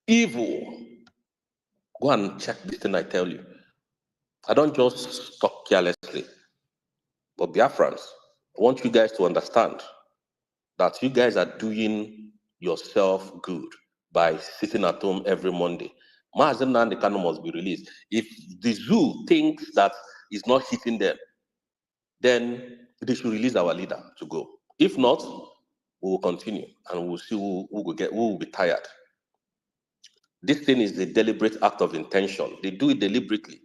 Evil. Go and check this thing I tell you. I don't just talk carelessly. But Biafrans, I want you guys to understand that you guys are doing yourself good by sitting at home every Monday. Mazen Nnamdi Kanu must be released. If the zoo thinks that it's not hitting them, then they should release our leader to go. If not, we will continue and we'll see who will be tired. This thing is a deliberate act of intention. They do it deliberately.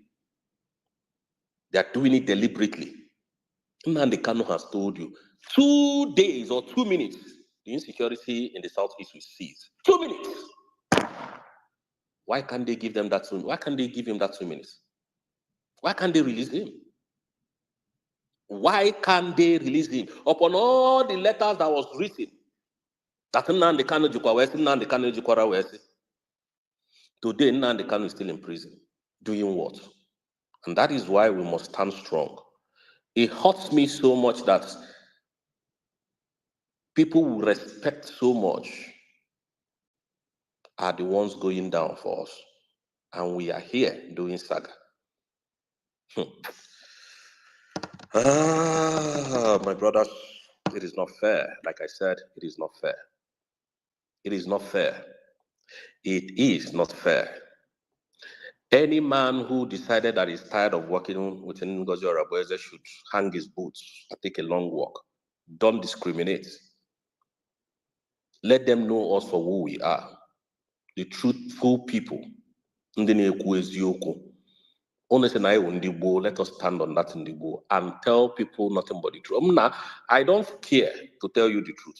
They are doing it deliberately. Nnamdi Kanu has told you 2 days or 2 minutes, the insecurity in the southeast will cease. 2 minutes. Why can't they give them that 2 minutes? Why can't they give him that 2 minutes? Why can't they release him? Why can't they release him? Upon all the letters that was written, that Nnamdi Kanu jukwa wesi, Nnamdi Kanu jukwara wesi. Today, Nnamdi Kanu is still in prison. Doing what? And that is why we must stand strong. It hurts me so much that people who respect so much are the ones going down for us. And we are here doing saga. My brothers, it is not fair. Like I said, it is not fair. It is not fair. It is not fair. Any man who decided that he's tired of working with Ngozi Orabueze should hang his boots and take a long walk. Don't discriminate. Let them know us for who we are. The truthful people. Ndị na-ekwu eziokwu. Honestly, let us stand on that Ndigbo and tell people nothing but the truth. I don't care to tell you the truth.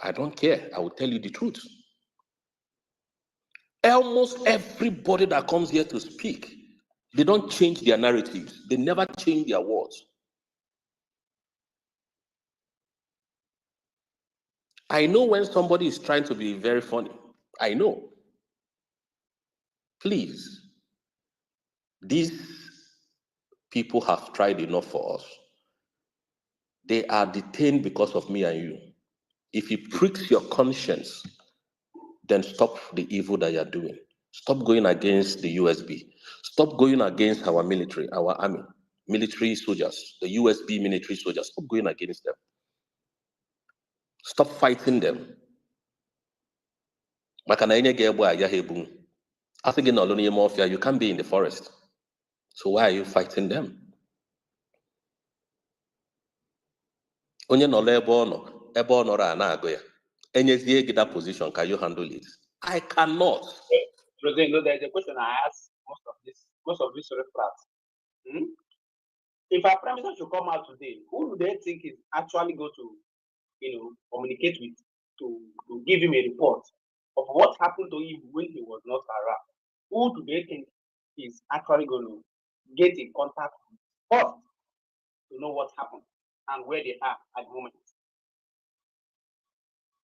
I don't care. I will tell you the truth. Almost everybody that comes here to speak, they don't change their narratives. They never change their words. I know when somebody is trying to be very funny. I know. Please. These people have tried enough for us. They are detained because of me and you. If it pricks your conscience, then stop the evil that you're doing. Stop going against the USB. Stop going against our military, our army, military soldiers, the USB military soldiers. Stop going against them. Stop fighting them. You can't be in the forest. So why are you fighting them? Onye nọ ebe ọ nọrọ na-agụ ya. Enyezie gị that position, can you handle it? I cannot. There's a question I ask most of these referrals. If our prime minister should come out today, who do they think is actually going to, communicate with to give him a report of what happened to him when he was not around? Who do they think is actually going to get in contact with first to know what happened and where they are at the moment?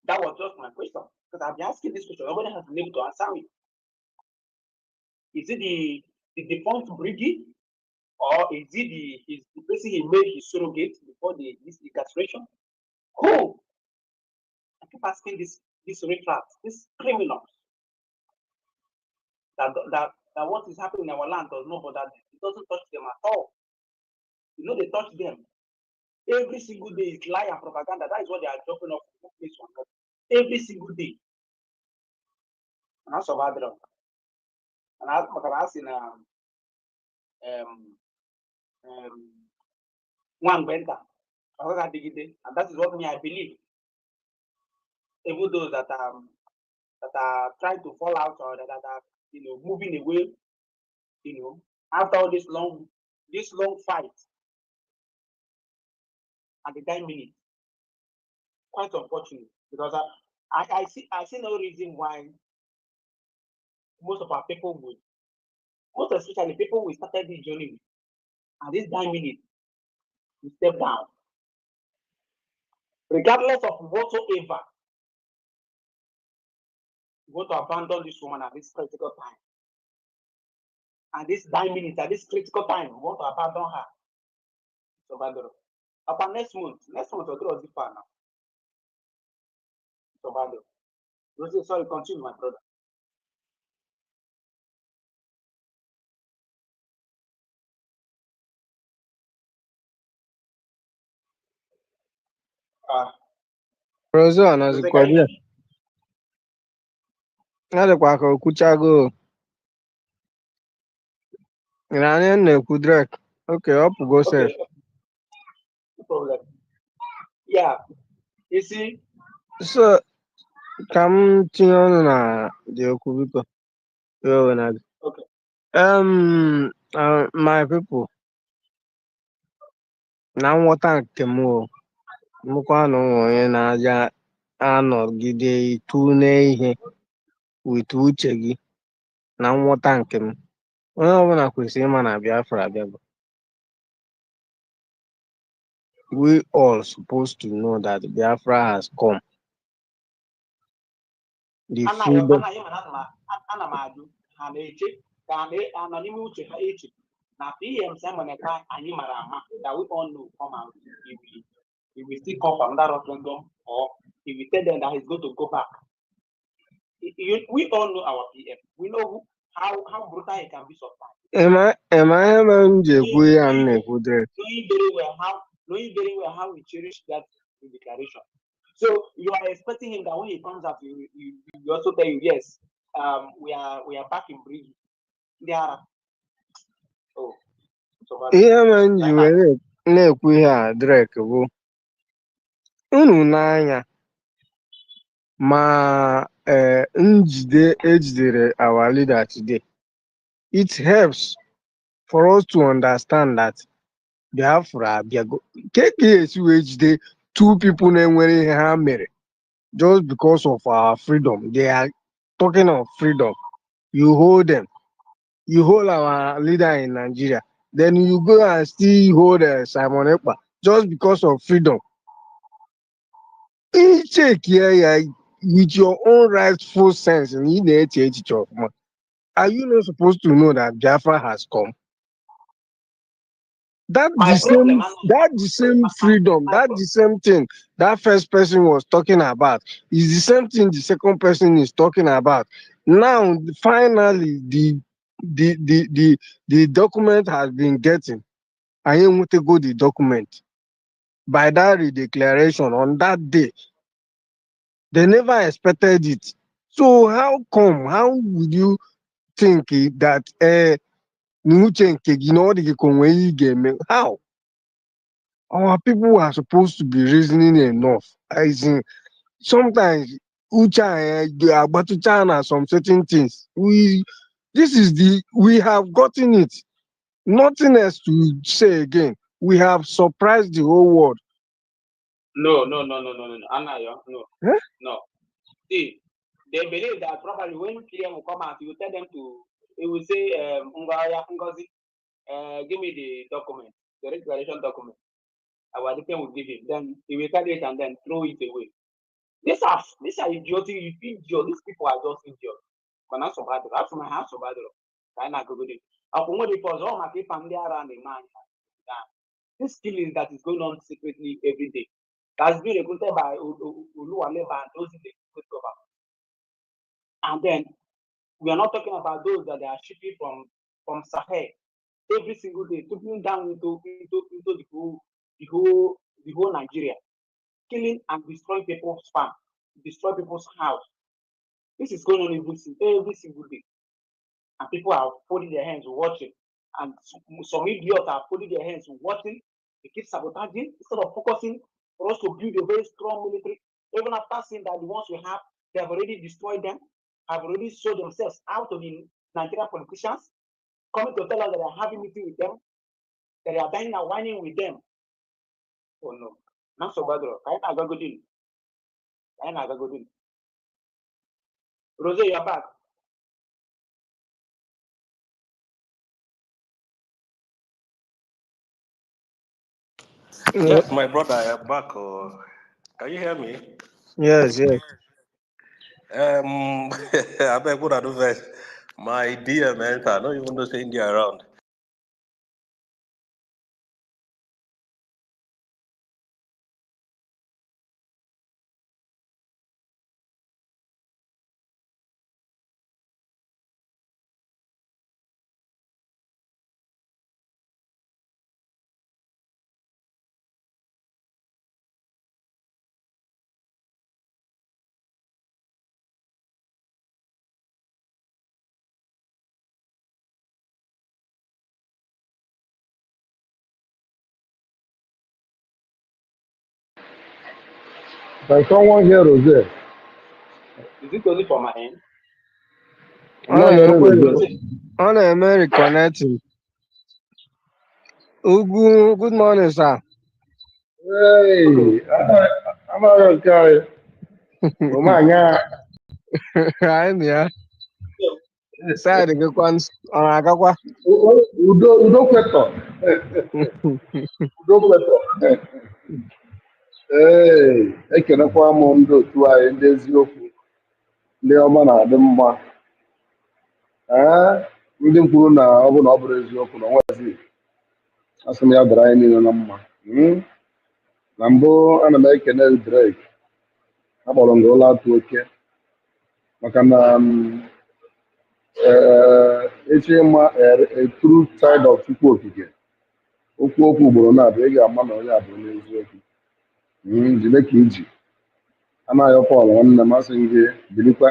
That was just my question, because I've been asking this question. Nobody has been able to answer me. Is it the defunct Briggy, or is it the person he made his surrogate before this incarceration? Who? I keep asking these retards, these criminals, that what is happening in our land does not bother them. It doesn't touch them at all. They touch them. Every single day is lie and propaganda. That is what they are dropping off from place to another. Every single day. And I survived it. And I was in one benta. And that is what I believe. Even those that are trying to fall out or that are moving away, after all this long fight at the 10 minutes. Quite unfortunate, because I see no reason why most of our people would, most especially people we started this journey with, at this 9 minutes, we step down. Regardless of whatsoever, we want to abandon this woman at this critical time. At this 9 minutes, at this critical time, we want to abandon her. So abandon her. Upon next month we'll do a different now. So abandon. Rosie, sorry, continue, my brother. Rozo Rosie, anazikwa can you hear bịa. me? Adịkwa ka okwuchago. Ị na-anya na-ekwu Drake. Okay, ọ pụgo sef. Okay, no problem. Yeah, you see, So, ka m tinye ọnụ na dị okwu biko. Yo, na okay, my people, na nghọta nke m o, mụkwa na ụmụ onye na-aja anọgide ịtụle ihe wit uche gị na nghọta nke m. Onye ọbụla kwesịrị ịma na Biafra abịago. We all supposed to know that Biafra has come. The freedom. ana m ajụ ha na-eche ka ha nọ n'ime uche ha eche na PM Semoneka anyị mara ama that we all know come out if we still come from that referendum or if we tell them that he's going to go back. We all know our PM. We know how brutal he can be sometimes. Am I even knowing very well how we cherish that declaration. So you are expecting him that when he comes up, you also tell you, yes, we are back in Bridge. They are ihe mere ji were na-ekwu ihe a Drake bụ unu n'anya ma njide ejidere our leader today. It helps for us to understand that Biafra abịago. Ka esi wee jide two people na-enwere ihe ha mere just because of our freedom. They are talking of freedom. You hold them. You hold our leader in Nigeria. Then you go and still hold Simon Ekpa just because of freedom. Check here with your own rightful sense. Are you not supposed to know that Biafra has come? That the same freedom, that the same thing that first person was talking about is the same thing the second person is talking about. Now, finally, the document has been getting. I am going to go the document by that declaration on that day. They never expected it. So how come? How would you think that how? Our people are supposed to be reasoning enough. As in, sometimes China some certain things. We have gotten it. Nothing else to say again. We have surprised the whole world. No, Anna, no. Huh? No. See, they believe that probably when PM will come out, you tell them to, he will say, Ngozi, give me the document, the declaration document. Our defense will give him. Then he will carry it and then throw it away. These are idiotic. These people are just idiots. But not so bad. That's my house so bad. I'm not good. This killing that is going on secretly every day has been recruited by Uluwaleba and those in the government. And then we are not talking about those that they are shipping from Sahel every single day, taking down into the whole Nigeria, killing and destroying people's farm, destroy people's house. This is going on every single day. And people are folding their hands watching. And some idiots are folding their hands watching. They keep sabotaging instead of focusing for us to build a very strong military. Even after seeing that the ones we have, they have already destroyed them, have already sold themselves out of the Nigerian politicians, coming to tell us that they are having meeting with them, that they are dining and whining with them. Oh no, not so bad. Rose, you are back. Yes, my brother, I am back. Can you hear me? Yes. I beg what I do first. My dear man, I don't even know say India around. Can someone hear Rosé? Is it only for my end? I'm not hearing Rosé. On a reconnecting. Ugu, good morning, sir. Hey, I'm not okay. Oh my God. I'm here. So, Side the ones on Agakwa. Udo kweto. Udo kweto. Ee, ekenekwa m ndị otu anyị ndị eziokwu ndị ọma na-adị mma. Ndị kwuru na ọ bụ na ọ bụrụ eziokwu na onwezi asị m ya dara anyị niile na mma. Na mbụ ana m ekene Drake akpọrọ m gị ụlọ atụ oke maka na echi ịma a true side of Chukwu okike okwu ugboro na-abịa ị ga-ama na onye abụrụ n'eziokwu. Jide ka iji anaghị Pọl nwanne m asị gị bilikwa.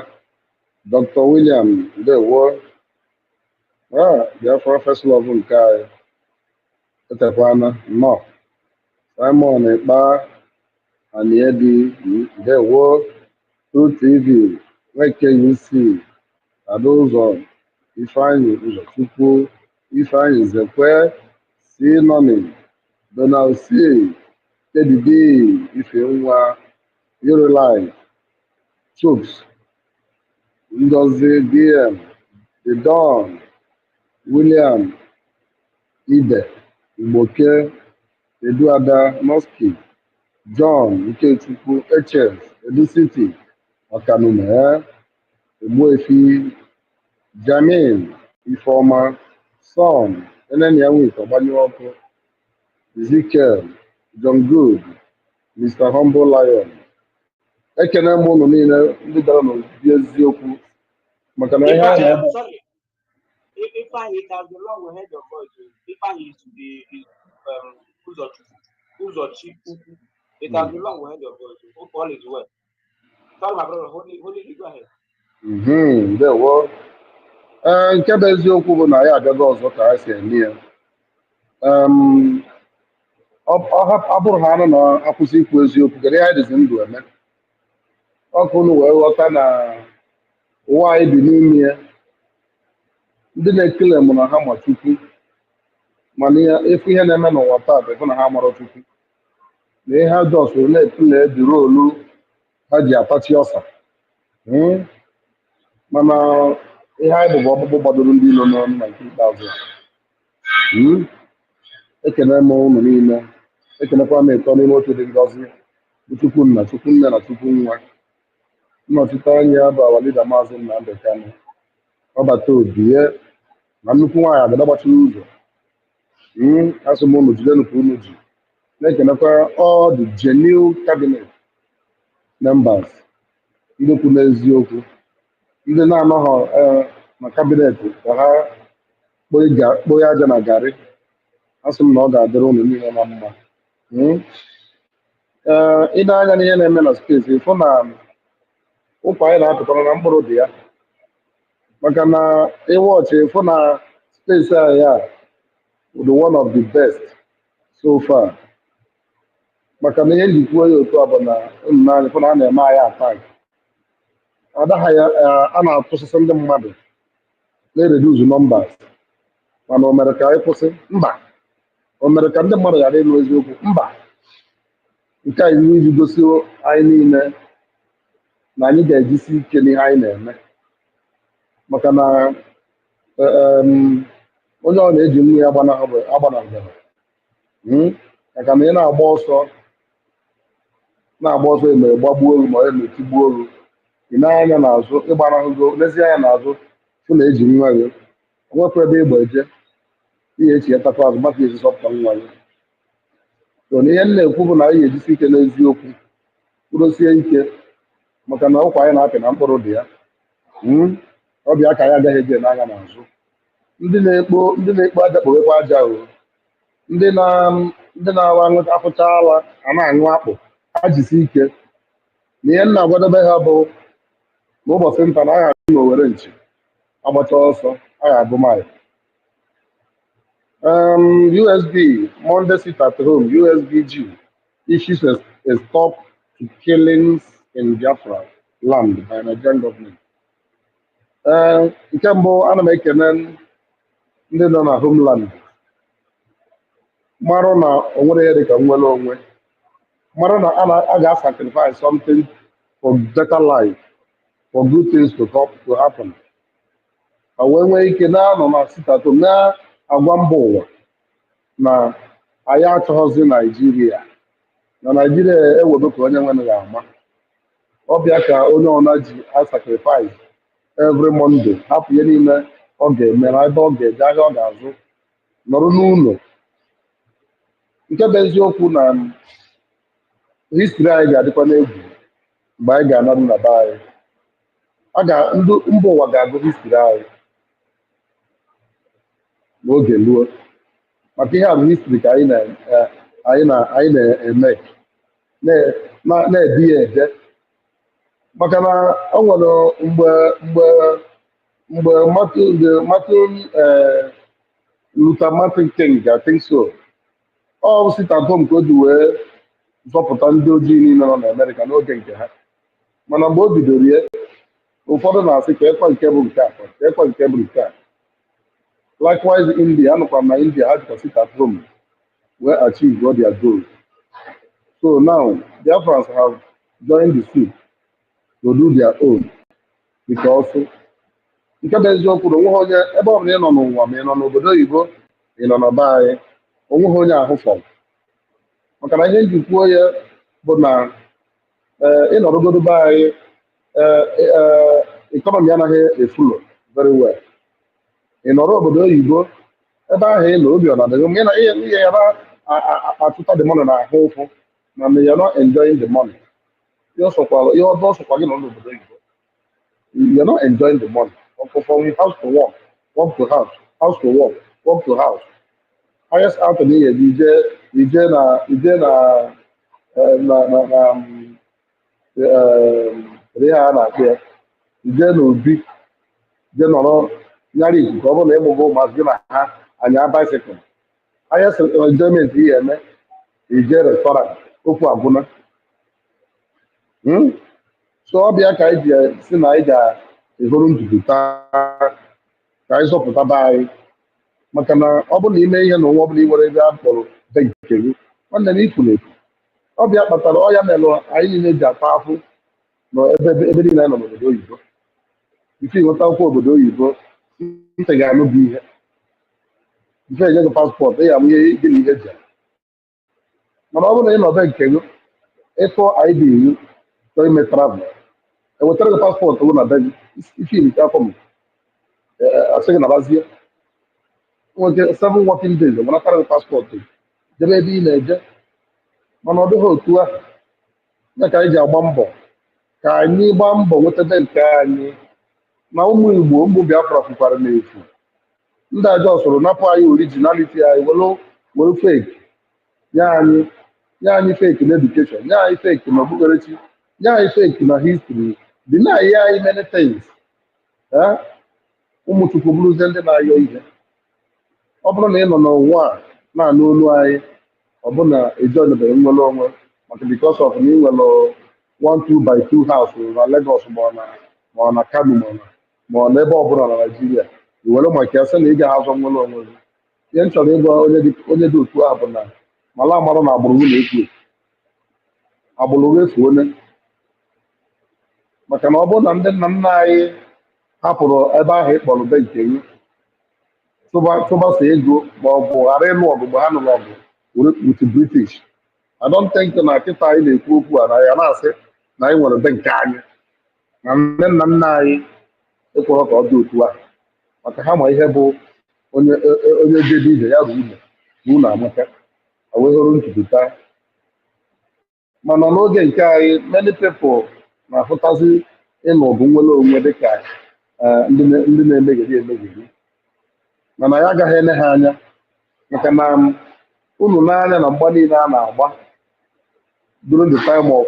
Dr. William ndewo. Biafra first love nke anyị etekwana nnọọ. Simon Ekpa Aniedi ndewo. True TV Nweke UC Adaụzọ Ifeanyị Ụzọchukwu Ifeanyị Zekwe C. Noni Donald C. KDB Ifenwa Eurolife Chooks Ngozi DM The Don William Ibe Igboke Eduada Noski John Ikechukwu HS Edusiti Ọkanume Ogbuefi Jamin Ifeọma Son Eneniyanwit Ọgbanyụ ọkụ Ezekiel John Good Mr. Humble Lion. Ekene m ụnụ niile ndị dara n'obi eziokwu maka na ihe ahụ ebe sorry, if I it has been long ahead of us, if I used to be Uzochukwu, it has been long ahead of us. Hope all is well. Sorry, my brother, holy, go ahead. ndewo. Nke bụ eziokwu bụ na ya abịago ọzọ ka ha si eme ya. Ọ bụrụ ha anụ na akwụsị ikwu eziokwu kedu ihe anyị dịzi ndụ eme ọkụ unu wee ghọta na ụwa anyị bi n'ime ya ndị na-ekele m na ha ma Chukwu mana efu ihe na-eme n'ụwa taa bụ na ha mara Chukwu na ihe ha jọsụrụ na-ekele dị rolu ha ji atachi ọsa. Mana ihe anyị bụ ọkpụkpụ gbadoro ndị ilo n'ọnụ na nke ikpeazụ. Ekene m ụnụ niile ekenekwa m ịtọ n'ime otu dị ngọzi bụ Chukwu nna Chukwu nne na Chukwu nwa nnọchite anya bụ awa lida Maazị Nnamdi Kanu ọbata obie na nnukwu nwaanyị agada gbachiri ụzọ. Asị m ụnụ jide nụpụ unu ji na-ekenekwa all the genuine cabinet members ndị kwu n'eziokwu ndị na-anọghọ na kabinet ka ha kpoye aja na garị. Asị m na ọ ga-adịrị ụnụ niile na mma. Ịna anya n'ihe na-eme na steeti ịfụ na ụkwa anyị na-apụtara na mkpụrụ dị ya maka na ịwọchị ịfụ na steeti anyị a the one of the best so far maka na ihe njikwuo ya otu a bụ na anyị fụ na a na-eme anyị atak adaghị ya a na-atụsịsị ndị mmadụ na-ereduzu nọmbas mana o mere ka anyị kwụsị mba o mere ka ndị mmadụ ghara ịnụ eziokwu mba. Nke a iwu iji gosi anyị niile na anyị ga-ejisi ike n'ihe anyị na-eme maka na onye ọ na-eji nwa ya agbanahụbara maka na ị na-agba ọsọ eme gbagbuo olu ma ọ na-etigbuo olu ị na-anya n'azụ ịgbanahụgo n'ezi anya n'azụ fụ na eji nwa gị onwepụ ebe ịgba eje ihe echi etakwa azụ maka ezi zọpụta nwa gị. So na ihe m na-ekwu bụ na anyị ga-ejisi ike n'eziokwu kwudosie ike maka na ụkwa anyị na-apị na mkpụrụ dị ya. Ọ bịa ka anyị agaghị eje n'anya n'azụ ndị na-ekpo aja kpowekwa aja o ndị na-awa afụcha ala a na-aṅụ akpụ ha jisi ike na ihe m na-agwadobe ha bụ n'ụbọchị nta na agha na Owere nchi agbacha ọsọ agha agụ maịl. USB Mndy Sit Home USBG Issues a stop to killings in Biafra land by Nigerian government. Nke mbụ ana m ekene ndị nọ na homeland marụ na o nwere ihe dịka nnwere onwe, marụ na a ga-sacrifice something for better life, for good things to happen. A wee nwee ike na-anọ na sitato na-agwa mba ụwa na anyị achọghịzi Naijiria, na Naijiria ewebe ka onye nwere ga-ama. Ọbịa ka onye ọna ji a sacrifice every Monday, hapụ ihe niile ọ ga-eme na ebe ọ ga-eje, ahịa ọ ga-azụ, nọrọ n'ụlọ. Nke bụ eziokwu na histri anyị ga-adịkwa n'egwu mgbe anyị ga-anọdụ na be anyị. Mba ụwa ga-agụ histri anyị n'oge luo, maka ihe a bụ histri ka anyị na-eme na-ebi ya eje. Maka na o nwere mgbe Martin Luther Martin King, I think so, ọ sit at home ka o ji wee zọpụta ndị ojii niile nọ na Amerịka n'oge nke ha. Mana mgbe o bidoro ya, ụfọdụ na-asị ka ekwe nke bụ nke a, ka ekwe nke bụ nke a. Likewise India, anụkwa na India ha jikwa sit at home wee achieve all their goals. So now Biafrans have joined the suit to do their own, because nke bụ eziokwu na onweghị onye ebe ọ bụla ị nọ n'ụwa, ma ị nọ n'obodo oyibo, ị nọ na be anyị, onweghị onye ahụ fọrọ. Maka na ihe nji kwuo ya bụ na ịnọrọgodo be anyị, economy anaghị efulo very well. Ị nọrọ obodo oyibo, ebe ahụ ị nọ obi ọ na-adịghị mma, ihe ya na-atụta the money na ahụ ụfụ, na you're not enjoying the money. Ihe ọzọ sọkwa gị nọ n'obodo oyibo, you're not enjoying the money. From house to work, work to house, house to work, work to house. Highest out in here, ije na ha na-akpụ ya, ije n'obi, je nọrọ nyara ikuku, ọ bụrụ na ịmụgo ụmụazị gị na ha anya bicycle. Highest enjoyment ihe eme, ije restaurant, okwu agwụna. So ọ bịa ka anyị ji si na anyị ga-ehoro ntutu taa ka anyị zọpụta be anyị. Maka na ọ bụrụ na ime ihe na ụwa ọ bụla i nwere ebe a kpọrọ be nke gị, nwanne m ifuru efu. Ọ bịa kpatara ọya melụ anyị niile ji ata afụ na ebe niile nọ n'obodo oyibo. Ife ịnwetakwa obodo oyibo, ntị ga-anụ bụ ihe. Ife enye gị paspọtụ, ya amụ ihe gị na ihe ji. Mana ọ bụrụ na ị nọ be nke gị, ịfọ ID gị chọọ ime travel, ewetara gị paspọtụ gị na be gị, ife irite afọ m asị gị nabazie. Nwere 7 working days, enwenatara gị paspọtụ jebe ebe ị na-eje. Mana ọ dịghị otu ahụ. Ya ka anyị ji agba mbọ ka anyị gbaa mbọ nwetebe nke anyị. Na ụmụ Igbo, ụmụ Biafra fụkwara n'efu. Ndị aja ọsọrọ napụ anyị originality anyị, were fake nye anyị fake na education, nye anyị fake na okpukperechi, nye anyị fake na history, dị na anyị many things. Ụmụ Chukwu bụrụzie ndị na-ayọ ihe. Ọ bụrụ na ị nọ n'ụwa a na-anụ olu anyị, ọ bụ na ejoinebere nnwere onwe, maka because of na ị nwere 1-2 house na Lagos ma ọ na Kano ma ọ na ebe ọbụla na Nigeria, i were maka ya sị na ị ga-azọ nnwere onwe gị. Ihe m chọrọ ịgwa onye dị otu ahụ bụ na mala amarụ na agbụrụ gị na-efu efu, agbụrụ gị efu onye. Maka na ọ bụrụ na ndị nna nna anyị hapụrụ ebe ahụ ịkpọrọ be nke gị tụbasa ego ma ọ bụ ghara ịlụ ọgụ mgbe ha nụrụ ọgụ with British, I don't think na kịta anyị na-ekwu okwu a na ya na-asị na anyị nwere be nke anyị, na nne nna nna anyị ekwere ka ọ dị otu ahụ. Maka ha ma ihe bụ onye jede ije ya ruo ụlọ amaka, wee hụrụ ntutu taa. Mana n'oge nke anyị, many people na-afụtazi ịnụ ọgụ nwere onwe dịka ndị na-emegheri. Mana ya agaghị ene ha anya, maka na unu n'anya na mgba niile a na-agba during the time of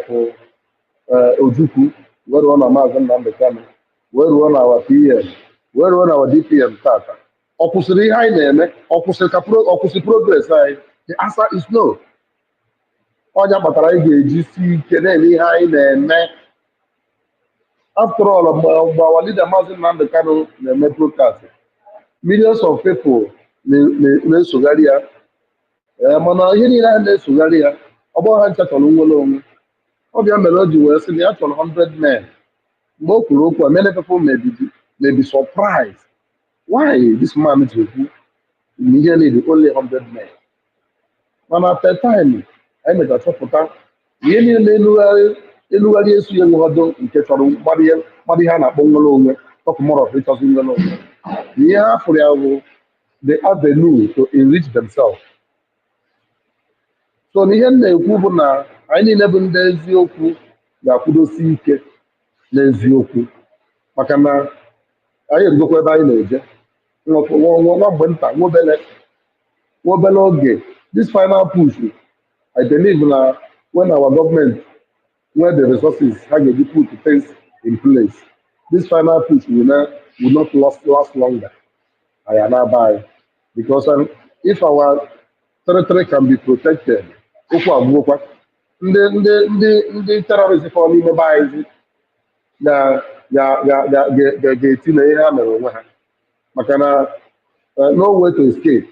Ojukwu, wee ruo na Maazị Nnamdi Kanu, wee ruo na our PM, wee ruo na our DPM tata. Ọ kwụsịrị ihe anyị na-eme? Ọ kwụsịrị progress anyị? The answer is no. Ọnya kpatara anyị ga-eji si ike na-eme ihe anyị na-eme. After all, mgbe our leader Maazị Nnamdi Kanu na-eme protest, millions of people na-esogharị ya. Mana ihe niile a na-esogharị ya, ọ bụghị ha ncha chọrọ nnwere onwe. Ọ bịa mere o ji wee sị na ya chọrọ 100 men. Mgbe o kwuru okwu a, many people may be surprised why this man ji ekwu na ihe need only 100 men. Mana at the time, anyị mechara chọpụta ihe niile elugharị esu ya nwehọdụ nke chọrọ mmadụ ihe a na-akpọ nnwere onwe, tọkụmọrọ ịchọzi nnwere onwe. Ihe ha fụrụ ya bụ the avenue to enrich themselves. So n'ihe m na-ekwu bụ na anyị niile bụ ndị eziokwu ga-akwụdosi ike n'eziokwu, maka na anyị erugokwa ebe anyị na-eje nwa mgbe nta nwa obere oge. This final push, I believe na when our government, when the resources ha ga-eji put things in place, this final push will not last longer. I am not because if our territory can be protected, okwu agwụkwa ndị terrorists fọ n'ime be anyị ga-eti na ihe ha mere onwe ha, maka na no way to escape.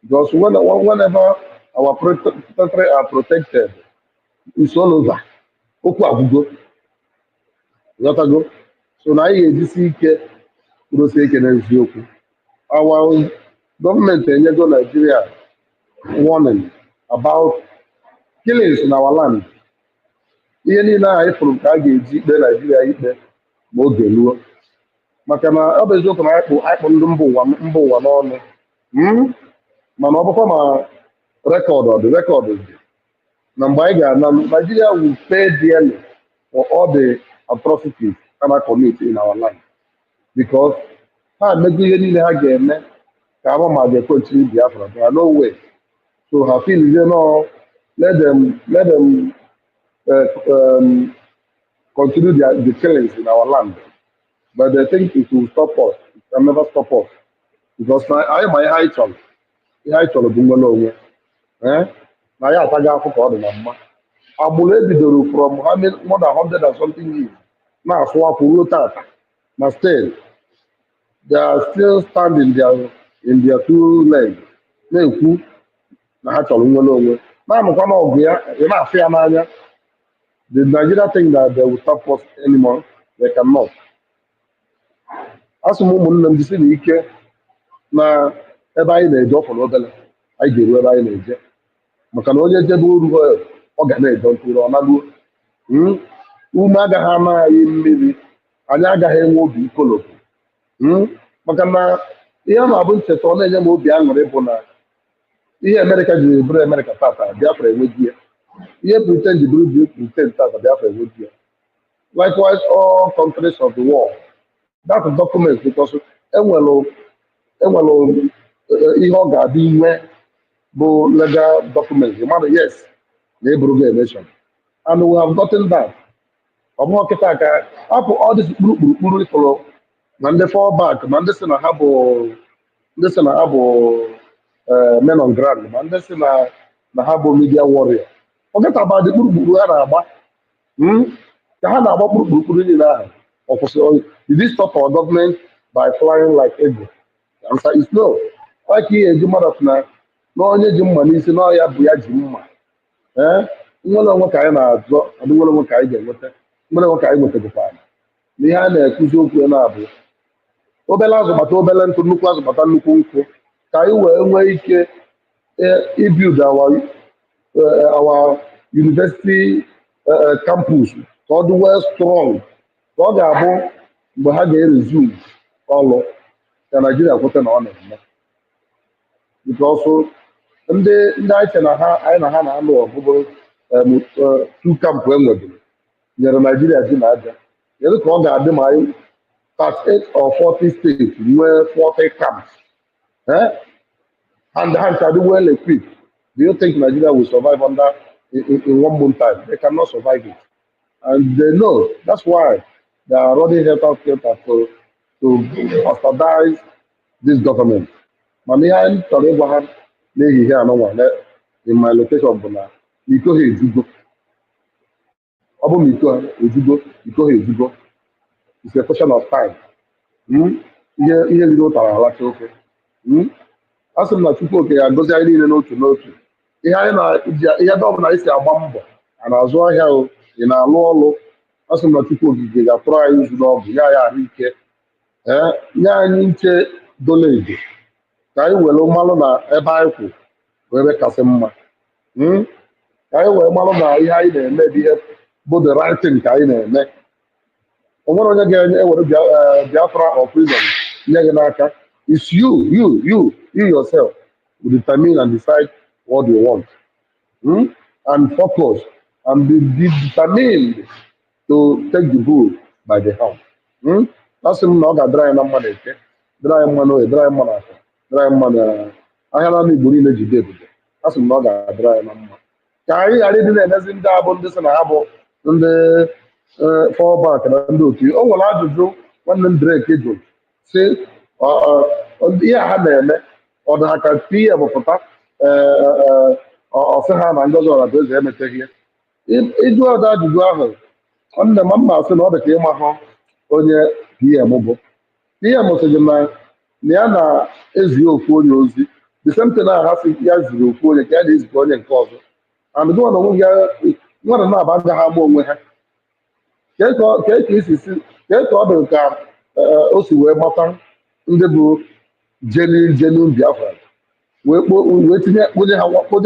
Because whenever our territory are protected, it's all over. Okwu agwụgo. So na anyị ga-ejisi ike kwudosie ike n'eziokwu. Our government enyego Nigeria warning about killings in our land. Ihe niile anyị fụrụ ka a ga-eji ikpe Nigeria ikpe ma oge ruo, maka na ọ bụ eziokwu na anyị kpụ ndị mba ụwa n'ọnụ, mana ọ bụkwa ma rekọdụ dị na mgbe anyị ga-ana, Nigeria will pay dearly for all the atrocities that are committed in our land, because ha emego ihe niile ha ga-eme ka ama ma ga-ekwenchiri Biafra. There are no way. So I feel let them continue the killings in our land, but they think it will stop us. It can never stop us, because I my high chance bụ nnwere onwe. Na ya ataghị afọ ka ọ dị na mma. Agbụrụ ebidoro from more than 100 and something years na-afụ afọ ruo tata, na still they are still standing in their two legs na-ekwu na ha chọrọ nnwere onwe, na-amụkwa na ọgụ ya na-afụ ya n'anya. The Nigeria think that they will stop us anymore. They cannot. Asị m ụmụnne m jisi na ike na ebe anyị na-eje ọfọrọ obere, anyị ga-eru ebe anyị na-eje, maka na onye jebe uru ọ ga na-eje ntụrụ ọ naruo. Ume agaghị ana anyị mmiri, anyị agaghị enwe obi ikolopu, maka na ihe a na-abụ ncheta ọ na-enye m obi aṅụrị bụ na ihe Amerịka jiri bụrụ Amerịka tata, Biafra enweghị ya. Ihe Britain ji bụrụ Britain tata, Biafra enweghị ya. Likewise, all countries of the world. That is document, because enwere ihe ọ ga-adị inwe bụ legal documents. The matter, yes, na eburugo election, and we have gotten that. Ọ bụghị kịta ka hapụ all this kpurukpuru ịfụrụ na ndị fall back, ma ndị si na ha bụ men on ground, ma ndị si na ha bụ media warrior. Forget about the kpurukpuru ha na-agba, ka ha na-agba kpurukpuru niile ahụ. Did this stop our government by flying like eagle? The answer is no. Like ihe eji mmadụ na onye ji mma n'isi na ya bụ ya ji mma. Nnwere onwe ka anyị na-azọ, nnwere onwe ka anyị ga-enweta, nnwere onwe ka anyị nwetagokwa. Na ihe a na-ekwuzi okwu na-abụ obere azụbata obere ntụ, nnukwu azụbata nnukwu nkwụ, ka anyị wee nwee ike ibuild our university campus ka ọ dị well strong, ka ọ ga-abụ mgbe ha ga-eresume ọrụ ka Nigeria kweta na ọ na-eme. Because ndị anyị che na anyị na ha na-alụ ọgụgụ two camp enwebiri nyere Nigeria ji na aja. Kedu ka ọ ga-adị ma anyị 38 or 40 states nwee 40 camps, and ha ncha dị well equipped? Do you think Nigeria will survive in 1 month time? They cannot survive it, and they know. That's why they are running health to bastardize this government. Mana ihe anyị chọrọ ịgwa ha n'ehihie anụnwa in my location bụ na na iko ha ejugo. Ọ bụ na iko ha ejugo, iko ha ejugo. It's a question of time. Ihe riri ụtara alacha ofe. A sị m na Chukwu oke ya agọzi anyị niile n'otu n'otu. Ihe dị ọbụla anyị si agba mbọ a na-azụ ahịa o, ị na-alụ ọrụ, a sị m na Chukwu okike ga-atụrụ anyị izu n'ọgụ ya ya arụ ike, nye anyị nche dolo edo ka anyị were mmalụ na ebe anyị kwụ bụ ebe kasị mma, ka anyị wee malụ na ihe anyị na-eme bụ ihe bụ the right thing ka anyị na-eme. O nwere onye ga-ewere Biafra or freedom nye gị n'aka. It's you yourself will determine and decide what you want, and focus and be determined to take the bull by the horn. Asị m na ọ ga-adịrị anyị na mma na-eke, dịrị anyị mma n'oge, dịrị anyị mma n'afọ, dịrị anyị mma n'ahịa na Igbo niile jide ebube. Asị m na ọ ga-adịrị anyị na mma. Ka anyị ghara ịdị na-emezi ndị abụ ndị sị na ha bụ ndị fọlbak na ndị otu. O nwere ajụjụ nwanne m Drake jụrụ sị ihe ha na-eme ọ dị ha ka PM pụta ọsị ha na Ngozi Ọrabeeze emeteghị ya. Ịjụ ọda ajụjụ ahụ, nwanne m mma sị na ọ dị ka ịma hụ onye PM bụ. PM sị gị na ya na-ezi ofu onye ozi the same thing ha sị ya ziri ofu onye ka ya na-ezikọ onye nke ọzọ, and gị nwana onwe gị nwana na-aba agaghị ama onwe ha. Kee ka ọ dị ka o si wee gbata ndị bụ genuine Biafra wee tinye kponye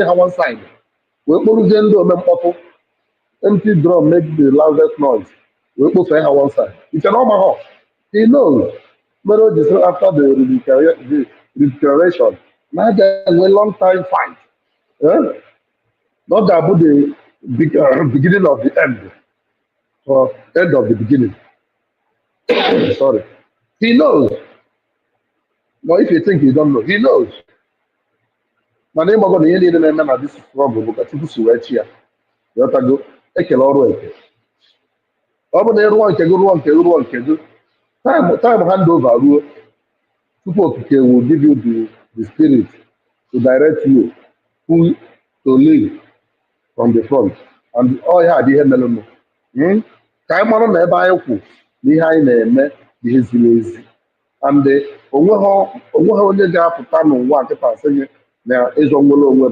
ha one side, wee kporuzie ndị ome mkpọtụ empty drum make the loudest noise, wee kpofee ha one side. Iche na ọma ha, he knows mere o ji sị after the declaration na a ga-enwe long time fight, na ọ ga-abụ the beginning of the end or end of the beginning. Sorry. He knows. But if you think you don't know, he knows. Mana ịgbago na ihe niile na-eme na this struggle bụ ka Chukwu si wee chi ya. Yọtago ekele ọrụ eke. Ọ bụ na ịrụọ nke gị rụọ nke gị rụọ nke gị, time hand over ruo, Chukwu okike will give you the spirit to direct you who to lead from the front. And ọ ya adị ihe melụnụ. Ka anyị mara na ebe anyị kwụ na ihe anyị na-eme bụ ihe ziri ezi. And onweghị onye ga-apụta n'ụwa nkịta sị gị na ịzọ nwere onwe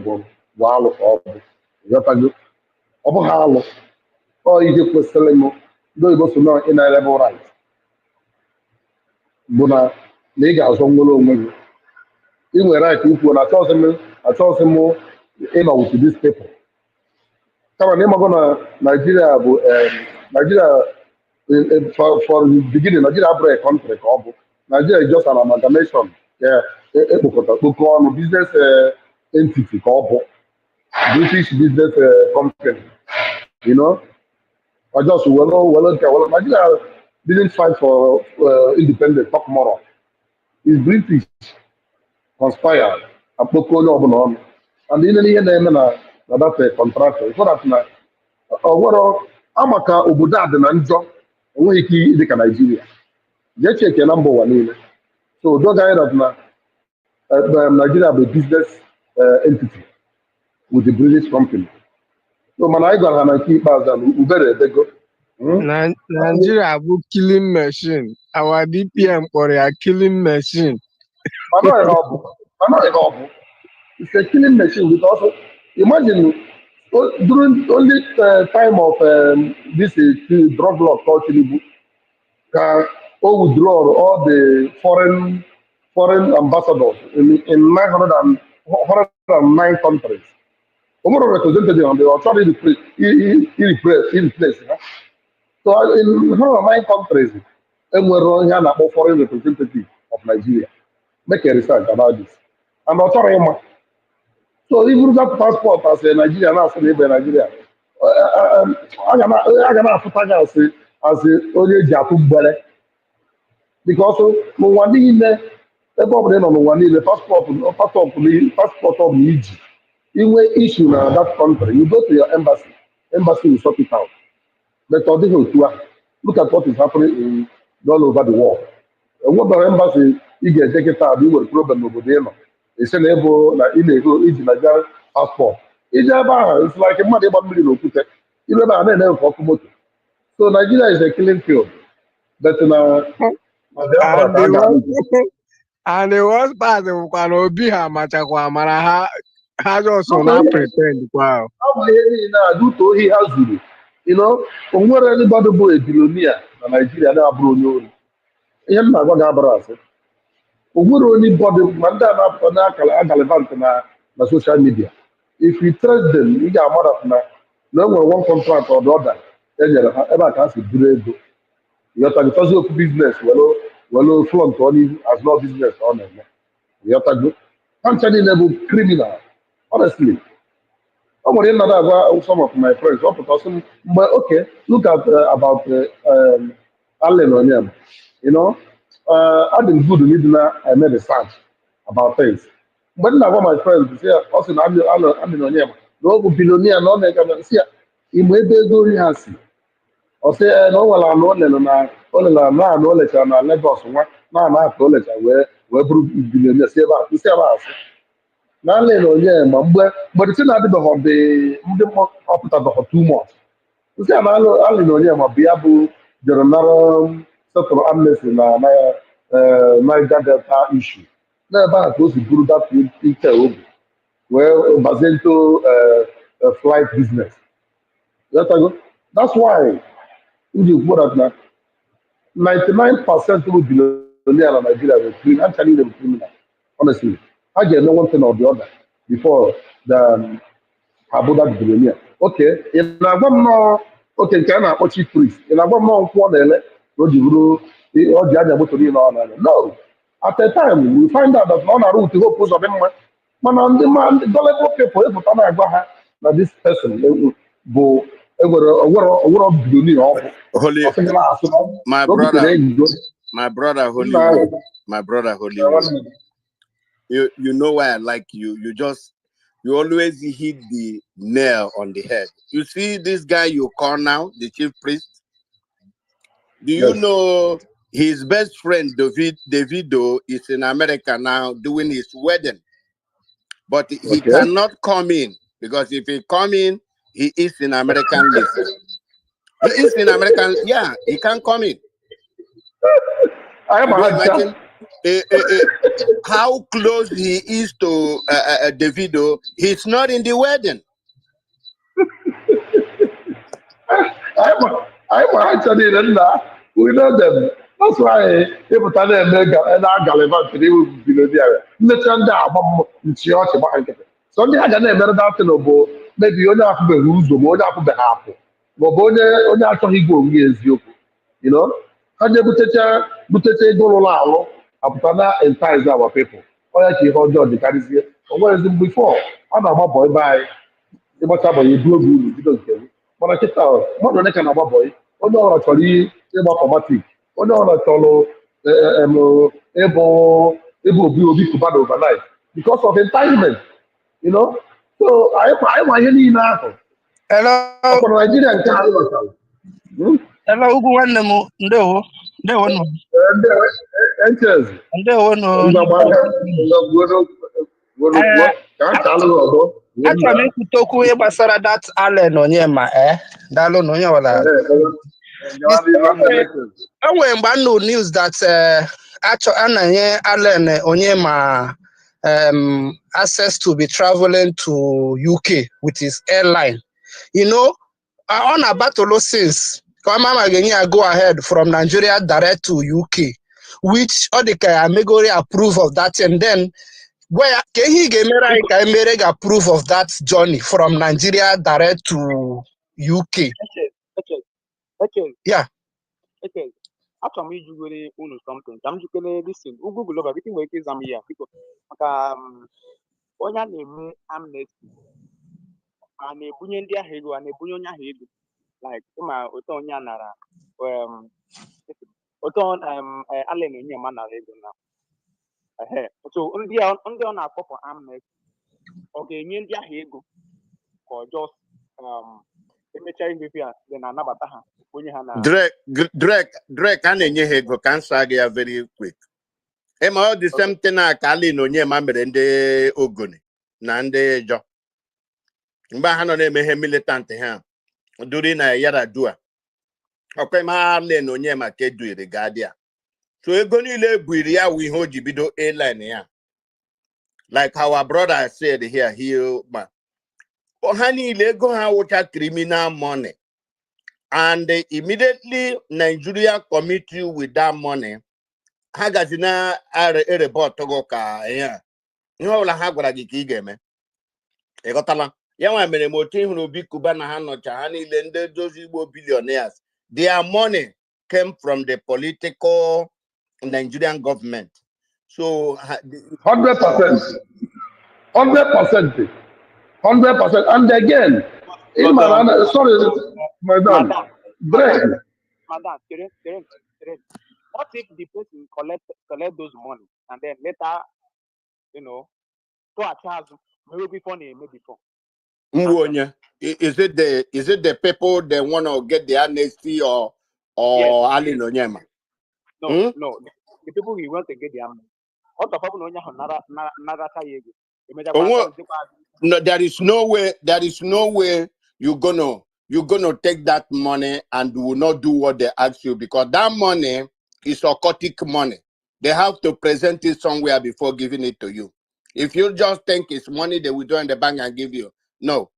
bụ alụ ka ọ bụ. Ịghọtago? Ọ bụghị alụ, ọ ihe kwesịrị m ndị oyibo so na inalienable right bụ na ị ga-azọ nwere onwe gị. Ị nwere right ikwu na achọghịzị m ịnọ with these people. Kama na ịmago na Nigeria bụ for the beginning, Nigeria abụrụ a country ka ọ bụ. Nigeria is just an amalgamation, ekpokọ ọnụ business entity ka ọ bụ, British business company, or just Nigeria didn't fight for independence, talk more. It's British conspired, akpokọ onye ọbụla ọnụ, and ihe na-eme na that contraction, so that na ọgwọrọ amaka obodo a dị na njọ, onweghị ike ịdị ka Nigeria. Jee cheke na mba ụwa niile. So those guys that Nigeria bụ business entity with the British company. So mana anyị gwara ha na nke ikpeazụ na ubere edego. Nigeria bụ killing machine. Our DPM kpọrọ ya killing machine. Mana ihe ọ bụ. It's a killing machine because imagine during only time of this drug law called Tinubu, withdraw all the foreign ambassadors in 109 countries. Omoro representative and they are trying to replace. So in 109 countries, enwere ihe na-akpọ foreign representative of Nigeria. Make a research about this. And ọchọrọ. So even that passport as a Nigerian na-asị na ebe Nigeria, a ga na-afụta gị asị onye ji atụ mgbere. Because n'ụwa niile, ebe ọ bụla ị nọ n'ụwa niile, passport ọ bụla iji inwe issue na that country, you go to your embassy will sort it out. But ọ dịghị otu ahụ. Look at what is happening all over the world. Enwebara embassy ị ga-eje kịta bụ inwere problem n'obodo ị nọ. Ese na ebo na ị na-ego iji Nigeria passport It's like a mother about million okute. You know that name for motor. So Nigeria is a killing field. But Biafra And ka a the ga-alụ. worst, and the worst part of Obi ha machakwa mara ha just Ọ bụ na ihe pretend wow. niile a duto ohi ha zuru. O nwere anybody bụ a billionaire na Nigeria na-abụrụ onye ori. Ihe m na-agwa gị abụrụ asị. O nwere onye bọdụ ma ndị a na-apụta na-agalivant na social media. If you trace them, ị ga-amara na e nwere one contract or the other e nyere ha ebe a ka ha si buru ego. Ịghọtago ofu biznes were front ọ n'ihu as no biznes ọ na-eme. Ịghọtago ha ncha niile bụ criminal honestly. I want to agwa some of my friends. But okay, look at about Allen Onyem. I've been good in I made a search about things. But now my friends say, also Allen Onyem, no billionaire, no nigga. See, he may be going has. Or say, no, well, I know na na knowledge na Lagos one. Na knowledge where billionaire say about. N'ala onye ma mgbe the thing adịbeghị ndị ọpụtabeghị too much. Nsị a n'ala onye ma bụ ya bụ jere nara setụrụ amnesty na Niger Delta issue. N'ebe a ka o si buru that ike obi wee bazie into flight business. That's why ndị ukwu na 99% of billionaire na Nigeria were criminal. Actually, they were criminal. Honestly. I get no one thing or the other before the Abuja billionaire. Okay, in Agam okay, can I chief priest? In Agam no one no or the other motor no. At the time we find out that none are route to go post of them. Man on the man, the dollar people now this person bo what billionaire Holy, my brother, Holy. You know why I like you. You always hit the nail on the head. You see this guy you call now, the chief priest? Do you know his best friend, Davido, is in America now doing his wedding? But he cannot come in because if he come in, he is in American list. He is in American, yeah, he can't come in. I am imagine how close he is to Davido. He's not in the wedding. I'm actually in that. We know them. That's why people tell them and I gallivant they will be there. Let's end up in church behind it. So they had a name that maybe you have to be rules or more to be happy. But only after he go you. And they go Aputana entice our people. Or actually hold on the carry here. Or what is it before? I'm a boy by the much about you do you don't get it. But I check out more than I can about boy. Oh no, actually, automatic. Oh no, able be to bad overnight because of enticement. So I want you now. Hello. For Nigerian can Hello, ugwu nwanne m ndewo nọ. Ndewo nọ. Achọrọ m ikwute okwu ihe gbasara that Allen Onyema daalụ na onye ọbụla. O nwere mgbe m nụ news that a na-enye Allen Onyema access to be traveling to UK with his airline. On a battle since Mama Genya go ahead from Nigeria direct to UK, which Odika Megori approve of that, and then where can he get approve of that journey from Nigeria direct to UK? Okay. Yeah. Okay. After me, you will something. I'm just gonna listen. Google over everything where it is. I'm here because on your name, amnesty, and a bunyan dia hego and a bunyan hego. Like my otonya nara oton Allen Onyema na hego now. So on the call for amnesty. Okay, ndia hego or just then anabata ha onye ha na Drake anenye hego can say very quick. All the same thing Allen Onyema mere ndị Ogoni na ndị Ejo. Mba hano na emehe militant ha. During a yara dua. Okay, ma le no nye ma ke du the guardia. So ego niile buiri ya wi ho jibido airline ya. Like our brother said here, ma. Ha niile ego ha wucha criminal money. And immediately Nigeria commit you with that money. Ha gazina a report to go ka ya. Ihe la ha gwara gị ka ị ga-eme. Ị ghọtala? Ya nwa mere m otu ihuru Obi Kuba na ha nọcha ha niile ndị dozi Igbo billionaires. Their money came from the political Nigerian government. So 100%. 100%. 100%. And again, in But, my sorry, madam, Greg. Madam, what if the person collect those money and then later, to a charge maybe maybe before? Is it the people that want to get the amnesty or Yes. Ali Nonyema? No, the people who want to get the amnesty. What the people No, there is no way you're gonna take that money and will not do what they ask you, because that money is occultic money. They have to present it somewhere before giving it to you. If you just think it's money they withdraw in the bank and give you, no.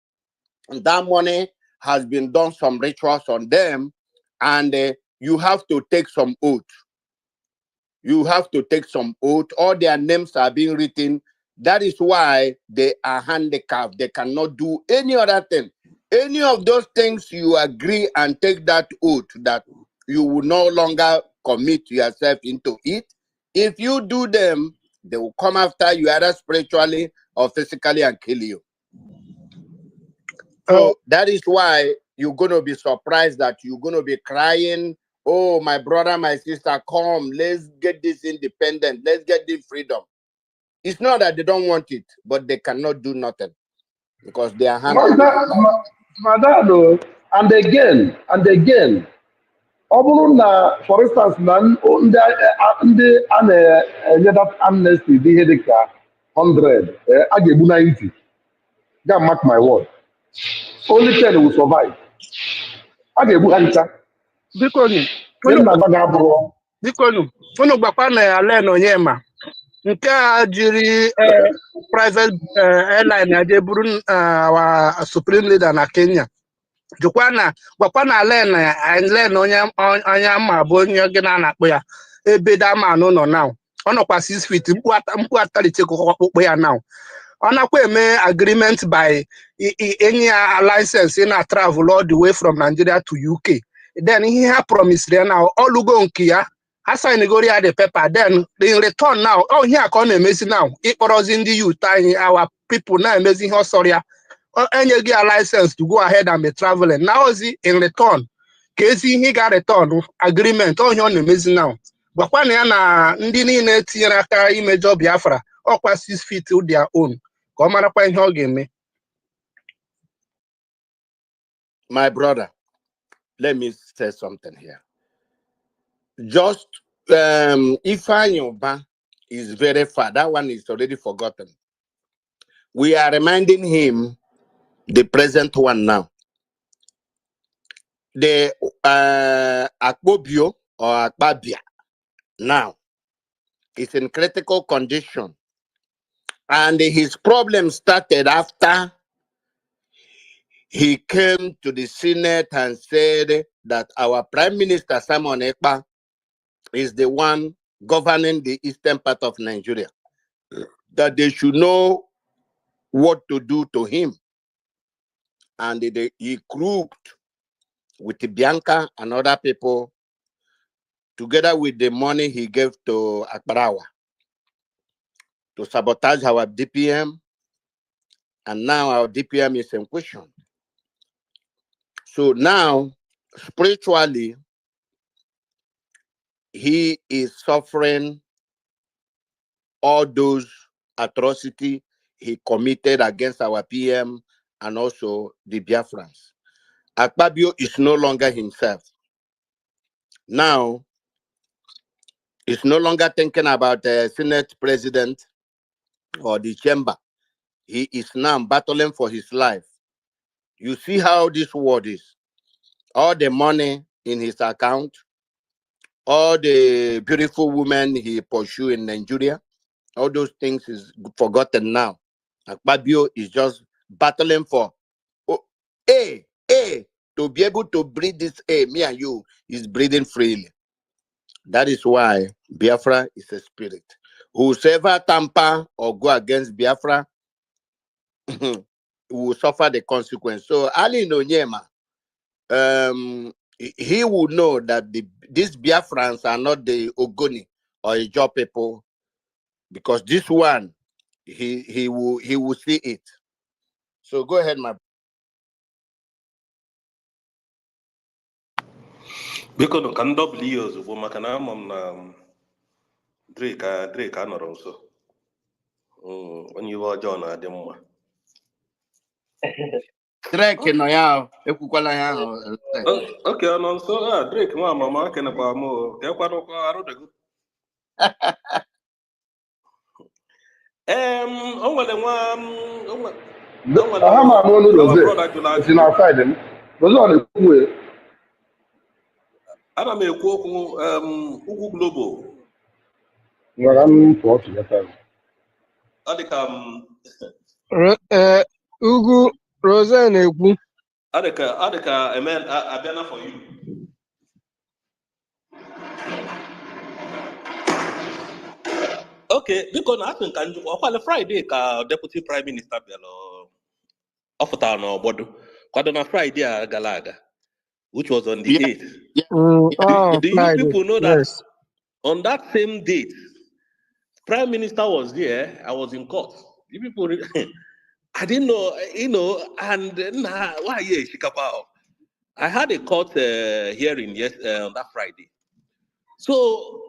That money has been done some rituals on them, and you have to take some oath. You have to take some oath. All their names are being written. That is why they are handicapped. They cannot do any other thing. Any of those things you agree and take that oath that you will no longer commit yourself into it. If you do them, they will come after you either spiritually or physically and kill you. So that is why you're going to be surprised that you're going to be crying, oh, my brother, my sister, come, let's get this independent, let's get this freedom. It's not that they don't want it, but they cannot do nothing because they are handled. Madam, and again, ọ bụrụ na, for instance, na ndị a na-enye that amnesty dị ihe dịka 100, a ga-egbu 90. Ga mark my word. Only 10 will survive. A ga-egbu ha ncha. Bikonu, unu gbakwa na ala Nonyema nke a jiri private airline aje buru our supreme leader na Kenya. Gbakwa na ala onye ama bụ onye gị na-akpọ ya ebe damanụ nọ now. Ọ nọkwa 6 feet mkpu atalite ọkpụkpụ ya now. Ọ nakwa eme agreement by any license in a travel all the way from Nigeria to UK. Then he ha promised ya now all go nke ya. Ha sign the paper. Then in return now, oh here ka ọ na-emezi now. Ịkpọrọzi ndị youth anyị, our people na-emezi ihe ọsọrọ ya. Enye gị a license to go ahead and be traveling. Now in return, ka ezi ihe ga return agreement onye ọ na-emezi now. Gwakwa na ya na ndị niile tinyere aka imejọ Biafra ọkwa 6 feet their own. Ka ọ marakwa ihe ọ ga-eme. My brother, let me say something here. Just Ifeanyi is very far. That one is already forgotten. We are reminding him the present one now. The Akpobio or Akpabia now is in critical condition. And his problem started after he came to the Senate and said that our Prime Minister Simon Ekpa is the one governing the eastern part of Nigeria, that they should know what to do to him. And he grouped with Bianca and other people, together with the money he gave to Akbarawa, to sabotage our DPM. And now our DPM is in question. So now, spiritually, he is suffering all those atrocities he committed against our PM and also the Biafrans. Akpabio is no longer himself. Now, he's no longer thinking about the Senate president or the chamber. He is now battling for his life. You see how this world is. All the money in his account, all the beautiful women he pursue in Nigeria, all those things is forgotten now. Akpabio is just battling for A, to be able to breathe this air. Me and you is breathing freely. That is why Biafra is a spirit. Whosoever tamper or go against Biafra will suffer the consequence. So Ali Nonyema, he would know that these Biafrans are not the Ogoni or Ijaw people, because this one he will see it. So go ahead, my. Biko no kan double years ugbo maka na ama m na Drake anọrọ nso. Onye iwe ọjọọ na-adị mma. Drake nọ ya ekwukwala ya ahụ. Okay, ọ nọ nso. Drake nwa amama kenekwa m o. Ka ekwadokwa arụdego. O nwere nwa aha ma ama ọnụ Rose si na side m. Rose ọ na-ekwu ya. Ana m ekwu okwu ugwu global. Nwere m pụọ tụnyeta. Ọ dị ka ugwu Rose na-ekwu. Ọ dị ka abịana for you. Okay, biko na asị nka njikwa ọkwale Friday ka Deputy Prime Minister bịara ọ pụtara n'obodo kwado na Friday a gara aga, which was on the 8th. Do you people know that on that same date, Prime Minister was there? I was in court. You people, I didn't know, and why Shikapao? I had a court hearing on that Friday. So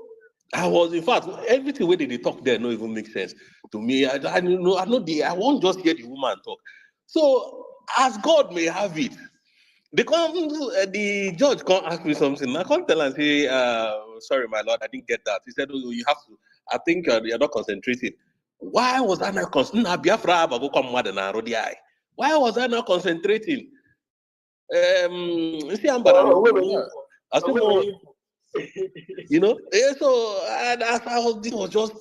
I was, in fact, everything where they talk there no even make sense to me. I won't just hear the woman talk. So as God may have it, the judge can't ask me something. I can't tell and say, sorry, my lord, I didn't get that. He said, oh, you have to. I think you're not concentrating. Why was I not concentrating? Why was I not concentrating? So this was just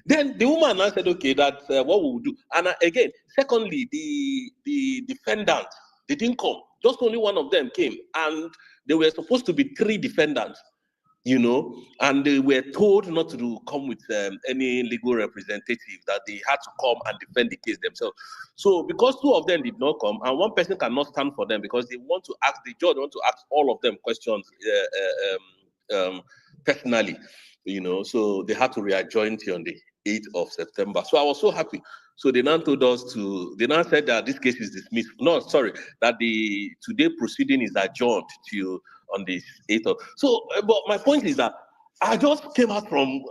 then the woman now said, okay, that's what we will do. And again, secondly, the defendant, they didn't come. Just only one of them came. And there were supposed to be 3 defendants, and they were told not to come with any legal representative, that they had to come and defend the case themselves. So because 2 of them did not come, and one person cannot stand for them because they want to ask, the judge want to ask all of them questions personally, so they had to readjourn on the 8th of September. So I was so happy. So they now told us they now said that this case is dismissed. No, sorry, that the today proceeding is adjourned to on the 8th of. So, but my point is that I just came out from,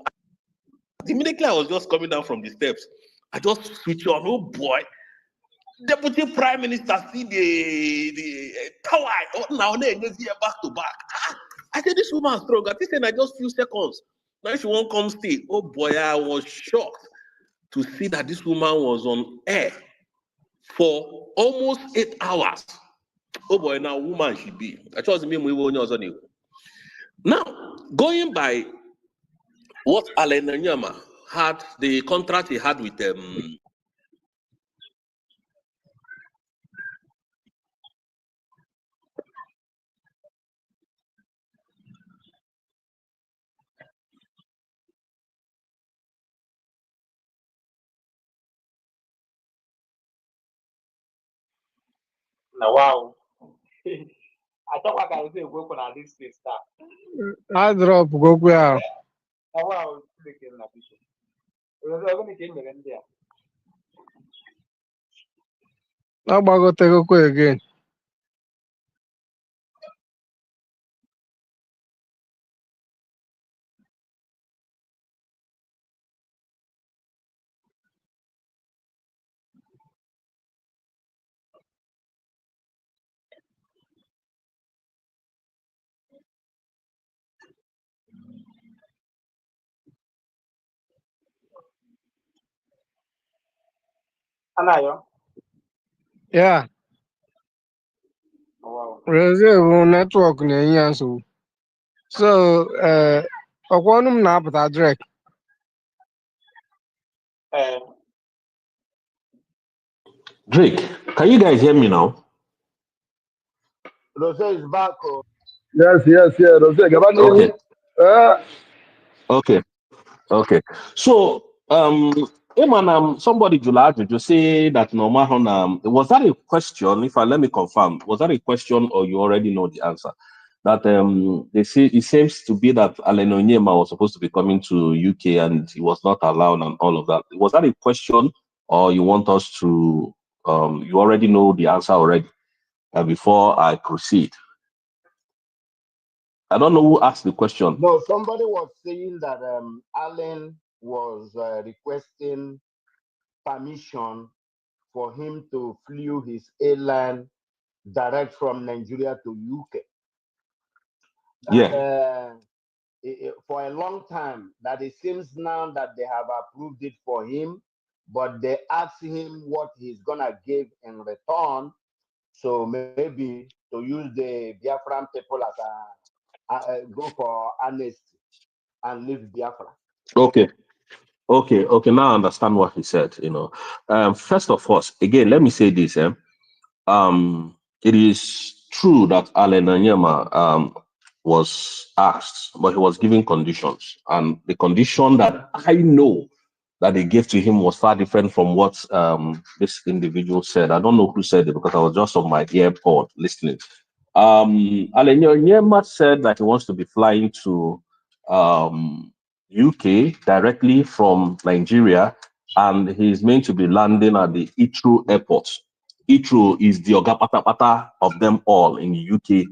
immediately I was just coming down from the steps. I just switched on, oh boy, Deputy Prime Minister see the tower, now they here back to back. I said, this woman strong. I think I just few seconds. Now she won't come stay. Oh boy, I was shocked to see that this woman was on air for almost 8 hours. Oh boy, now woman she be. I trust me, we will know. Now, going by what Alain Nyama had, the contract he had with them. Now, wow. I thought I can say work on this stuff. I drop Goku out. Now, wow, clicking na bishop. We're going to get in there. I'll go take Goku again. Anayo. Yeah. Wow. Reserve network na ihe so. So ọkwanụ na-apụta direct. Drake, can you guys hear me now? Rose is back. Oh. Yes, yes, yes. Okay. Okay. So, somebody to say that was that a question? If I let me confirm, was that a question or you already know the answer? That they say it seems to be that Alen Onyema was supposed to be coming to UK and he was not allowed and all of that. Was that a question or you want us to you already know the answer already before I proceed? I don't know who asked the question. No, somebody was saying that Allen was requesting permission for him to flew his airline direct from Nigeria to UK. Yeah. For a long time, that it seems now that they have approved it for him, but they asked him what he's gonna give in return. So maybe to use the Biafran people as go for honesty and leave Biafra. Okay. Now I understand what he said. First of all, again, let me say this. It is true that Alen Onyema was asked, but he was given conditions, and the condition that I know that they gave to him was far different from what this individual said. I don't know who said it because I was just on my earpod listening. Alen Onyema said that he wants to be flying to UK directly from Nigeria, and he's meant to be landing at the Heathrow airport. Heathrow is the Oga Patapata of them all in the UK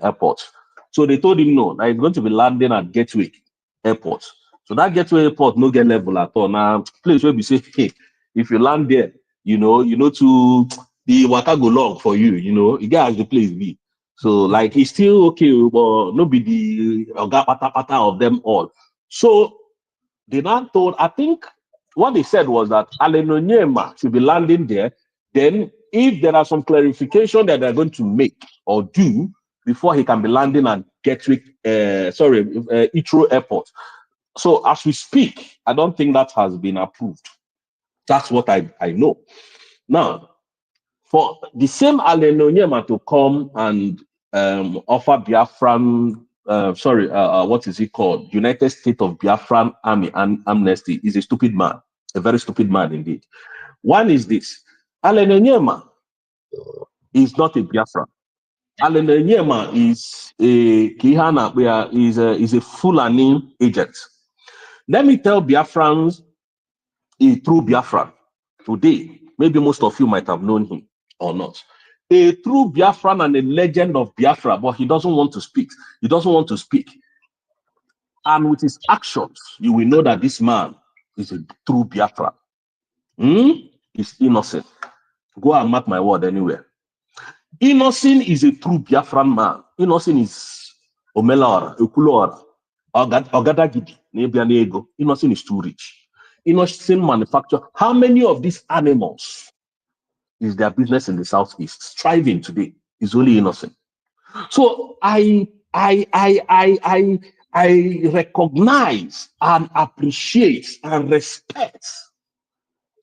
airport. So they told him no, that he's going to be landing at Gatwick airport. So that Gateway airport no get level at all. Now, place where we say, hey, if you land there, you know to the waka go long for you, you get as the place be. So like he's still okay, but no be the Oga Patapata of them all. So they now told, I think what they said was that Alen Onyema should be landing there. Then, if there are some clarification that they're going to make or do before he can be landing at Gatwick, Heathrow Airport. So, as we speak, I don't think that has been approved. That's what I know. Now, for the same Alen Onyema to come and offer Biafran, what is it called? United States of Biafran Army and Amnesty is a stupid man, a very stupid man indeed. One is this: Alen Onyema is not a Biafran. Alen Onyema is a Fulani agent. Let me tell Biafrans a true Biafran today. Maybe most of you might have known him or not. A true Biafran and a legend of Biafra, but he doesn't want to speak. He doesn't want to speak. And with his actions, you will know that this man is a true Biafra. He's innocent. Go and mark my word anywhere. Innocent is a true Biafran man. Innocent is Omelora, Ekulora, Ogadagidi, Nebianego. Innocent is too rich. Innocent manufacture. How many of these animals is their business in the southeast striving today? Is only innocent. So I recognize and appreciate and respect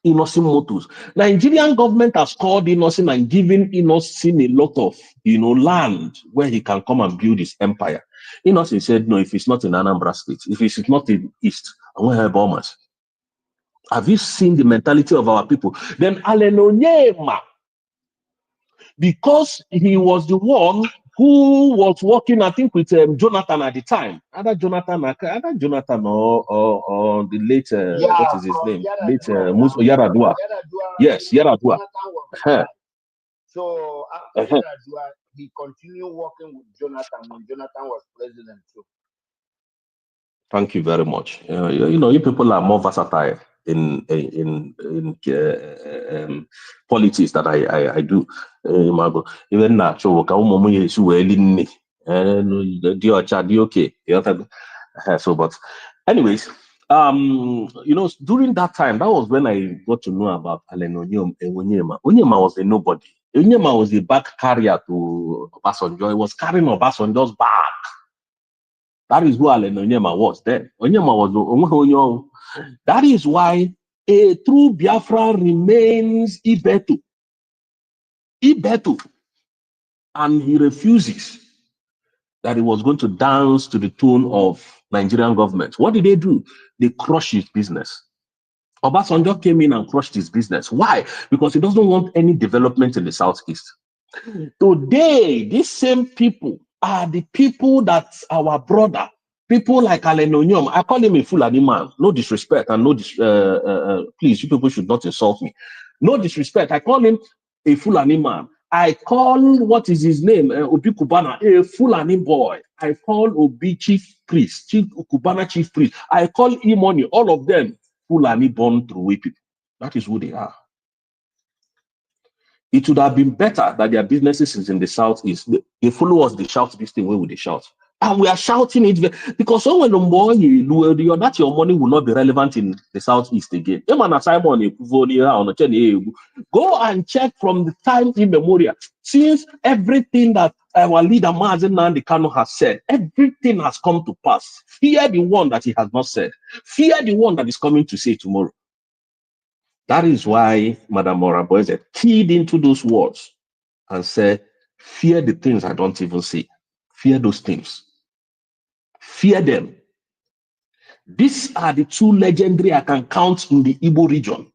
Innocent motors. Nigerian government has called Innocent and given Innocent a lot of land where he can come and build his empire. Innocent said no, if it's not in Anambra State, if it's not in East, I won't have bombers. Have you seen the mentality of our people? Then Alen Onyema, because he was the one who was working, I think, with Jonathan at the time. Either Jonathan or the late, what is his name? Late Yaradua. Yes, Yaradua. So after Yaradua, he continued working with Jonathan when Jonathan was president too. Thank you very much. You people are more versatile in politics that I do. Even now, so okay. So, but anyways, You know, during that time, that was when I got to know about Alen Onyema. Onyema was a nobody. Onyema was a back carrier to Obasanjo. He was carrying Obasanjo's back. That is who Alen Onyema was then. Onyema was. That is why a true Biafra remains Ibetu. Ibetu. And he refuses that he was going to dance to the tune of Nigerian government. What did they do? They crushed his business. Obasanjo came in and crushed his business. Why? Because he doesn't want any development in the Southeast. Today, these same people are the people that our brother, people like Alen Onyom, I call him a Fulani man. No disrespect and no, please, you people should not insult me. No disrespect. I call him a Fulani man. I call, what is his name? Obi Kubana, a Fulani boy. I call Obi chief priest, Kubana chief priest. I call Imoni, all of them Fulani born through people. That is who they are. It would have been better that their businesses is in the southeast. They follow us, they shout this thing, where would they shout? And we are shouting it because when the more that your money will not be relevant in the southeast again. Go and check from the time immemorial. Since everything that our leader Mazen Nnamdi Kanu has said, everything has come to pass. Fear the one that he has not said. Fear the one that is coming to say tomorrow. That is why Madam Moraboise keyed into those words and said, fear the things I don't even see. Fear those things. Fear them. These are the two legendary I can count in the Igbo region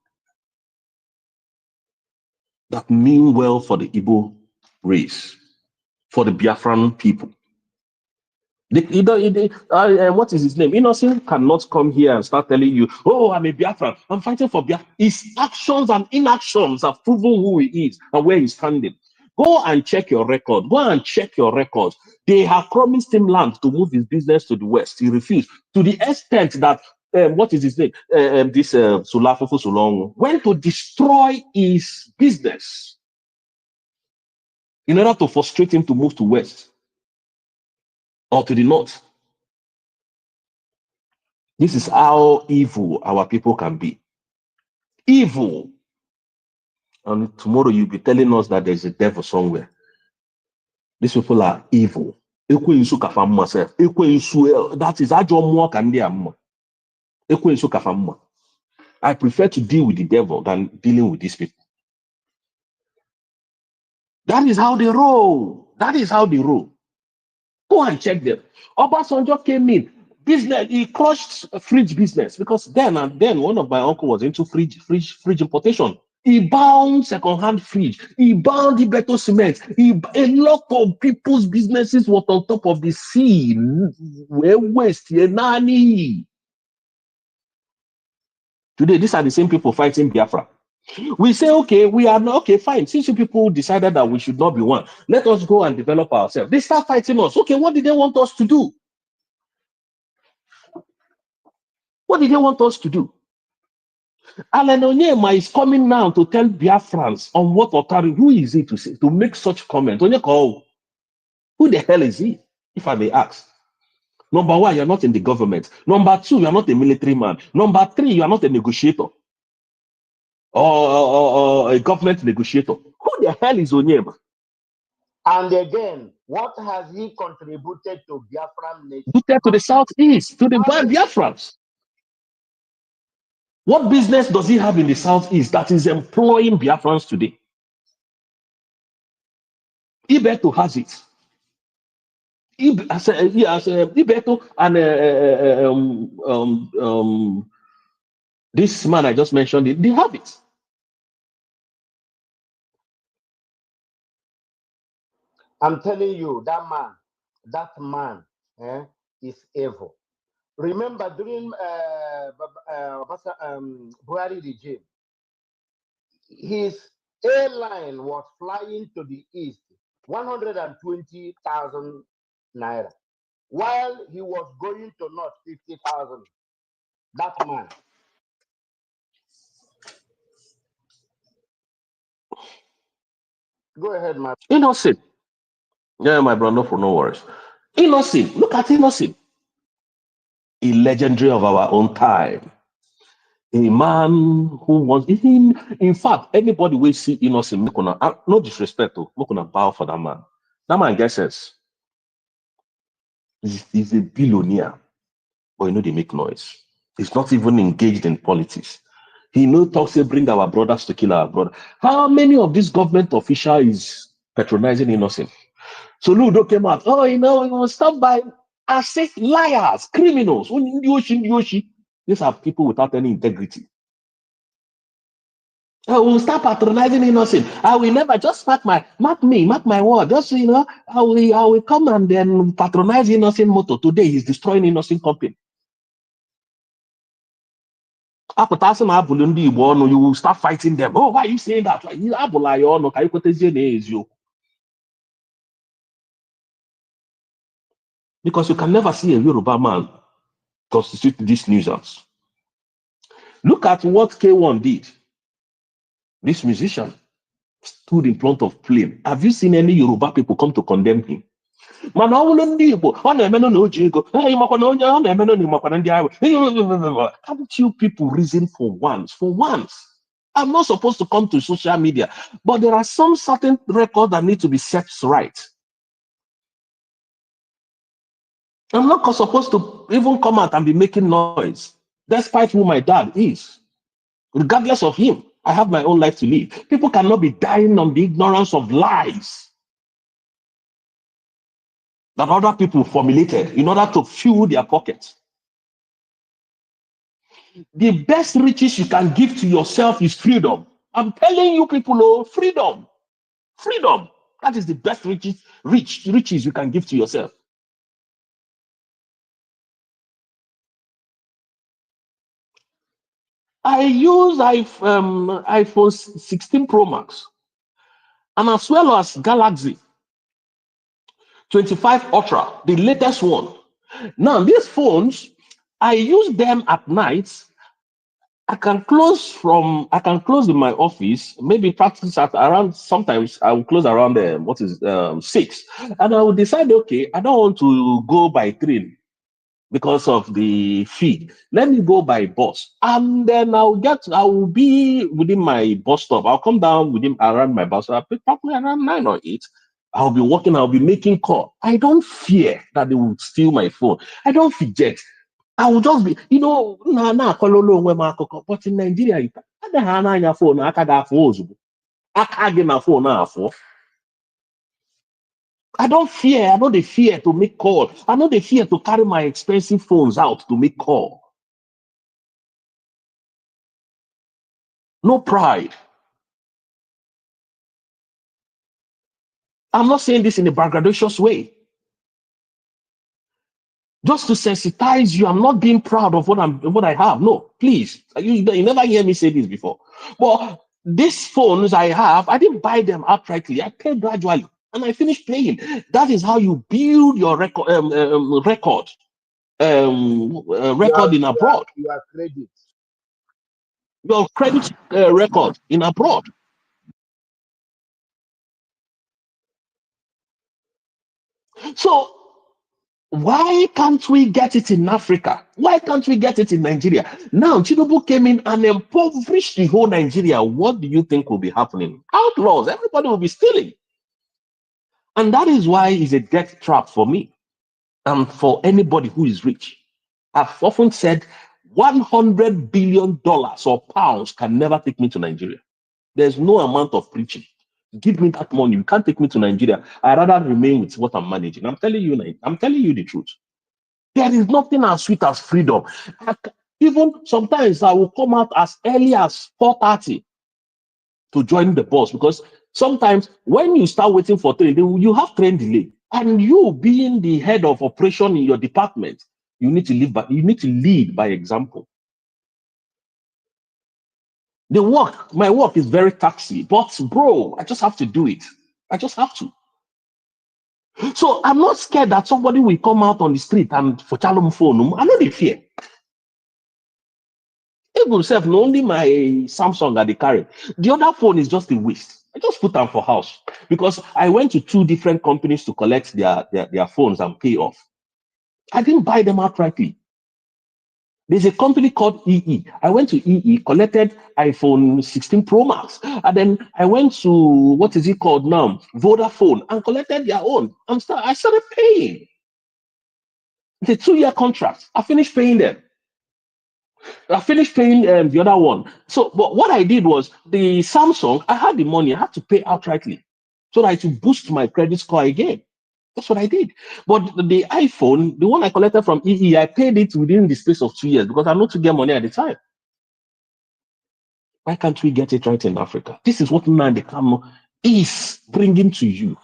that mean well for the Igbo race, for the Biafran people. What is his name? Innocent cannot come here and start telling you, oh, I'm a Biafran. I'm fighting for Biafra. His actions and inactions have proven who he is and where he's standing. Go and check your record. Go and check your records. They have promised him land to move his business to the west. He refused to the extent that, what is his name? Sulafufu Sulongo went to destroy his business in order to frustrate him to move to west or to the north. This is how evil our people can be. Evil. And tomorrow you'll be telling us that there's a devil somewhere. These people are evil. That is I prefer to deal with the devil than dealing with these people. That is how they roll. That is how they roll. Go and check them. Obasanjo came in. Business, he crushed fridge business because then one of my uncle was into fridge importation. He bound second-hand fridge. He bound the better cement. A lot of people's businesses were on top of the sea. Where waste? Today, these are the same people fighting Biafra. We say, okay, we are not okay, fine. Since you people decided that we should not be one, let us go and develop ourselves. They start fighting us. Okay, what did they want us to do? What did they want us to do? Alen Onyema is coming now to tell Biafrans on what authority, who is he to say, to make such comment? Onyeka, who the hell is he, if I may ask? Number one, you're not in the government. Number two, you're not a military man. Number three, you're not a negotiator or a government negotiator. Who the hell is Onyema? And again, what has he contributed to Biafran nation? To the southeast, to the Biafrans. What business does he have in the southeast that is employing Biafrans today? Ibeto has it. Ibeto and this man I just mentioned, they have it. I'm telling you, that man is evil. Remember during Buhari regime, his airline was flying to the east, 120,000 naira, while he was going to north, 50,000. That man. Go ahead, my. Innocent. Yeah, my brother, no worries. Innocent. Look at Innocent. a legendary of our own time. A man who was, in fact, anybody will see innocent, no disrespect, make una bow for that man. That man guesses. He's a billionaire, but they make noise. He's not even engaged in politics. He talks say bring our brothers to kill our brother. How many of these government officials is patronizing innocent? So Ludo came out, we will stop by. I say liars, criminals. These are people without any integrity. I will start patronizing innocent. I will never just mark my word. Just I will come and then patronize innocent motor. Today he's destroying innocent company. You will start fighting them. Oh, why are you saying that? Because you can never see a Yoruba man constitute this nuisance. Look at what K1 did. This musician stood in front of flame. Have you seen any Yoruba people come to condemn him? Can't you people reason for once? For once. I'm not supposed to come to social media, but there are some certain records that need to be set right. I'm not supposed to even come out and be making noise, despite who my dad is. Regardless of him, I have my own life to live. People cannot be dying on the ignorance of lies that other people formulated in order to fuel their pockets. The best riches you can give to yourself is freedom. I'm telling you people, freedom. Freedom. That is the best riches you can give to yourself. I use iPhone 16 Pro Max and as well as Galaxy 25 Ultra, the latest one. Now, these phones, I use them at night. I can close in my office, maybe practice at around, sometimes I will close around 6. And I will decide, okay, I don't want to go by train because of the fee. Let me go by bus. And then I will be within my bus stop. I'll come down around my bus stop, probably around 9 or 8. I'll be walking, I'll be making call. I don't fear that they will steal my phone. I don't forget. I will just be, but in Nigeria, I don't fear. I know the fear to make call. I know the fear to carry my expensive phones out to make call. No pride. I'm not saying this in a braggadocious way. Just to sensitize you, I'm not being proud of what I have. No, please. You never hear me say this before. But these phones I have, I didn't buy them outrightly. I paid gradually, and I finished paying. That is how you build your record in abroad. Your credit. Your credit record in abroad. So why can't we get it in Africa? Why can't we get it in Nigeria? Now, Tinubu came in and impoverished the whole Nigeria. What do you think will be happening? Outlaws, everybody will be stealing. And that is why it's a death trap for me and for anybody who is rich. I've often said $100 billion or pounds can never take me to Nigeria. There's no amount of preaching. Give me that money. You can't take me to Nigeria. I'd rather remain with what I'm managing. I'm telling you the truth. There is nothing as sweet as freedom. Even sometimes I will come out as early as 4:30 to join the bus, because sometimes when you start waiting for train, you have train delay. And you being the head of operation in your department, you need to lead by example. My work is very taxing, but bro, I just have to do it. I just have to. So I'm not scared that somebody will come out on the street and for Chalom phone. I know the fear. Even self, not only my Samsung that they carry. The other phone is just a waste. I just put them for house because I went to 2 different companies to collect their phones and pay off. I didn't buy them outrightly. There's a company called EE. I went to EE, collected iPhone 16 Pro Max, and then I went to what is it called now, Vodafone, and collected their own. I started paying. It's a 2-year contract. I finished paying them. I finished paying the other one. So, but what I did was the Samsung. I had the money. I had to pay outrightly, so that I to boost my credit score again. That's what I did. But the iPhone, the one I collected from EE, I paid it within the space of 2 years because I not to get money at the time. Why can't we get it right in Africa? This is what Mndy Kanu is bringing to you.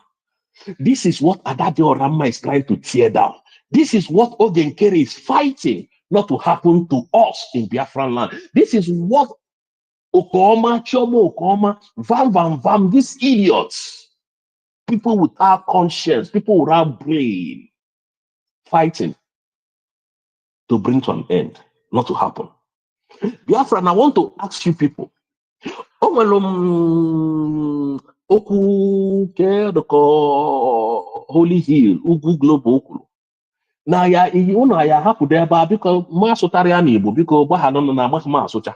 This is what Adadio Rama is trying to tear down. This is what Ogenkere is fighting not to happen to us in Biafran land. This is what Okoma, Chomo Okoma, Vam, these idiots, people without conscience, people without brain, fighting to bring to an end, not to happen. Biafran, I want to ask you people, okwu kedụkọ Holy Hill, Ugwu Global kwuru na ya ụnụ ya hapụdo ebe a biko ma asụtara ya n'Igbo biko gbaghanụ na amaghị m asụcha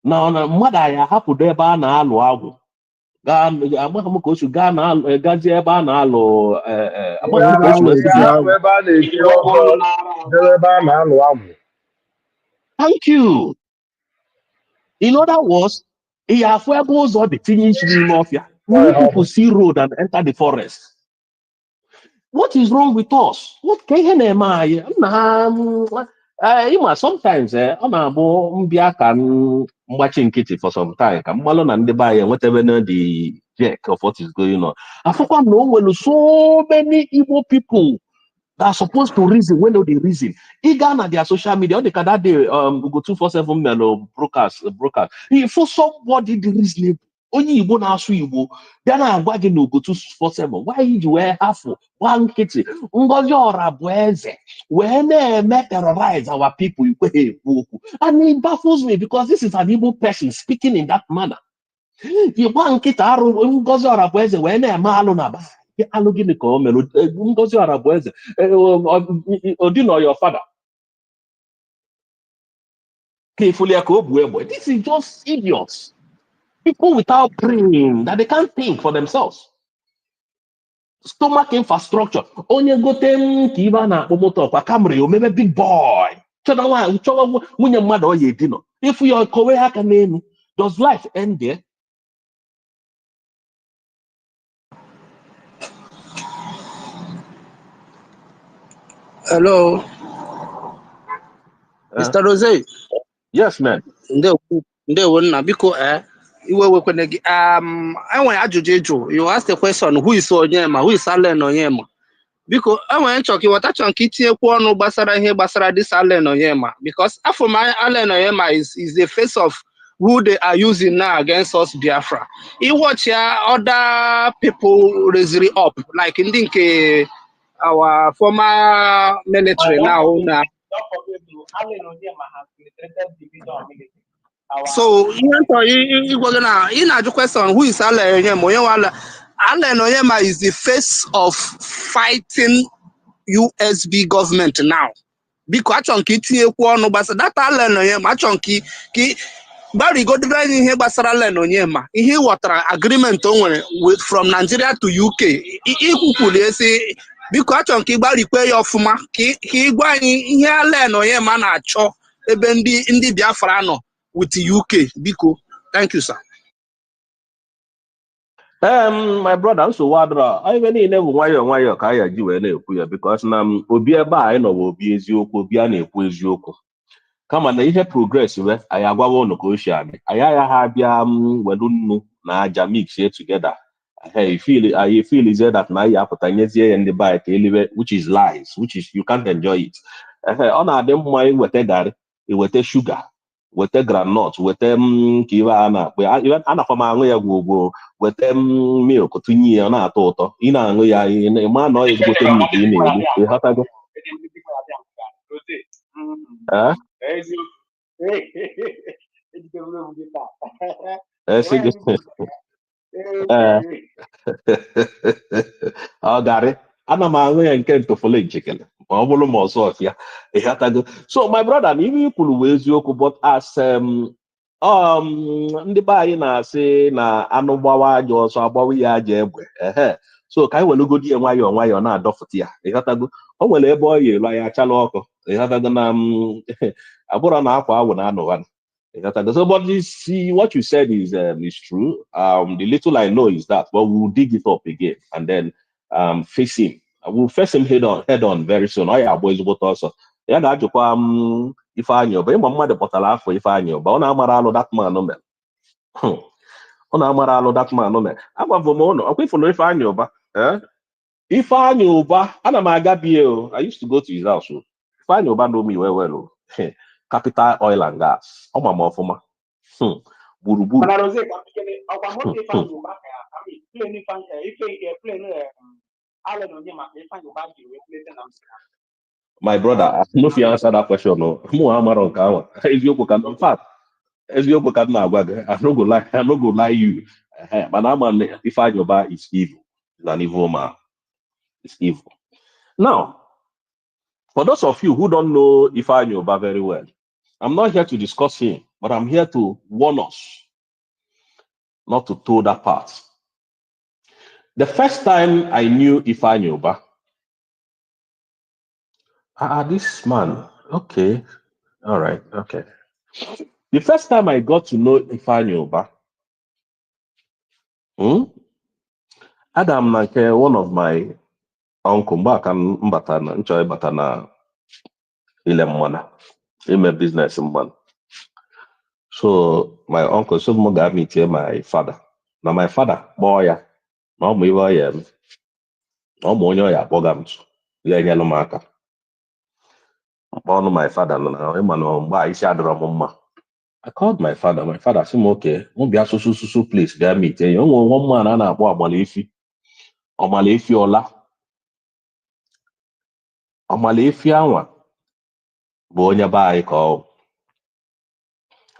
na mmadụ ya hapụdo ebe a na-alụ agwụ amaghị m ka otu gazie ebe a na-alụ amaghị m ka otu ebe a na-alụ agwụ. Thank you. In other words, you people see road and enter the forest. What is wrong with us? What can sometimes for some time whatever the jack of what is going on. I forgot so many Igbo people that are supposed to reason when they reason. Even at their social media, they can that day go 247 brokers. If for somebody the reasonable, only Igbo na asu Igbo, then I'm going to go 247. Why you wear half one kitty? Ngozi Orabueze, when they terrorize our people, and it baffles me because this is an Igbo person speaking in that manner. You want it Ngozi Orabueze when they malona. Ngozi Orabueze, do you know your father? This is just idiots. People without brain that they can't think for themselves. Stomach infrastructure. Onye gote kiva na motor kwa Camry, or maybe big boy. If you're Korea can does life end there? Hello, Mr. Rose. Yes, man. Ndewo nna biko iwe wekwene gị enwere ajụjụ ịjụ. You asked the question, who is Onyema, who is Allen Onyema? Biko enwere nchọ ka ịghọtacha nke itinyekwu ọnụ gbasara ihe gbasara this Allen Onyema, because afọ my Allen Onyema is the face of who they are using now against us Biafra. You watch other people raising up, like ndị nke our former military now. Don't forget to Allen Onyema has penetrated the division of military. So you know question, who is Allen Onyema? Allen Onyema is the face of fighting USB government now. Because that Allen Onyema ki Barry go divide in here basara Allen Onyema. He water agreement with from Nigeria to UK. Because Barry pay off ma ki gwa ihe Allen Onyema na achọ ebe ndị Biafra no with the UK. Biko, thank you, sir. My brother, so wadra. I even in why kaya ji wee na-ekwu ya because na obi ebe a nọ obi eziokwu obi a na-ekwu eziokwu. Kama na ihe progress we anyị agwawa ụnụ ka o si ame. Anyị ha bịa welu nnu na aja mix here together. I feel is that na ya apụta nyezie ya ndị bike eliwe, which is lies, which is you can't enjoy it. Ọ na-adị mma iweta garị, iweta sugar, weta groundnut, weta ka iwe a na-akpọ ya anakwa m aṅụ ya gwogwo, weta milk tụnye ya na-atọ ụtọ. Ị na-aṅụ ya ịma na ọ ezigbote mmiri ị na-eri. Ịghọtago? Ọ garị ana m aṅụ ya nke ntụfụlụ njikere ma ọ bụrụ ma ọzọ ọfịa So my brother, even you could ways you but as ndị be anyị na-asị na anụ gbawa aja ọsọ agbawa ya aja egbe so ka anyị welugodi ya nwayọọ nwayọọ na-adọfụta ya ịghọtago o nwere ebe ọ ya elu anyị achala ọkụ ịghọtago na abụrụ na akwa awụ na anụwa ịghọtago. So but see what you said is true. The little I know is that but we'll dig it up again and then face him. We'll face him head on very soon. Ọ ya agba ezigbote ọsọ ya ga-ajụkwa Ifeanyi Uba ịma mmadụ kpọtara afọ Ifeanyi Uba ọ na-amara alụ that man mere ọ na-amara alụ that man mere agwavụ m ụnụ ọkwa ifụlụ Ifeanyi Uba Ifeanyi Uba ana m aga bie o I used to go to his house. Ifeanyi Uba know me well well. Capital Oil and Gas ọ ma m ọfụma gburugburu my brother, no if you answer that question, no. In fact, eziokwu ka na-agwa gị, I no go lie you. But I'm Ifeanyi Uba is evil. He's an evil man. It's evil. Now, for those of you who don't know Ifeanyi Uba very well, I'm not here to discuss him, but I'm here to warn us not to toe that path. The first time I knew Ifeanyi Uba, this man, okay, all right, okay. The first time I got to know Ifeanyi Uba, Adam Nanke, one of my uncle, back and Mbatana, Nchoy Batana, Ilemwana, in my business man. So my uncle, so got me to my father. Now my father, boy, no more no more ya bogam, ya yellow marker. Born my father, no, Emmanuel, by Shadra. I called my father. My father said, okay, won't be a so place. They meet. You know, one man and a boy, Omalefi Ola. Omalefi Awa. Bonya ba call.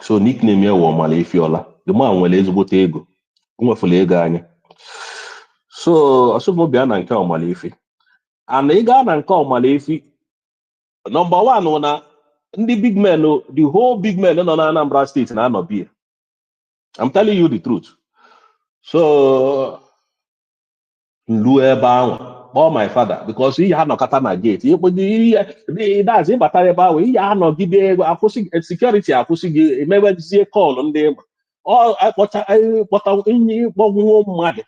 So nickname here was Omalefi Ola. The man will is what ego. So I said, no be an anka Omalefi. And they got an anka Omalefi. Number one, the big men, the whole big men in Anambra State and not be. I'm telling you the truth. So oh my father, because he had no katana gate. That's him, but he had no give security. I remember see a call on them. Oh, what mad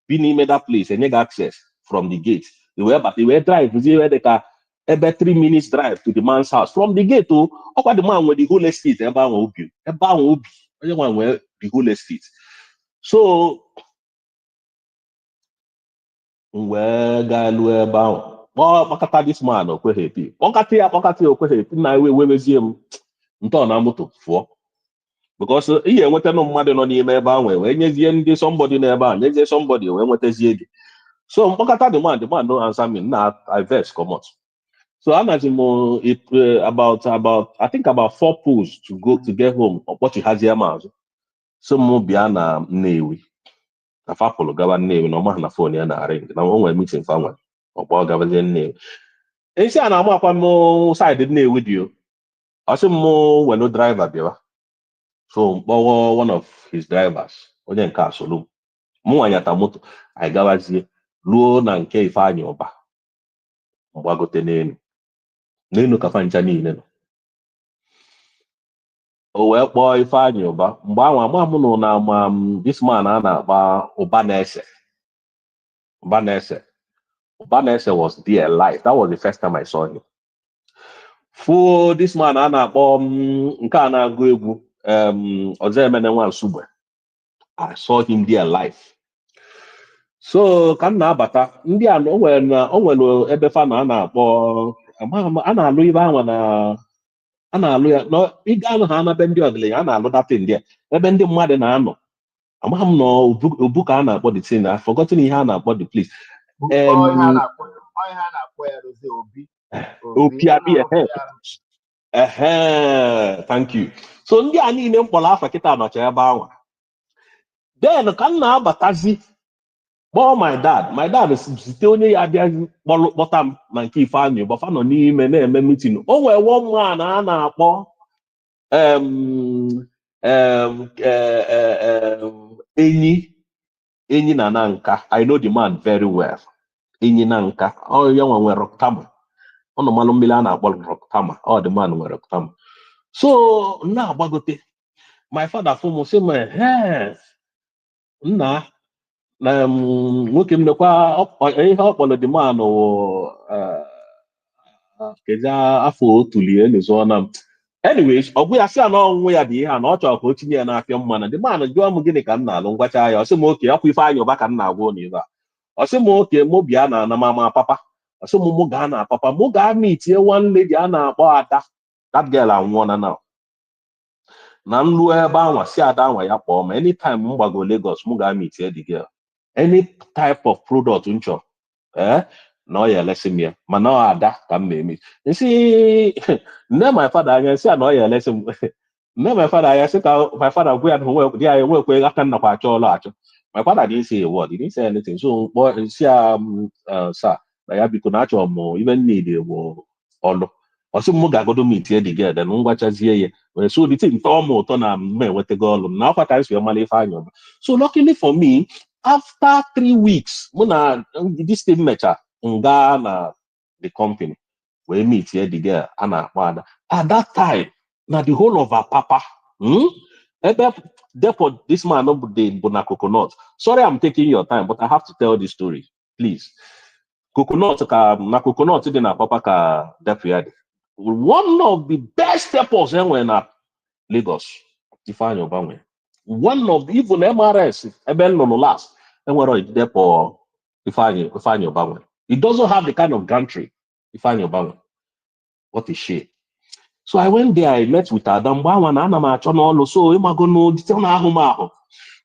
being made that place and you got access from the gate. They were drive. They car about 3 minutes drive to the man's house from the gate to what the man with the whole estate about the whole estate. So wee gaa luo ebe ahụ kpọkọta this man okweghị kpọkọta ya okweghị na wewezie m ntọ na moto fụọ because ihe enweta nụ mmadụ nọ n'ime ebe ahụ wee nyezie ndị somebody n'ebe ahụ nyezie somebody wee nwetazie gị so mkpọkọta the man no answer me na I vex comot. So anazi m about I think about 4 pools to go to get home ọkpọchi hazie m azụ so m bịa na Nnewi na fapụlụ gaba Nnewi na ọma na fon ya na ring na o nwere meeting fa nwa ọkpọ gabazie Nnewi esi a na-amụ akwa m side Nnewi dị o ọsị m welu driver bịawa so mkpọwọ one of his drivers onye nke asolu m nwanyata moto anyị gabazie ruo na nke Ifeanyi Uba mgbagote n'elu ka fa ncha niile nọ o wee kpọọ Ifeanyi Uba mgbe ahụ ama m nụ na ama this man a na-agba Ubanese was there live. That was the first time I saw him. For this man a na-akpọ nke a na-agụ egwu Ozemene Nwansugbe, I saw him there live. So ka m na-abata ndị a o nwere ebe fa na a na-akpọ a na-alụ ibe ahụ na a na-alụ ya no ị ga-anụ ha na be ndị ọdịnala a na-alụ datin ndị ebe ndị mmadụ na-anọ amaghị m na obu ka a na-akpọ the thing. I've forgotten ihe a na-akpọ the place. Thank you. So ndị a niile mkpọrọ afa kịta nọcha ebe ahụ then ka m na-abatazi Kpọọ my dad site onye ya abịa kpọta m na nke Ifeanyị Ụba fa nọ n'ime na-eme meeting. O nwere one man a na-akpọ enyi na nka. I know the man very well. Enyi na nka ọ ya nwere Rocktama. Ọ nọ malụ mmiri a na-akpọ Rocktama. Ọ the man nwere Rocktama. So na-agbagote my father fụ m sị m nna na nwoke m nekwa ihe ọ kpọrọ the man kezi afọ otulie n'ụzọ na m. Anyways, ọ bụ ya sị na ọnwụ ya dị ihe a na ọ chọrọ ka o tinye ya n'afịa mmanụ. The man jụọ m gịnị ka m na-alụ ngwacha ya. Ọ sị m oke ọkwa Ifeanyị Ụba ka m na-agwa ụnụ ibe a. Ọ sị m oke mụ bịa na mama papa. Ọ sị mụ gaa na papa mụ gaa meetie one lady a na-akpọ Ada. That girl anwụọna now. Na m ruo ebe anwa si Ada anwa ya kpọọ m anytime m gbago Lagos mụ gaa meetie the girl. Any type of product m chọrọ na ọ ya elesi m ya mana ọ Ada ka m na-eme. Nsi nne my father anya si na ọ ya elesi m. Nne my father anya si ka my father gwa ya na di ya enwekwe aka nnakwa achọ ọlụ achọ. My father didn't say a word. He didn't say anything. So si sir na ya biko na achọ m even need ọlụ. Ọ sị m ga-agodo meetie the girl then ngwachazie ya. So the thing tọọ m ụtọ na m enwetago ọlụ na ọkwa ka m si mara Ifeanyị Ụba. So luckily for me, after 3 weeks, this thing mecha nga na the company wee meet here the girl a na-akpọ Ada. At that time, na the whole of her papa, therefore this man bụ na coconut. Sorry, I'm taking your time, but I have to tell this story, please. Coconut na coconut dị na papa ka depụ ya dị. One of the best depots enwere na Lagos, Ifeanyị Ụba nwere. One of even MRS ebe nọ last enwere depot Ifeanyị Ụba nwere. It doesn't have the kind of gantry Ifeanyị Ụba nwere. What a shame. So I went there, I met with Ada mgbe anwa na ana m achọ n'ọlụ so ịmago n'odite na ahụ m ahụ.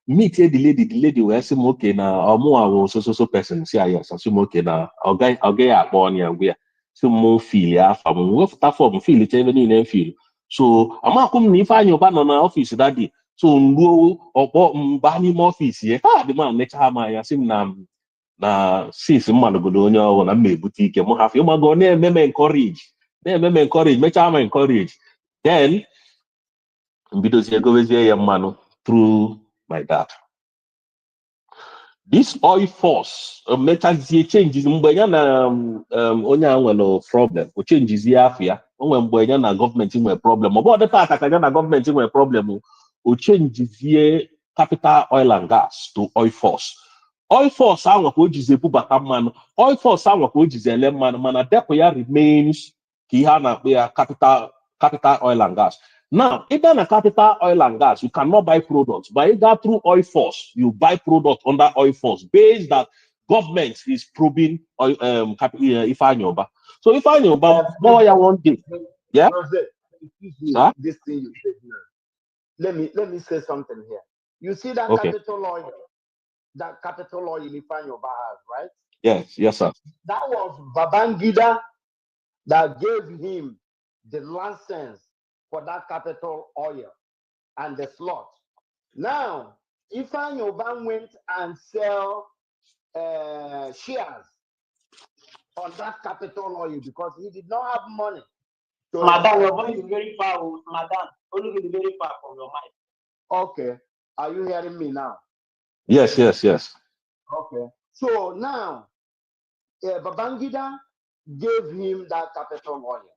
Meet the lady wee sị m oke na ọmụwa wụ so person si ya sị m oke na ọ gaghị akpọ ọnụ ya ngwa ya sị m fili afa m wefụta fọm filicha ebe niile m fili. So amakwụ m na Ifeanyị Ụba nọ na ọfịs dadi. So mgbuo ọkpọ mba n'ime ọfịs ya ka dị ma mechaa m anya sị m na sis mmadụgodo onye ọrụ na m ebute ike m hafụ ịmago na-eme m encourage mechaa m encourage then mbidozie gowezie ya mmanụ through my dad. This oil force mechazie changes mgbe ya na onye a nwere problem o changezie afọ ya. O nwere mgbe ya na gọọmenti nwere problem ọ bụ ọdịta aka ka ya na gọọmenti nwere problem o changezie capital oil and gas to oil force. Oil force anwa ka o jizi ebubata mmanụ. Oil force anwa ka o jizi ele mmanụ mana depo ya remains ka ihe a na-akpọ ya capital oil and gas. Now, even a capital oil and gas, you cannot buy products. But if that through oil force, you buy products under oil force based that government is probing Ifeanyị Ụba. So Ifeanyị Ụba, more ya one day. Yeah. This thing you said now. Let me say something here. You see that capital oil Ifeanyị Ụba has, right? Yes, sir. That was Babangida that gave him the license for that capital oil and the slot. Now, Ifeanyị Ụba went and sell shares on that capital oil because he did not have money. So Madam, your voice is very far. Madam, only very far from your mic. Okay. Are you hearing me now? Yes. Okay. So now, Babangida gave him that capital oil.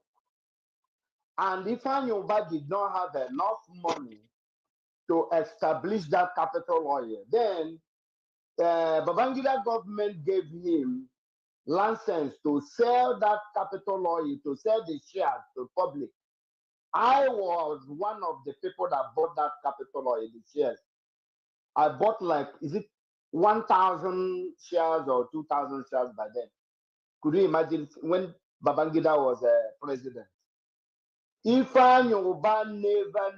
And Ifeanyị Ụba did not have enough money to establish that capital oil. Then Babangida government gave him license to sell that capital oil, to sell the shares to public. I was one of the people that bought that capital oil, the shares. I bought 1,000 shares or 2,000 shares by then. Could you imagine when Babangida was president? Ifeanyị Ụba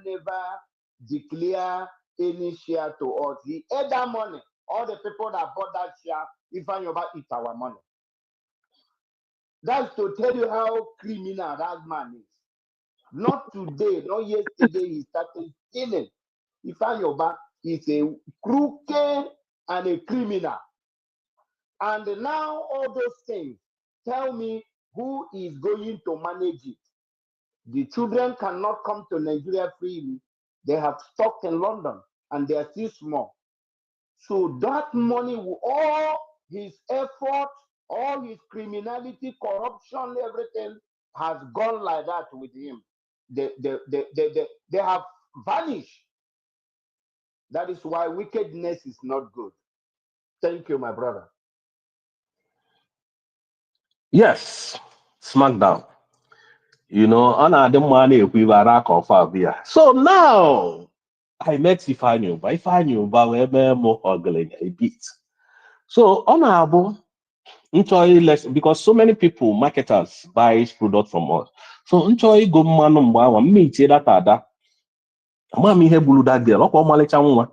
never declare any share to us. He ate that money. All the people that bought that share, Ifeanyị Ụba eat our money. That's to tell you how criminal that man is. Not today, not yesterday, he started stealing. Ifeanyị Ụba is a crooked and a criminal. And now all those things, tell me who is going to manage it? The children cannot come to Nigeria freely. They have stock in London and they are still small. So that money, all his effort, all his criminality, corruption, everything has gone like that with him. They have vanished. That is why wickedness is not good. Thank you, my brother. Yes, smackdown. You know, on the money we were confirmed here. So now I met Ifeanyi, but we were more ugly a bit. So honorable, less because so many people, marketers, buy product from us. So enjoy go man meet that ada. Mama here bulu that girl, or malicha.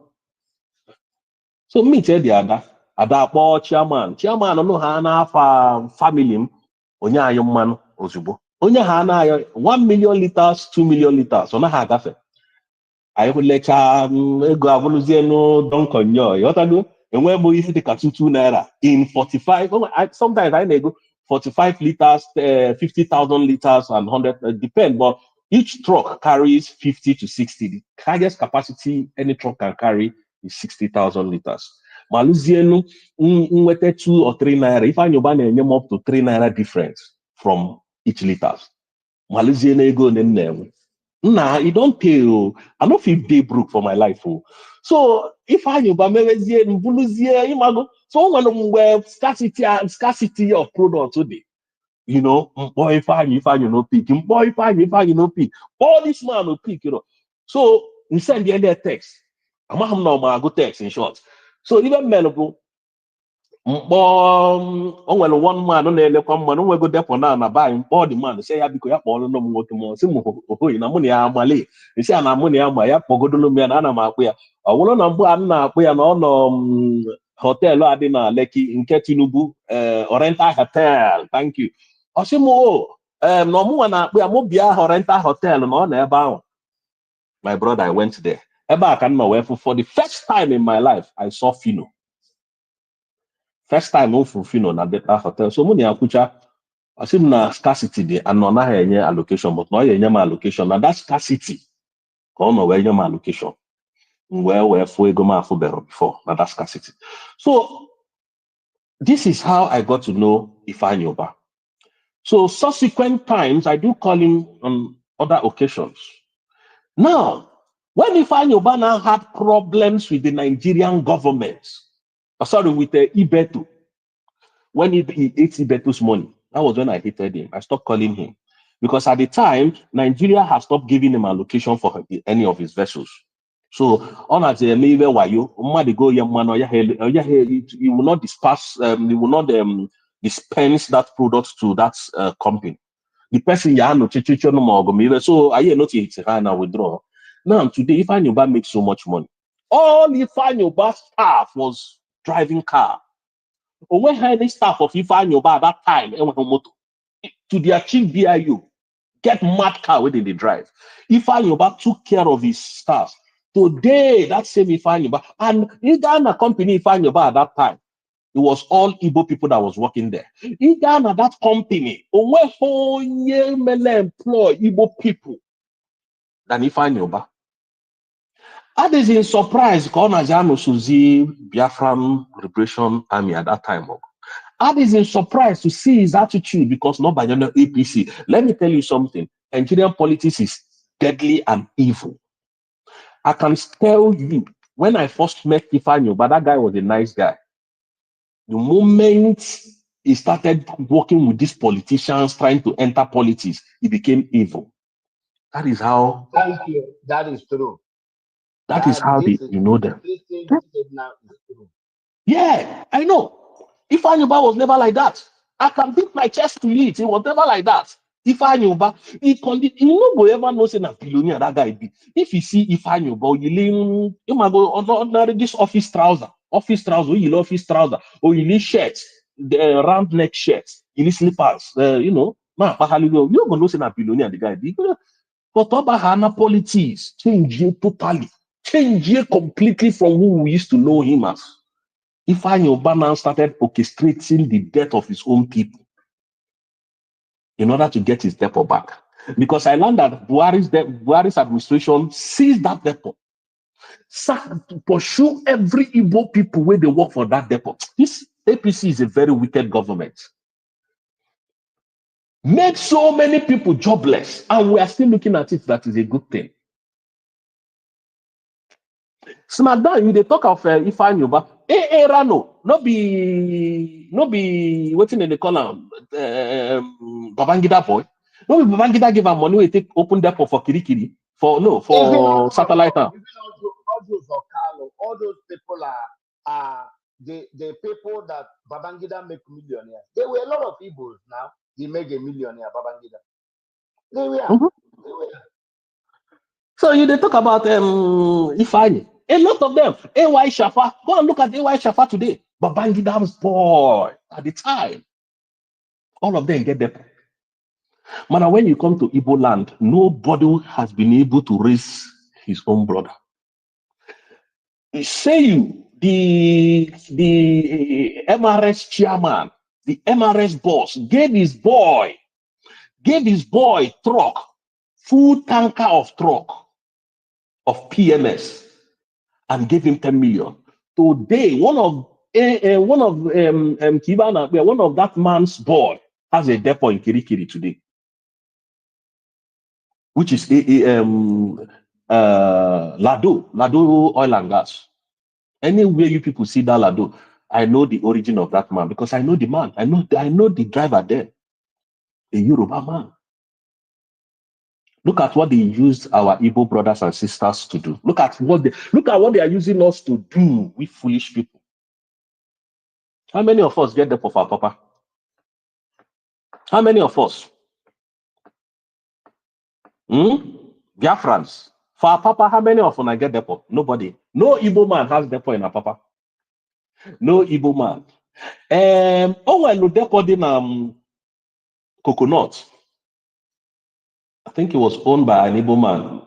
So meet the ada kpọọ chairman no ha na-afa family onye anyị mmanụ ozugbo onye ha na-ayọ 1 million liters 2 million liters ọ naghị agafe anyị hụlecha ego abụrụzie n'donkonyo ịghọtago enwe bụ ihe dịka 2 naira in 45 sometimes anyị na-ego 45 liters 50,000 liters and 100 depend, but each truck carries 50 to 60. The highest capacity any truck can carry is 60,000 liters. Maluzienu nwete 2 or 3 naira. If I na-enye m up to 3 naira difference from each liters. Maluzienu ego na-enwe. Nah, it don't pay. I don't feel day broke for my life. So if I mewezie mbuluzie imago, so when scarcity of product today, you know, boy if I no pick, boy if I no pick, all this man no pick, you know. So we send the other text. I'm not go text in short. So even men go o nwere one man na-elekwa mmanụ nwego depọ na buy mkpọ the man say ya biko ya kpọrọ nọ m nwoke m sị m ohoyi na mụ na ya amali isi a na mụ na ya ma ya kpọgodolo m ya na ana m akpụ ya ọ bụrụ na mgbe a na-akpụ ya na ọ nọ họteelụ a dị na Lekki nke Tinubu Oriental Hotel, thank you. Ọ sị m na ọmụnwa na-akpụ ya mụ bịa Oriental Hotel na ọ nọ ebe ahụ. My brother, I went there. Ebe a ka m nọ wee for the first time in my life I saw Fino. First time for Fino na Beta Hotel. So money akucha, I see na scarcity dey and no na enye allocation, but no enye my allocation. Na that scarcity, ko no we enye my allocation. Where for ego ma for better before na that scarcity. So this is how I got to know Ifeanyi Ubah. So subsequent times I do call him on other occasions. Now, when Ifeanyi Ubah now had problems with the Nigerian government, with Ibeto. When he ate Ibeto's money, that was when I hated him. I stopped calling him. Because at the time, Nigeria has stopped giving him allocation for any of his vessels. So, on as a maybe why you go he will not disperse, he will not dispense that product to that company. The person so I not to withdraw. Now today, Ifeanyi Ubah makes so much money. All Ifeanyi Ubah's staff was driving car. Or when any staff of Ifeanyi Ubah at that time to their chief BIU, get mad car within the drive. Ifeanyi Ubah took care of his staff. Today, that same Ifeanyi Ubah, and he done a company Ifeanyi Ubah at that time. It was all Igbo people that was working there. He done at that company. When whole year employ Igbo people than Ifeanyi Ubah. That is in surprise because Najano Suzi Biafran Liberation Army at that time. That is in surprise to see his attitude because not by the APC. Let me tell you something. Nigerian politics is deadly and evil. I can tell you, when I first met Ifeanyi Ubah, that guy was a nice guy. The moment he started working with these politicians, trying to enter politics, he became evil. That is how. Thank you. That is true. That is how you know them. Now is true. Yeah, I know. Ifeanyi Ubah was never like that. I can beat my chest to it. He was never like that. Ifeanyi Ubah, you know, ever know say na billionaire that guy be. If you see Ifeanyi Ubah, you might go on this office trouser, or you need shirts, the round neck shirts, you need slippers, you know. Man, you don't know say na billionaire the guy be. But Obahana politics change totally. Change completely from who we used to know him as. Ifeanyi Ubana started orchestrating the death of his own people in order to get his depot back. Because I learned that Buhari's administration seized that depot, to pursue every Igbo people where they work for that depot. This APC is a very wicked government. Made so many people jobless, and we are still looking at it that is a good thing. Smackdown, they talk of Ifeanyi Uba. Rano, no be waiting in the corner. Babangida boy. No be Babangida give am money we take open depot for Kirikiri. For satellite. All those people are the people that Babangida make millionaires. There were a lot of people now. He make a millionaire, Babangida. They were. Mm-hmm. They were. So they talk about Ifeanyi. A lot of them. AY Shafa. Go and look at AY Shafa today. Babangida's boy at the time. All of them get there. Man, when you come to Igbo land, nobody has been able to raise his own brother. Say you, the MRS chairman, the MRS boss, gave his boy truck, full tanker of truck of PMS, and gave him 10 million. Today, one of that man's boy has a depot in Kirikiri today, which is Lado Oil and Gas. Anywhere you people see that Lado, I know the origin of that man because I know the man. I know the driver there, a Yoruba man. Look at what they used our Igbo brothers and sisters to do. Look at what they are using us to do, we foolish people. How many of us get there for our papa? How many of us? Biafrans. For our papa, how many of us get depot? Nobody. No Igbo man has depot in our papa. No Igbo man. Well, depot in Coconut. I think it was owned by an Igbo man.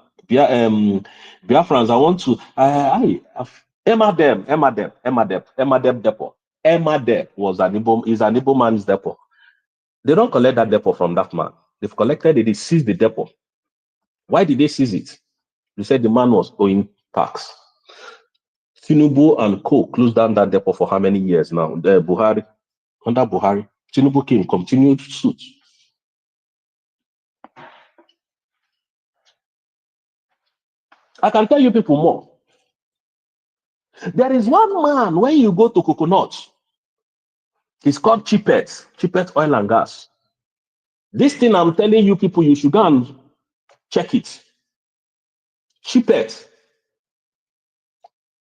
Biafrans, I want to. Emadeb depot. Emadeb is an Igbo man's depot. They don't collect that depot from that man. They've collected it. They seized the depot. Why did they seize it? They said the man was owing tax. Tinubu and Co. closed down that depot for how many years now? Under Buhari. Tinubu came, continued suit. I can tell you people more. There is one man when you go to Coconut. It's called Chipet Oil and Gas. This thing I'm telling you people, you should go and check it. Chipet.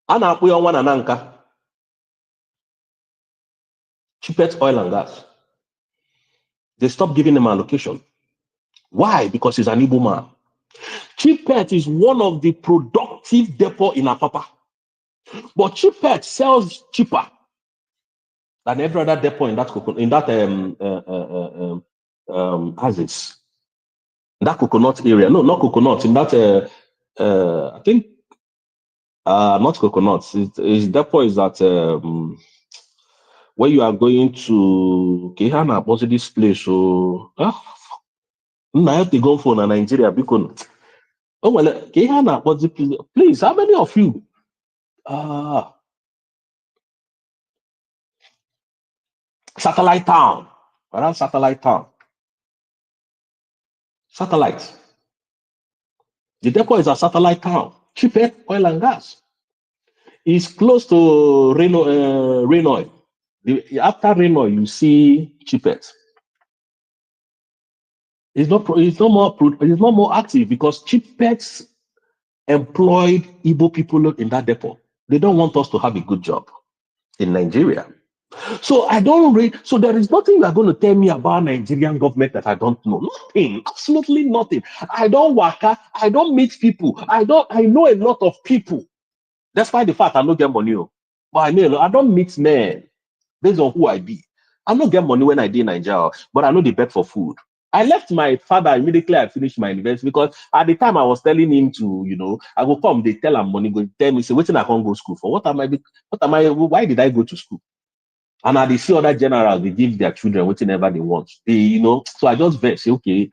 Chipet Oil and Gas. They stopped giving him allocation. Why? Because he's an Igbo man. Chipet is one of the productive depot in Apapa. But Chipet sells cheaper than every other depot in that Azis. That Coconut area. No, not Coconut. In that I think not Coconut. His depot is that where you are going to Kehana, what's this place? So I have to go for Nigeria because oh well, Kehana, what's the place? Please, how many of you? Satellite town. Around Satellite town. Satellite. The depot is a satellite town. Cheaper oil and gas. It's close to Reno. After Reno, you see Chipet. It's not more active because Chipet employed Igbo people in that depot. They don't want us to have a good job in Nigeria. So so there is nothing you are going to tell me about Nigerian government that I don't know. Nothing, absolutely nothing. I don't work, I don't meet people. I know a lot of people. That's why the fact I don't get money. But I don't meet men based on who I be. I don't get money when I did in Nigeria, but I know they beg for food. I left my father immediately I finished my university because at the time I was telling him to, I will come, they tell him money, go tell me, say, waiting I can't go school for. Why did I go to school? And I see other generals, they give their children whatever they want. So I just say, okay,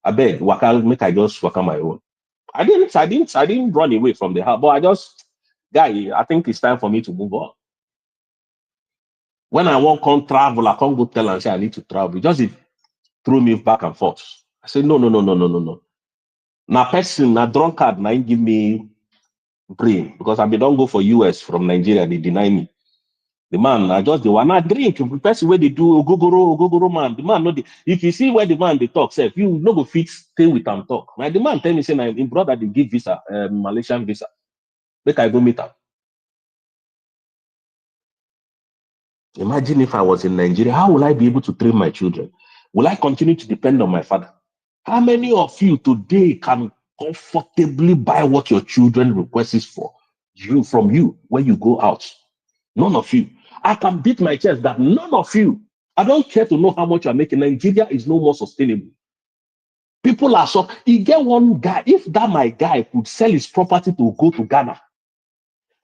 I beg, make I just work on my own. I didn't run away from the house, but I think it's time for me to move on. When I want to travel, I can't go tell and say I need to travel. Just throw me back and forth. I said, no. Now person, now drunkard, now give me brain because I don't go for US from Nigeria, they deny me. The man, I just the one I drink. The person where they do ogogoro man. The man, if you see where the man they talk, say, you no go fit stay with them talk. Now the man tell me, say, now in brother they give visa, Malaysian visa. Make I go meet him. Imagine if I was in Nigeria, how will I be able to train my children? Will I continue to depend on my father? How many of you today can comfortably buy what your children request for from you when you go out? None of you. I can beat my chest that none of you. I don't care to know how much you're making. Nigeria is no more sustainable. People are so. You get one guy. If that my guy could sell his property to go to Ghana,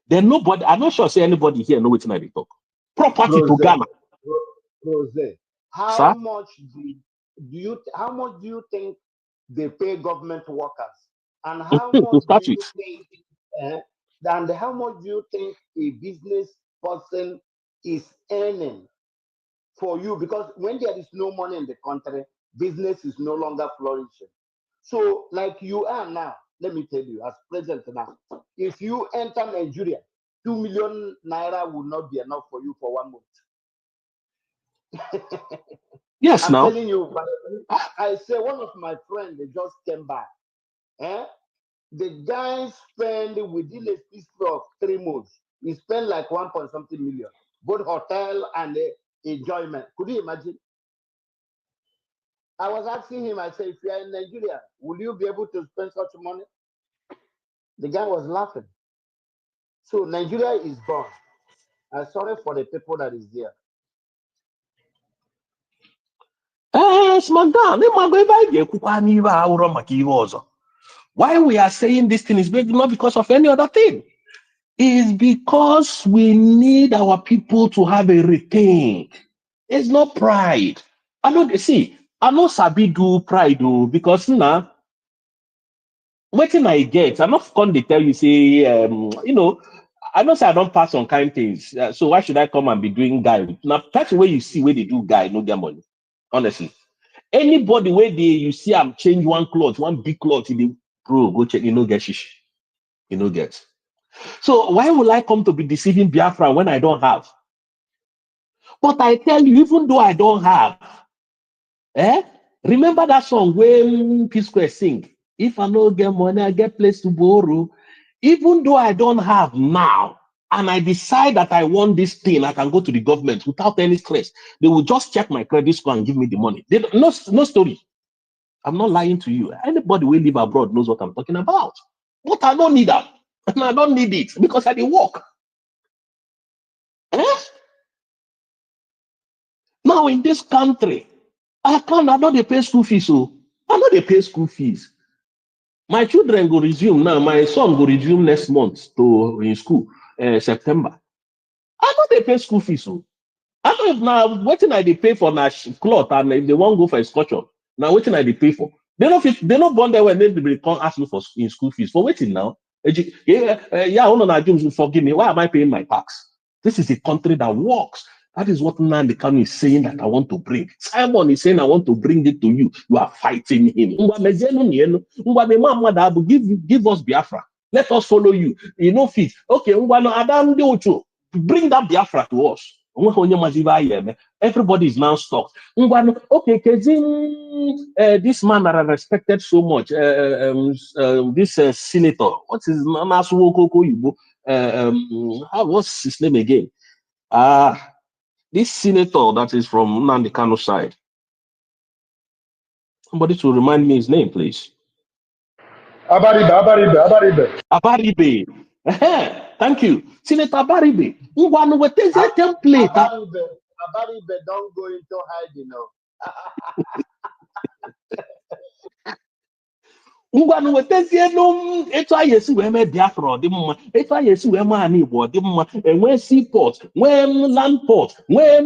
then nobody. I'm not sure say anybody here know what I talk. Property to Ghana. Rose, how much do you think they pay government workers, and how much do you think? And how much do you think a business person is earning for you? Because when there is no money in the country, business is no longer flourishing. So, like you are now, let me tell you, as president now, if you enter Nigeria, 2 million naira will not be enough for you for 1 month. Yes, I'm now. telling you, I say one of my friends, they just came back. The guy spent within a space of 3 months, he spent like 1 point something million, both hotel and enjoyment. Could you imagine? I was asking him, I said, if you are in Nigeria, will you be able to spend such money? The guy was laughing. So Nigeria is gone. I'm sorry for the people that is there. Why we are saying this thing is not because of any other thing. It's because we need our people to have a rethink. It's not pride. I'm not sabi do pride because now, waiting I get, I'm not going to tell you, say, I know say I don't pass on kind things. So why should I come and be doing guy? Now, that's the way you see where they do guy, no get money. Honestly. Anybody where you see I'm change one cloth, one big cloth, bro, go check, get shish. Get. So why will I come to be deceiving Biafra when I don't have? But I tell you, even though I don't have, remember that song when P Square sing? If I don't get money, I get place to borrow. Even though I don't have now, and I decide that I want this thing, I can go to the government without any stress. They will just check my credit score and give me the money. No story. I'm not lying to you. Anybody who live abroad knows what I'm talking about. But I don't need that. And I don't need it because I didn't work. Now in this country, I know they pay school fees. So I know they pay school fees. My children go resume now. My son go resume next month in school, September. I know they pay school fees. So I know if now waiting I they pay for na cloth and if they won't go for excursion, now waiting I they pay for. They don't bond there when they come ask me for in school fees. For waiting now. Forgive me. Why am I paying my tax? This is a country that works. That is what Mndy Kanu is saying that I want to bring. Simon is saying I want to bring it to you. You are fighting him. Give us Biafra. Let us follow you. Fit. Okay, bring that Biafra to us. Everybody is now stuck. Okay, this man that I respected so much, this senator, what's his name? What's his name again? This senator that is from Mndy Kanu side. Somebody to remind me his name, please. Abaribe. Thank you. Senator Abaribe. Template. Abaribe don't go into hiding. ngwanụ wetazienụ etu anyị esi wee mee Biafra ọ dị mma, etu anyị esi wee mee ala Igbo ọ dị mma, enwee seaport, nwee land port, nwee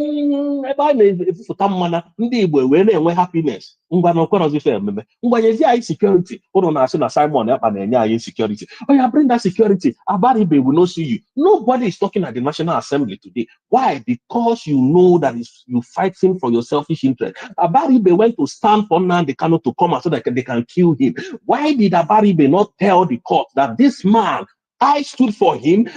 ebe a na-efupụta mmanụ, ndị Igbo wee na-enwe happiness. Ngwanụ kwerozife ememe, ngwanyezi anyị security. Ụnụ na-asị na Simon Ekpa na-enye anyị security. Oh yeah, bring that security. Abaribe will not see you. Nobody is talking at the National Assembly today. Why? Because you know that you fighting for your selfish interest. Abaribe went to stand for Nnamdi Kanu to come out so that they can kill him. Why did Abaribe not tell the court that this man, I stood for him,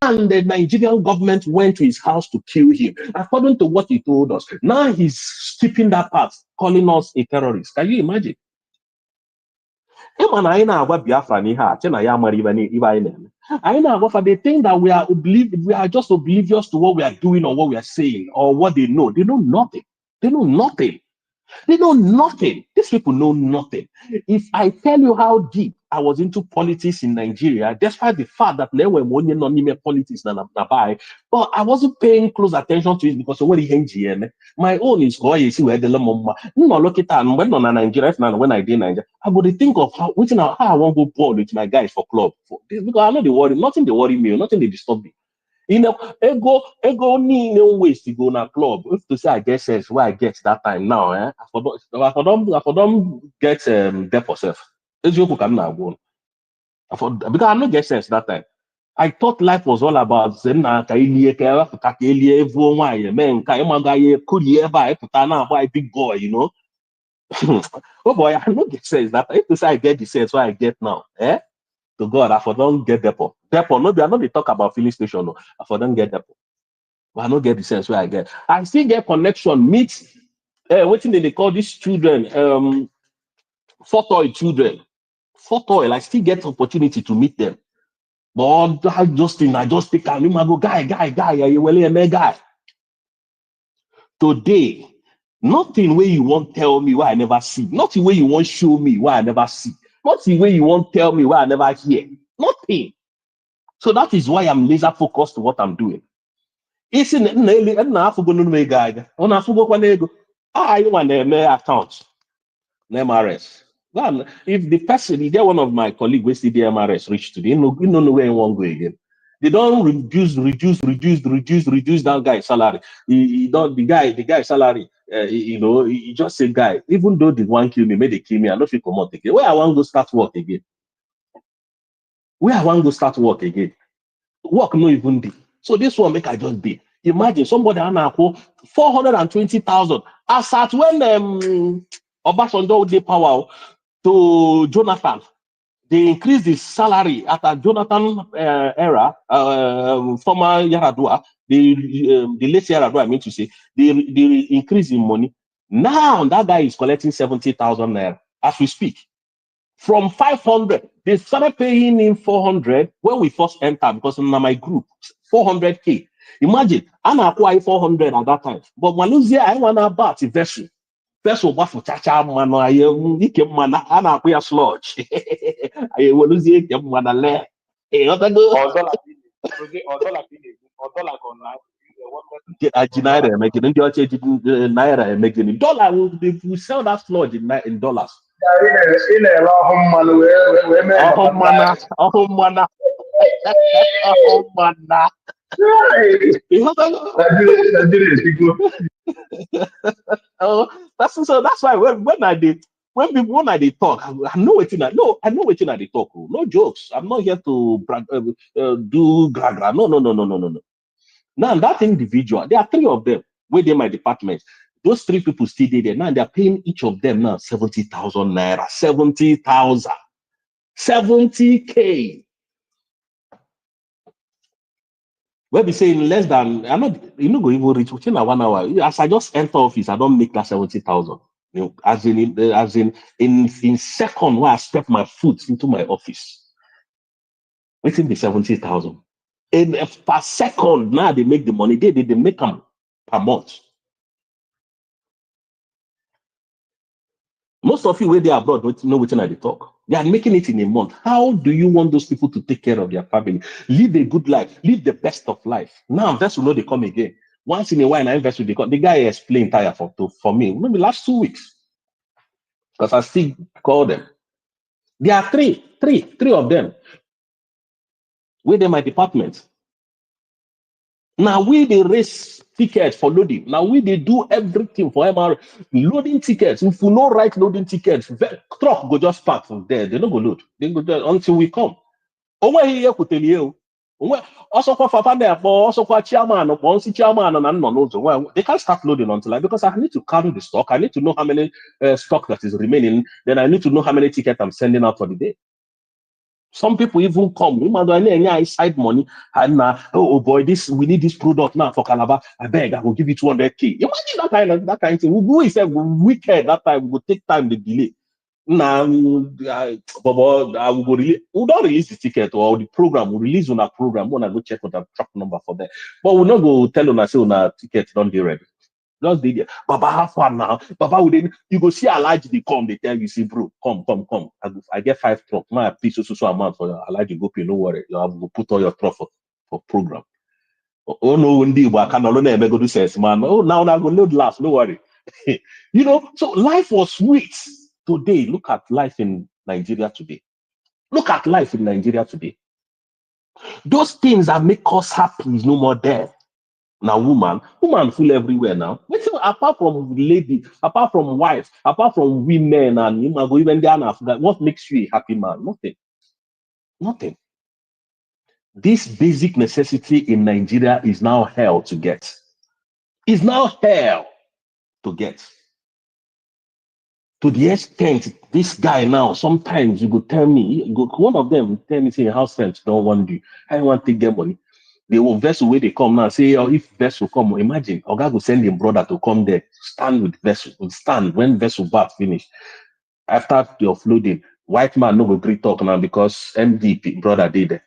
and the Nigerian government went to his house to kill him? According to what he told us, now he's skipping that part, calling us a terrorist. Can you imagine? They think that we are just oblivious to what we are doing or what we are saying or what they know. They know nothing. They know nothing. They know nothing. These people know nothing. If I tell you how deep I was into politics in Nigeria, despite the fact that there were money non politics, but I wasn't paying close attention to it because of what he NGM. My own is why you see where the Lamoma. No, look at that. When on Nigeria, when I did Nigeria, I would think of how I want to go ball with my guys for club. Because I know they worry, nothing they worry me, nothing they disturb me. You know, ego need no ways to go na club. If to say I get sense where I get that time now, I for them get death for self. Because I don't get sense that time. I thought life was all about big boy, you know. Oh boy, I don't get sense that if to say I get the sense where I get now, to God, I for don't get depot. Depot, no, I know they talk about filling station, no. I for don't get depot. But I don't get the sense where I get. I still get connection, meet what thing they call these children, photo children. Photo, I still get opportunity to meet them. But I just take a go, guy, you will a guy. Today, nothing where you won't tell me why I never see, nothing where you won't show me why I never see, nothing where you won't tell me why I never hear. Nothing. So that is why I'm laser focused to what I'm doing. It's in the guide. On I want a account. MRS. Well, if the person, they're one of my colleagues, we see the MRS reach today, you know where you won't go again. They don't reduce that guy's salary. The guy's salary, he just say, guy, even though they want to kill me, may they kill me, I don't feel come out again. Where I want to go start work again? Work no even be. So this one make I just be. Imagine somebody anako 420,000. As at when Obasanjo dey power to Jonathan, they increased the salary at a Jonathan era, former Yaradua, the late Yaradua, I mean to say, they increase in money. Now that guy is collecting 70,000 naira as we speak. From 500, they started paying him 400 when we first entered because in my group, 400K. Imagine, I acquired 400 at that time. But Malaysia, I want to buy a vessel. Vessel for Chacha, man, I acquire sludge. I will lose it, man, I left. Hey, what I go? Naira making dollar will sell that sludge in dollars. That's why when I talk, I know what they talk. No jokes. I'm not here to do gra. No. Now that individual, there are 3 of them within my department. Those 3 people still there. Now they're paying each of them now 70,000 naira. 70,000. 70K. We'll be saying less than, I'm not, go even reach within 1 hour. As I just enter office, I don't make that 70,000. As in second where I step my foot into my office. Within the 70,000. And per second, now they make the money. They make them per month. Most of you where they are abroad don't know what they talk. They are making it in a month. How do you want those people to take care of their family? Live a good life. Live the best of life. Now, that's when they come again. Once in a while, I invest with the guy explained tire for me. Maybe last 2 weeks. Because I still call them. There are three of them within my department. Now we they raise tickets for loading. Now we they do everything for MR loading tickets. If we no write loading tickets, truck go just park from there. They don't go load. They go just, until we come. Also chairman they can't start loading until because I need to carry the stock. I need to know how many stock that is remaining. Then I need to know how many tickets I'm sending out for the day. Some people even come, I side money, and oh boy, we need this product now for Calabar. I beg, I will give you 200K. Imagine that kind of thing. We say wicked that time. We will take time to delay. Now, we don't release the ticket or the program. We release on our program. When I go check on the truck number for that, but we not go tell on say on our ticket don't be ready. Just did Baba, have fun now. Baba, you go see a large they come, they tell you, see, bro, come. I get 5 trucks. My piece so amount for a large go pay, no worry. You have to put all your truck for program. Oh no, indeed, I can alone go do sense, man. Oh, now I go load last, no worry. So life was sweet today. Look at life in Nigeria today. Those things that make us happy is no more there. Now, woman full everywhere now. Apart from lady, apart from wife, apart from women, and go even there and Africa, what makes you a happy man? Nothing. This basic necessity in Nigeria is now hell to get. To the extent, this guy now, sometimes you go tell me, one of them tell me, say, house rent don't want you. I want to take their money. They will vessel where they come now. Say, oh, if vessel come, imagine, Oga will send him brother to come there, stand with vessel, stand when vessel bath finish. After the offloading, white man no go gree talk now because MD brother did there.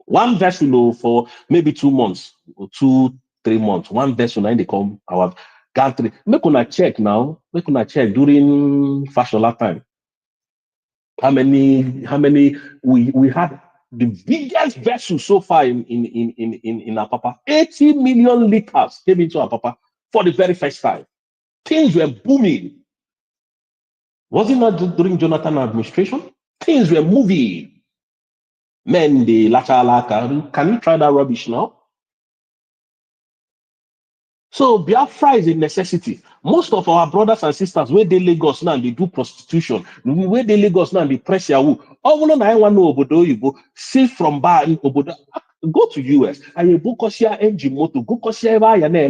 One vessel for maybe 2 months or 2-3 months. One vessel now they come our gantry. Make una check now. Make una check during Fashola time. How many we had the biggest vessel so far in Apapa. 80 million liters came into Apapa for the very first time. Things were booming. Was it not during Jonathan administration? Things were moving. Mndy, Lachalaka. Can you try that rubbish now? So Biafra is a necessity. Most of our brothers and sisters, where they Lagos now, they do prostitution. Where they Lagos now, they press Yahoo. All no, I want to know Obodo, you go see from bar in Obodo. Go to US and you book Kosia engine motor, go Kosia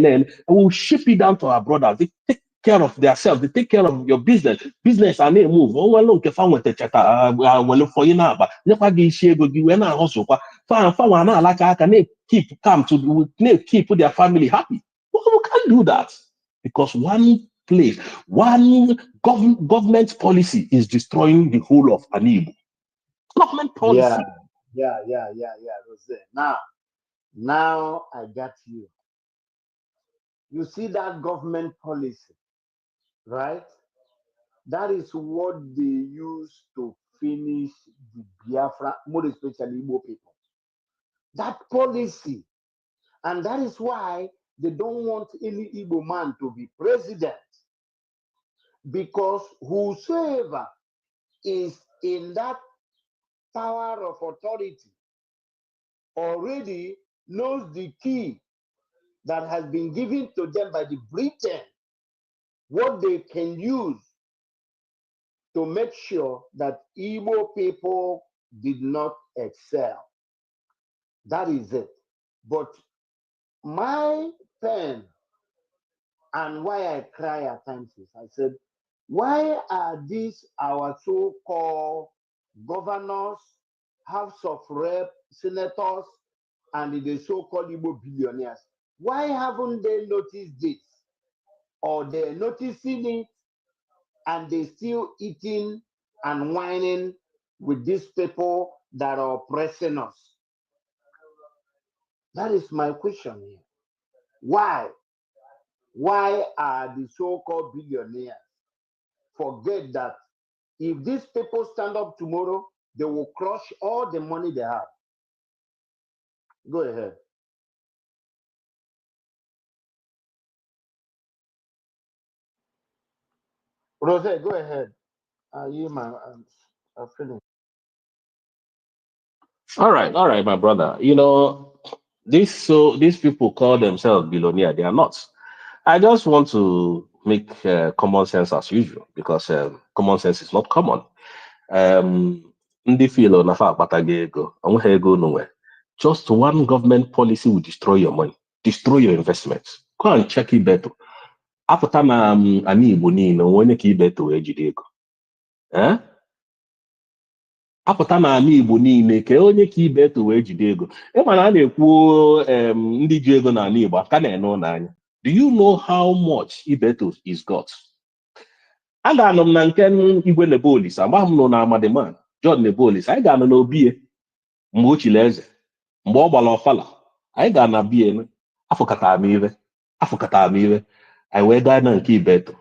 and we'll ship it down to our brothers. They take care of themselves, they take care of your business. Business and they move. Oh, well, look, if I want to chat, well, for you now, but never get share go give when I hustle. Like I can keep calm to keep their family happy. We can't do that because one place, one government policy is destroying the whole of an Igbo. Government policy. Yeah. Rose. Now I got you. You see that government policy, right? That is what they use to finish the Biafra, more especially Igbo people. That policy. And that is why they don't want any Igbo man to be president. Because whosoever is in that power of authority already knows the key that has been given to them by the Britain, what they can use to make sure that Igbo people did not excel. That is it. But my pen and why I cry at times is I said, why are these our so-called governors, House of Rep, senators, and the so-called Igbo billionaires? Why haven't they noticed this? Or they're noticing it and they're still eating and whining with these people that are oppressing us? That is my question here. Why? Why are the so-called billionaires forget that if these people stand up tomorrow, they will crush all the money they have? Go ahead. Rose, go ahead. You, man. All right, my brother. You know, these people call themselves billionaire. They are not. I just want to make common sense as usual because common sense is not common. Ndị feel na fa akpata gị ego, onweghị ego nowhere. Just one government policy will destroy your money, destroy your investments. Go and check Ibeto. Apụta na ana Igbo niile onye ka Ibeto wee jide ego. Apụta na ala Igbo niile ka onye ka Ibeto wee jide ego. Ịma na a na-ekwu ndị ji ego na ala Igbo aka na-ene n'anya. Do you know how much Ibeto is got? Aga-anọ m na nke Igwe Nebolis, agba m nọ na Amadiman, John Nebolis, anyị ga-anọ n'obie mgbe o chiri eze, mgbe ọ gbara ọfala, anyị ga-ana bie afụkata m ire, anyị wee gaa na nke Ibeto,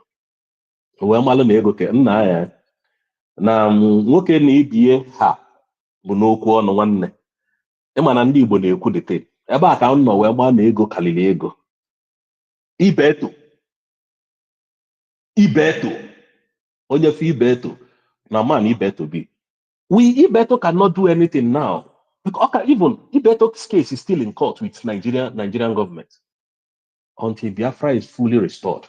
wee malụ na ego ke nna ya na nwoke na ibie ha bụ n'okwu ọnụ nwanne. Ịma na ndị Igbo na-ekwu dete ebe a ka m nọ wee maa na ego karịrị ego. Ibeto onye fi Ibeto na man Ibeto be. Ibeto cannot do anything now because even Ibeto's case is still in court with Nigerian government until Biafra is fully restored.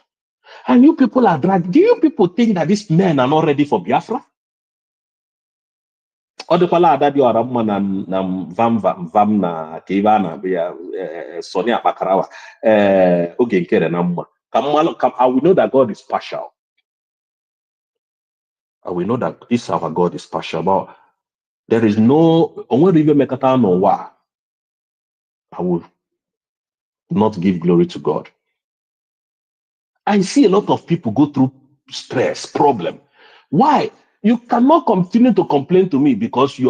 And you people are dragged. Do you people think that these men are not ready for Biafra? Odekwala adadi ọra mma na vam na ka ibe a na-abịa Soni Akpakarawa oge nkere na mma. I will know that God is partial. And we know that this our God is partial, but there is no I will not give glory to God. I see a lot of people go through stress, problem. Why? You cannot continue to complain to me because you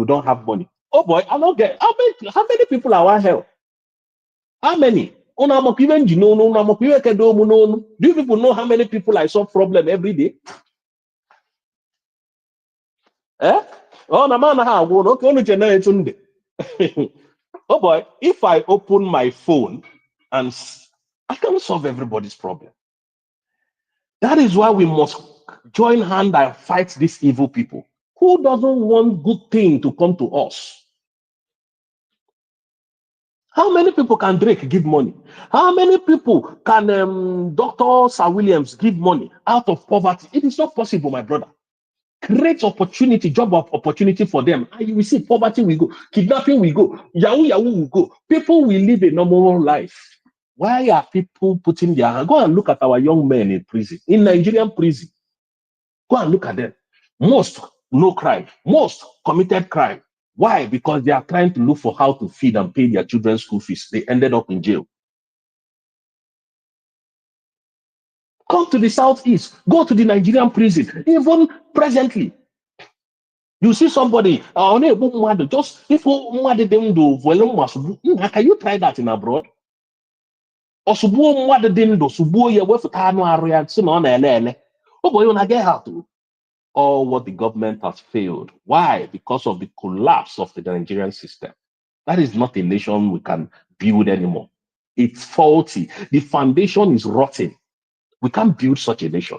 don't have money. Oh boy, I don't get how many people are want help? How many? Do you people know how many people I solve problem every day? Oh, oh boy, if I open my phone and I can solve everybody's problem. That is why we must join hand and fight these evil people. Who doesn't want good thing to come to us? How many people can Drake give money? How many people can Dr. Sir Williams give money out of poverty? It is not possible, my brother. Create opportunity, job of opportunity for them. And you will see poverty will go, kidnapping will go, Yahoo will go. People will live a normal life. Why are people putting their hand? Go and look at our young men in prison, in Nigerian prison. Go and look at them. Most no crime, most committed crime. Why? Because they are trying to look for how to feed and pay their children's school fees. They ended up in jail. Come to the southeast, go to the Nigerian prison. Even presently, you see somebody, just if can you try that in abroad? Or oh boy, I get out to all what the government has failed. Why? Because of the collapse of the Nigerian system. That is not a nation we can build anymore. It's faulty. The foundation is rotten. We can't build such a nation.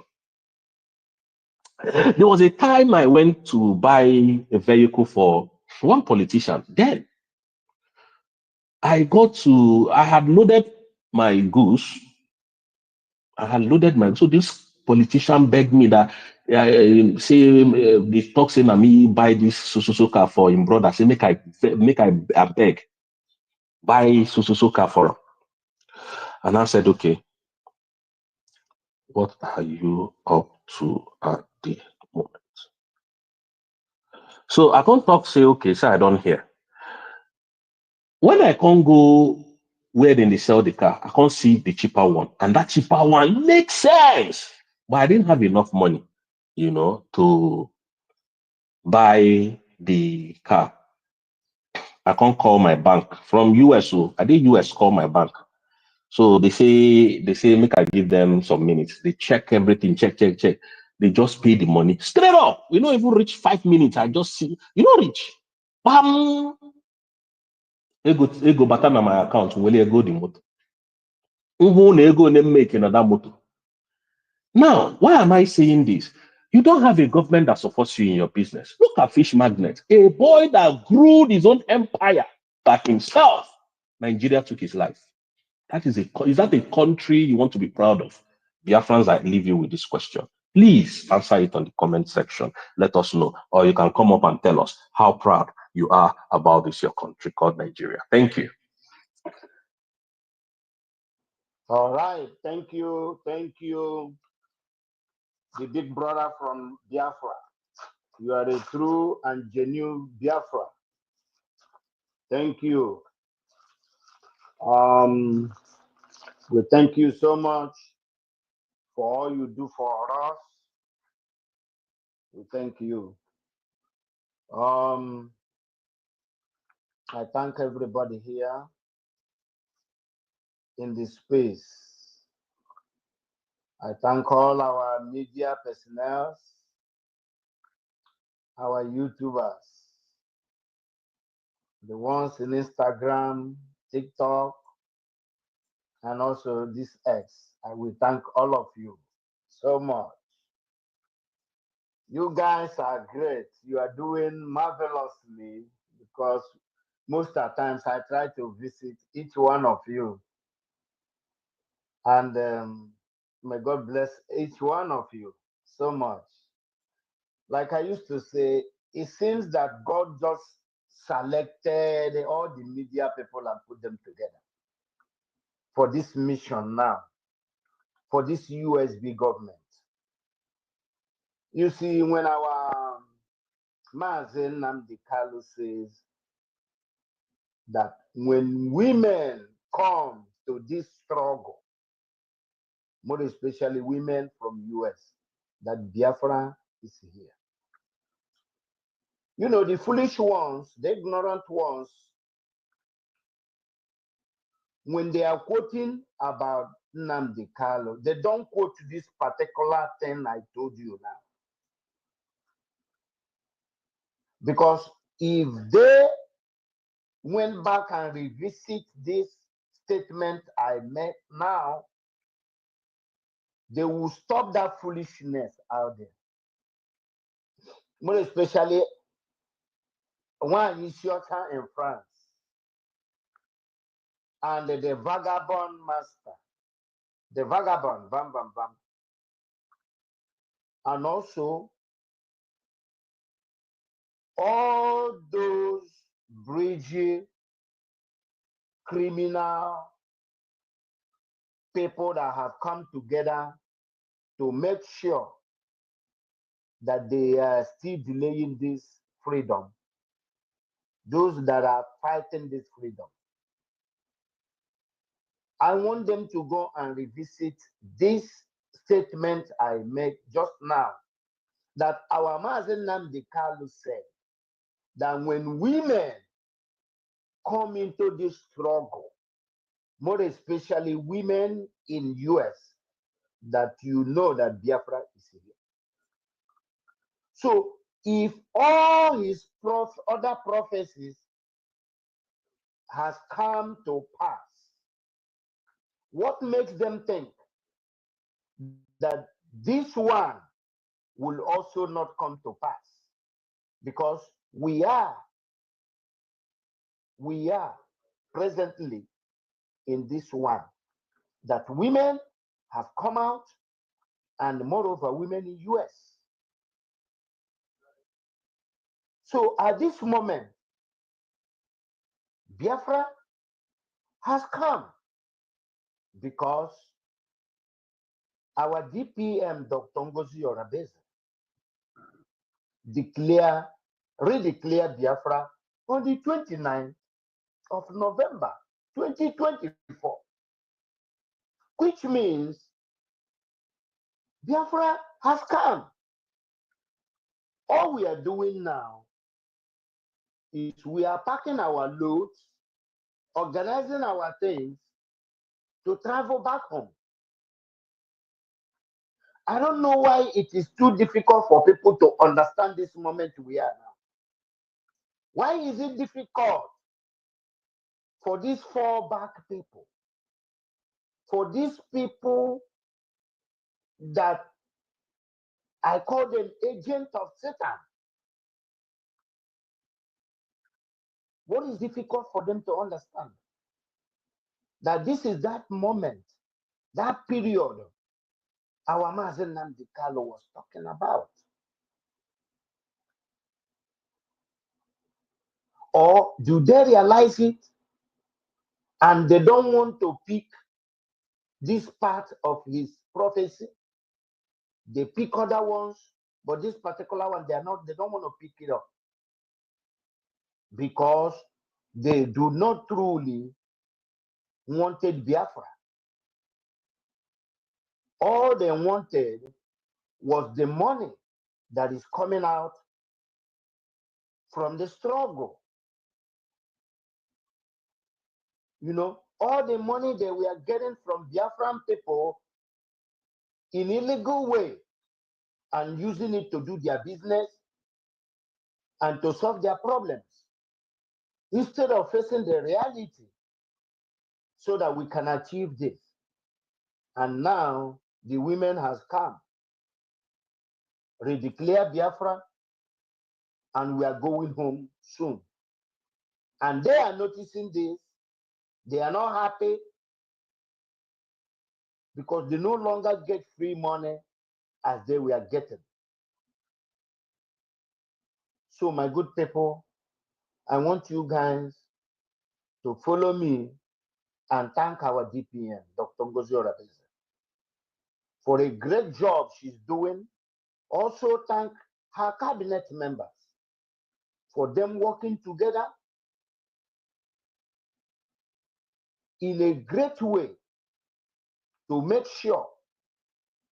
There was a time I went to buy a vehicle for one politician. Then I had loaded my goods. So this politician begged me that the talk saying me buy this so car for him brother. Say make I beg buy so car for him. And I said, okay, what are you up to at the moment? So I can't talk, say, okay, so I don't hear. When I can't go where they sell the car, I can't see the cheaper one. And that cheaper one makes sense. But I didn't have enough money, to buy the car. I can't call my bank from US. So I did US call my bank. So they say, make I give them some minutes. They check everything, check. They just pay the money straight up. We don't even reach 5 minutes. I just see, reach. Bam! Ego bata na my account. Will ego the motor? Ego ne make another motor. Now, why am I saying this? You don't have a government that supports you in your business. Look at Fish Magnet, a boy that grew his own empire by himself. Nigeria took his life. Is that a country you want to be proud of? Biafrans, I leave you with this question. Please answer it on the comment section. Let us know. Or you can come up and tell us how proud you are about this, your country called Nigeria. Thank you. All right. Thank you. Thank you, the big brother from Biafra. You are a true and genuine Biafra. Thank you. We thank you so much for all you do for us. We thank you. I thank everybody here in this space. I thank all our media personnel, our YouTubers, the ones in Instagram, TikTok, and also this X. I will thank all of you so much. You guys are great. You are doing marvelously because most of the times I try to visit each one of you. And may God bless each one of you so much. Like I used to say, it seems that God just selected all the media people and put them together for this mission now, for this USB government. You see, when our Mazen Mndy says that when women come to this struggle, more especially women from US, that Biafra is here. You know, the foolish ones, the ignorant ones, when they are quoting about Nnamdi Kanu, they don't quote this particular thing I told you now. Because if they went back and revisit this statement I made now, they will stop that foolishness out there. More especially one is shorter in France and the vagabond master, the vagabond, bam, bam, bam. And also all those bridge criminal people that have come together to make sure that they are still delaying this freedom, those that are fighting this freedom. I want them to go and revisit this statement I made just now, that our Mazen Nnamdi Kanu said that when women come into this struggle, more especially women in US, that you know that Biafra is here. So if all his other prophecies has come to pass, what makes them think that this one will also not come to pass? Because we are presently in this one, that women have come out, and moreover women in US. So at this moment, Biafra has come because our DPM, Dr. Ngozi Orabeze, redeclared Biafra on the 29th of November 2024, which means Biafra has come. All we are doing now is we are packing our loads, organizing our things to travel back home. I don't know why it is too difficult for people to understand this moment we are now. Why is it difficult for these fallback people, for these people that I call them agents of Satan. What is difficult for them to understand? That this is that moment, that period our Mazen Nnamdi Kanu was talking about. Or do they realize it and they don't want to pick this part of his prophecy? They pick other ones, but this particular one, they don't want to pick it up because they do not truly wanted Biafra. All they wanted was the money that is coming out from the struggle. You know, all the money that we are getting from Biafran people in illegal way and using it to do their business and to solve their problems instead of facing the reality so that we can achieve this. And now the women has come, redeclare Biafra, and we are going home soon. And they are noticing this. They are not happy because they no longer get free money as they were getting. So my good people, I want you guys to follow me and thank our DPN, Dr. Ngozi Orabeze, for a great job she's doing. Also thank her cabinet members for them working together in a great way to make sure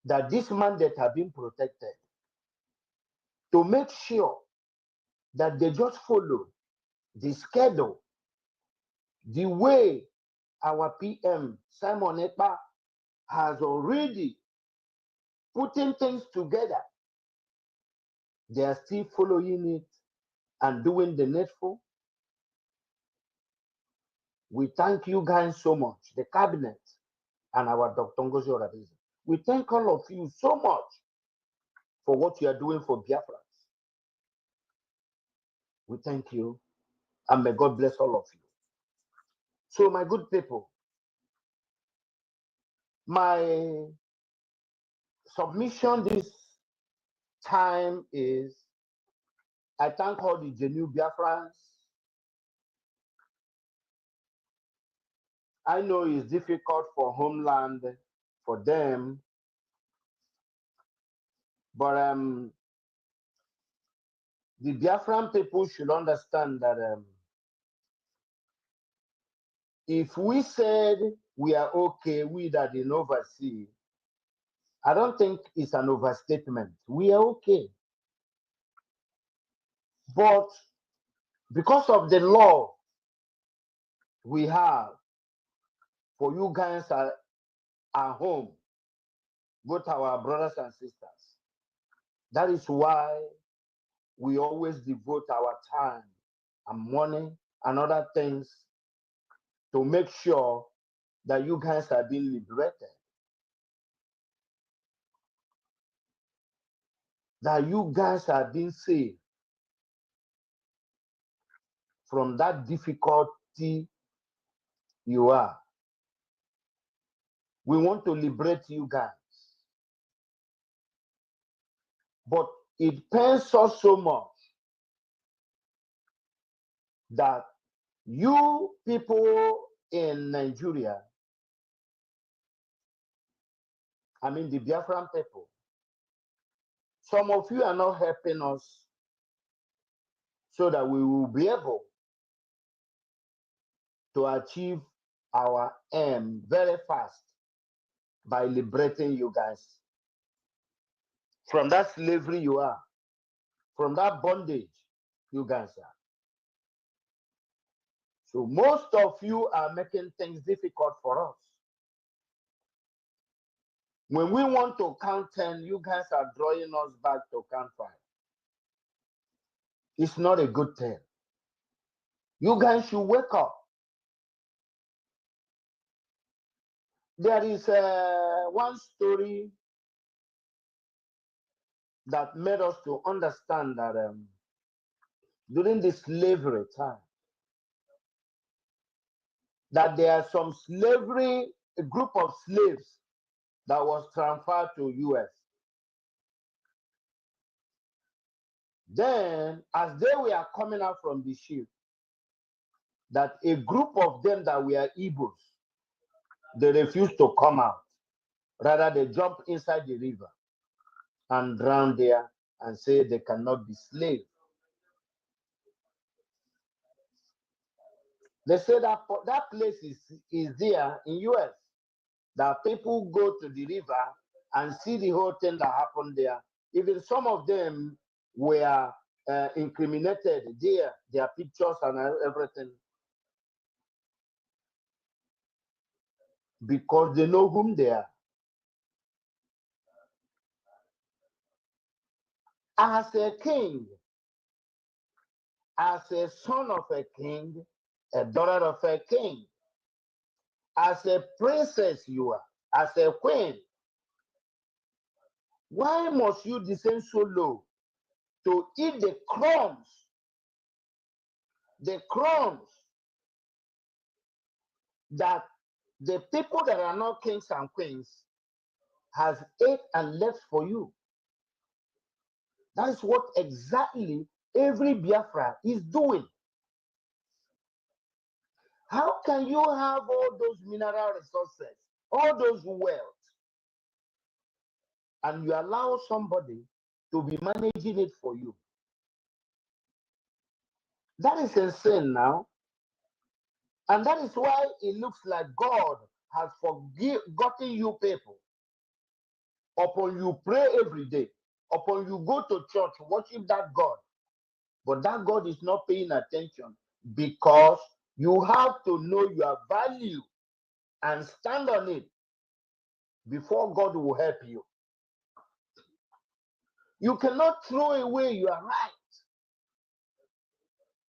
that this mandate have been protected, to make sure that they just follow the schedule, the way our PM, Simon Ekpa, has already putting things together. They are still following it and doing the needful. We thank you guys so much, the cabinet and our Dr. Ngozi Orabeze. We thank all of you so much for what you are doing for Biafrans. We thank you, and may God bless all of you. So, my good people, my submission this time is I thank all the genuine Biafrans. I know it's difficult for homeland for them, but the Biafran people should understand that if we said we are okay, we that in overseas, I don't think it's an overstatement. We are okay. But because of the law we have for you guys at home, both our brothers and sisters, that is why we always devote our time and money and other things to make sure that you guys are being liberated, that you guys are being saved from that difficulty you are. We want to liberate you guys. But it pains us so much that you people in Nigeria, I mean the Biafran people, some of you are not helping us so that we will be able to achieve our aim very fast by liberating you guys from that slavery you are, from that bondage you guys are. So most of you are making things difficult for us. When we want to count 10, you guys are drawing us back to count 5. It's not a good thing. You guys should wake up. There is one story that made us to understand that during the slavery time, that there are some slavery, a group of slaves that was transferred to US. Then, as they were coming out from the ship, that a group of them that were Igbos, they refused to come out. Rather, they jumped inside the river and drowned there and say they cannot be slaves. They say that that place is there in US, that people go to the river and see the whole thing that happened there. Even some of them were incriminated there, their pictures and everything, because they know whom they are. As a king, as a son of a king, a daughter of a king, as a princess you are, as a queen, why must you descend so low to eat the crumbs that the people that are not kings and queens has ate and left for you? That is what exactly every Biafra is doing. How can you have all those mineral resources, all those wealth, and you allow somebody to be managing it for you? That is insane now. And that is why it looks like God has forgotten you people. Upon you pray every day, upon you go to church, worship that God. But that God is not paying attention, because you have to know your value and stand on it before God will help you. You cannot throw away your right.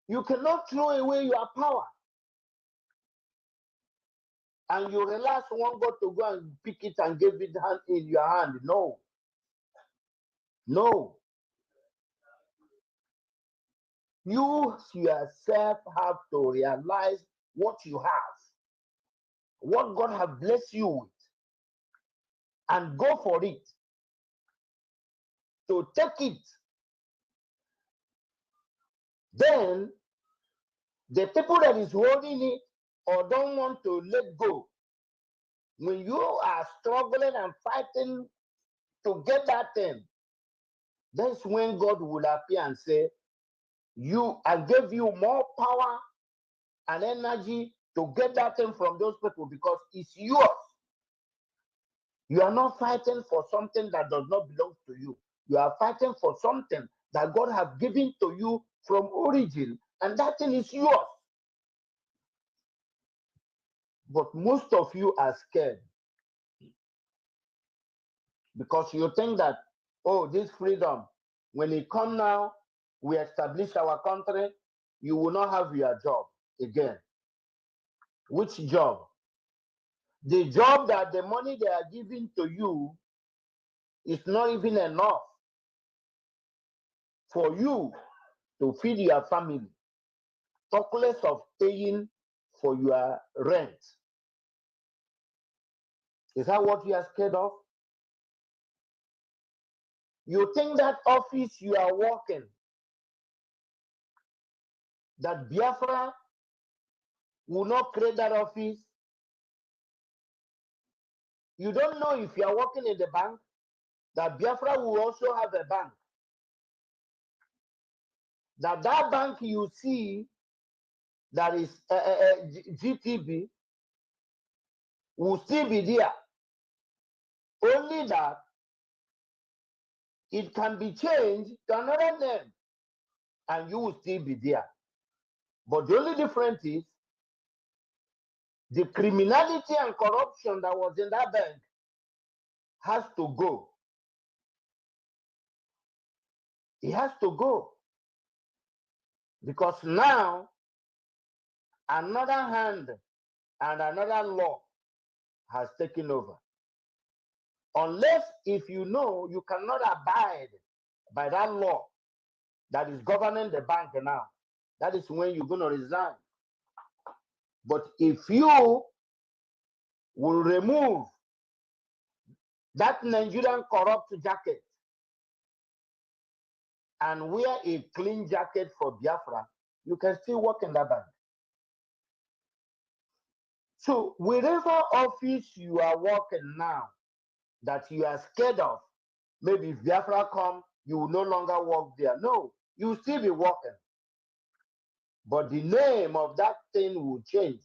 You cannot throw away your power. And you relax one God to go and pick it and give it in your hand. No. No. You yourself have to realize what you have, what God has blessed you with, and go for it. To take it. Then the people that is holding it or don't want to let go, when you are struggling and fighting to get that thing, that's when God will appear and say, I gave you more power and energy to get that thing from those people because it's yours. You are not fighting for something that does not belong to you. You are fighting for something that God has given to you from origin, and that thing is yours. But most of you are scared because you think that, oh, this freedom, when it comes now, we establish our country, you will not have your job again. Which job? The job that the money they are giving to you is not even enough for you to feed your family, talk less of paying for your rent. Is that what you are scared of? You think that office you are working, that Biafra will not create that office? You don't know if you are working in the bank, that Biafra will also have a bank. That bank you see, that is GTB, will still be there. Only that it can be changed to another name and you will still be there. But the only difference is the criminality and corruption that was in that bank has to go. It has to go. Because now another hand and another law has taken over. Unless if you know you cannot abide by that law that is governing the bank now, that is when you're going to resign. But if you will remove that Nigerian corrupt jacket and wear a clean jacket for Biafra, you can still work in that bank. So wherever office you are working now that you are scared of, maybe if Biafra come, you will no longer work there. No, you will still be working. But the name of that thing will change.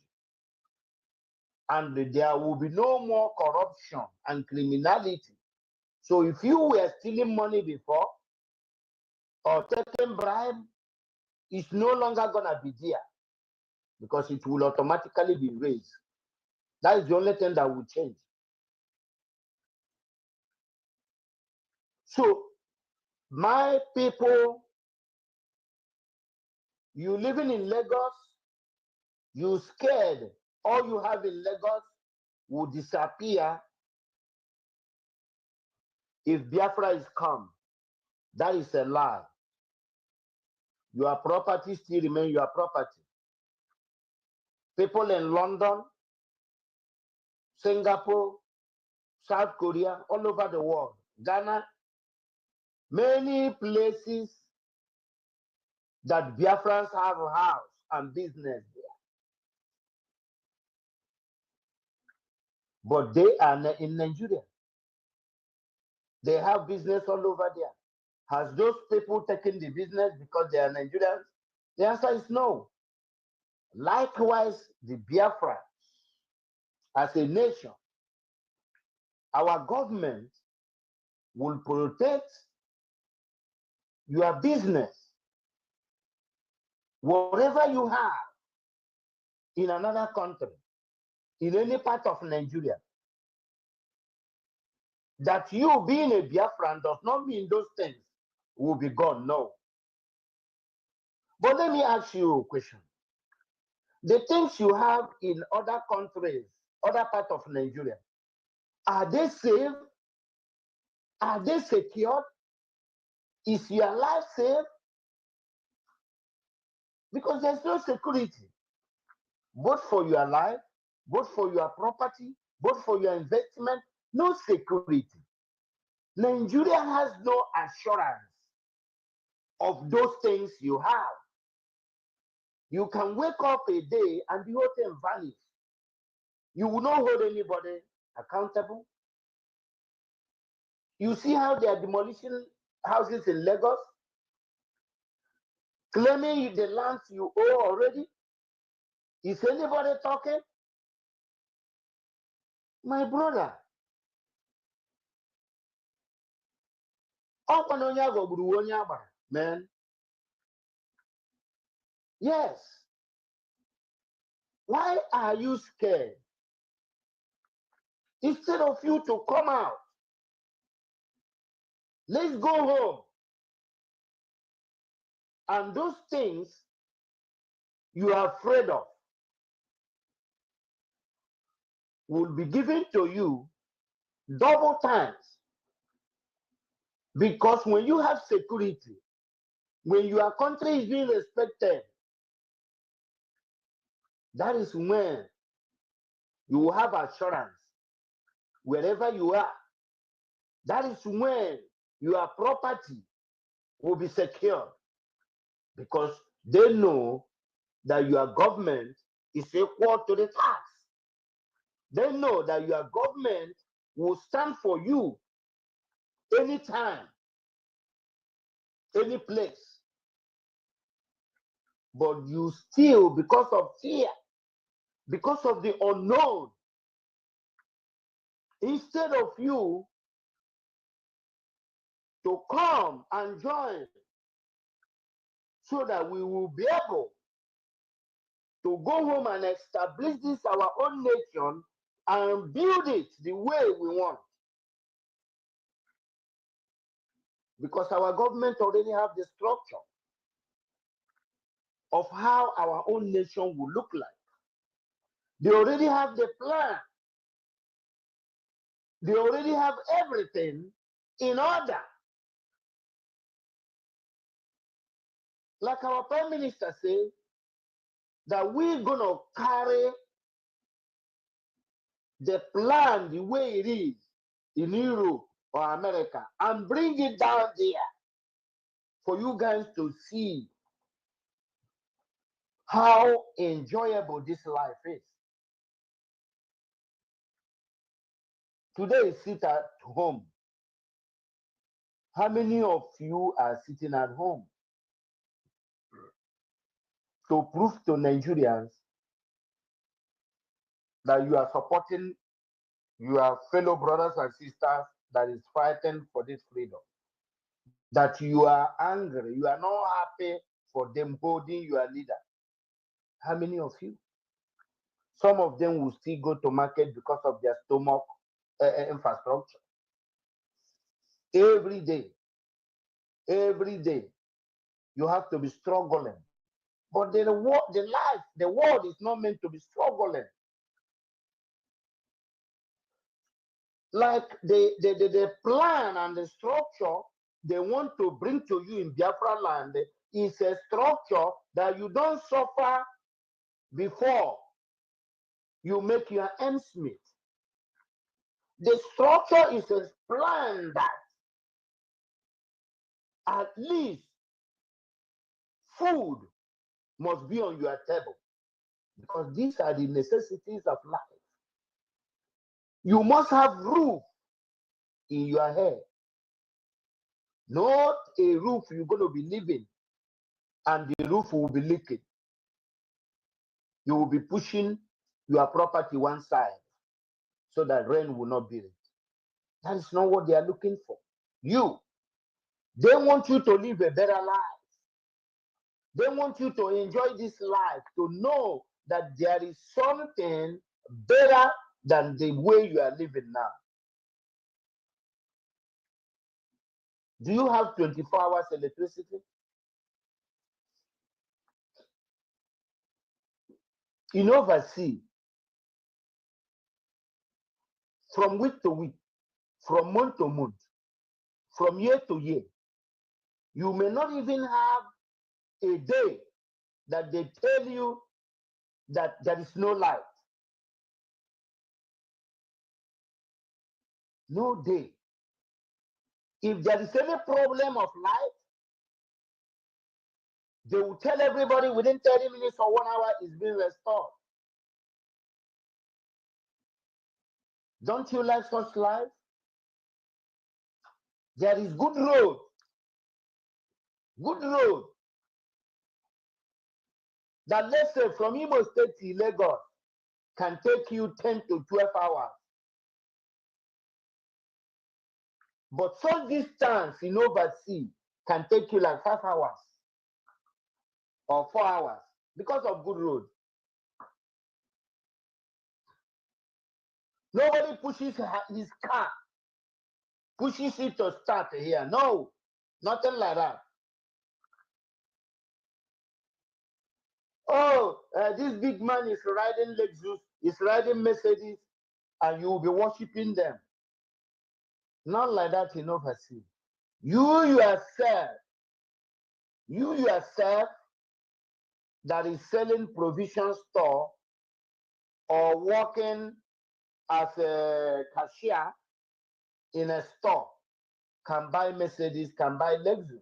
And there will be no more corruption and criminality. So if you were stealing money before or taking bribe, it's no longer going to be there because it will automatically be raised. That is the only thing that will change. So, my people, you living in Lagos, you scared all you have in Lagos will disappear if Biafra is come. That is a lie. Your property still remain your property. People in London, Singapore, South Korea, all over the world, Ghana, many places that Biafrans have a house and business there. But they are in Nigeria. They have business all over there. Has those people taken the business because they are Nigerians? The answer is no. Likewise, the Biafra, as a nation, our government will protect your business, whatever you have in another country, in any part of Nigeria. That you being a Biafran does not mean those things will be gone, no. But let me ask you a question. The things you have in other countries, other parts of Nigeria, are they safe? Are they secured? Is your life safe? Because there's no security, both for your life, both for your property, both for your investment, no security. Nigeria has no assurance of those things you have. You can wake up a day and the whole thing vanish. You will not hold anybody accountable. You see how they are demolishing houses in Lagos, claiming the lands you owe already. Is anybody talking? My brother, man. Yes. Why are you scared? Instead of you to come out, let's go home. And those things you are afraid of will be given to you double times. Because when you have security, when your country is being respected, that is when you will have assurance wherever you are. That is when your property will be secure because they know that your government is equal to the tax. They know that your government will stand for you anytime, any place. But you still, because of fear, because of the unknown, instead of you to come and join so that we will be able to go home and establish this our own nation and build it the way we want. Because our government already have the structure of how our own nation will look like. They already have the plan. They already have everything in order. Like our Prime Minister said, that we're going to carry the plan the way it is in Europe or America and bring it down there for you guys to see how enjoyable this life is. Today, sit at home. How many of you are sitting at home? To prove to Nigerians that you are supporting your fellow brothers and sisters that is fighting for this freedom. That you are angry, you are not happy for them holding your leader. How many of you? Some of them will still go to market because of their stomach infrastructure. Every day, you have to be struggling. But the world is not meant to be struggling. Like the plan and the structure they want to bring to you in Biafra land is a structure that you don't suffer before you make your ends meet. The structure is a plan that at least food must be on your table, because these are the necessities of life. You must have roof in your head, not a roof you're going to be living and the roof will be leaking. You will be pushing your property one side so that rain will not beat it. That is not what they are looking for. They want you to live a better life. They want you to enjoy this life, to know that there is something better than the way you are living now. Do you have 24 hours electricity? In overseas, from week to week, from month to month, from year to year, you may not even have a day that they tell you that there is no light. No day. If there is any problem of light, they will tell everybody within 30 minutes or 1 hour is being restored. Don't you like such life? There is good road. Good road. That, let's say, from Imo State to Lagos can take you 10 to 12 hours. But such distance in overseas can take you like 5 hours or 4 hours because of good road. Nobody pushes his car, pushes it to start here. No, nothing like that. Oh, this big man is riding Lexus, is riding Mercedes, and you will be worshiping them. Not like that in overseas. You yourself that is selling provision store or working as a cashier in a store can buy Mercedes, can buy Lexus.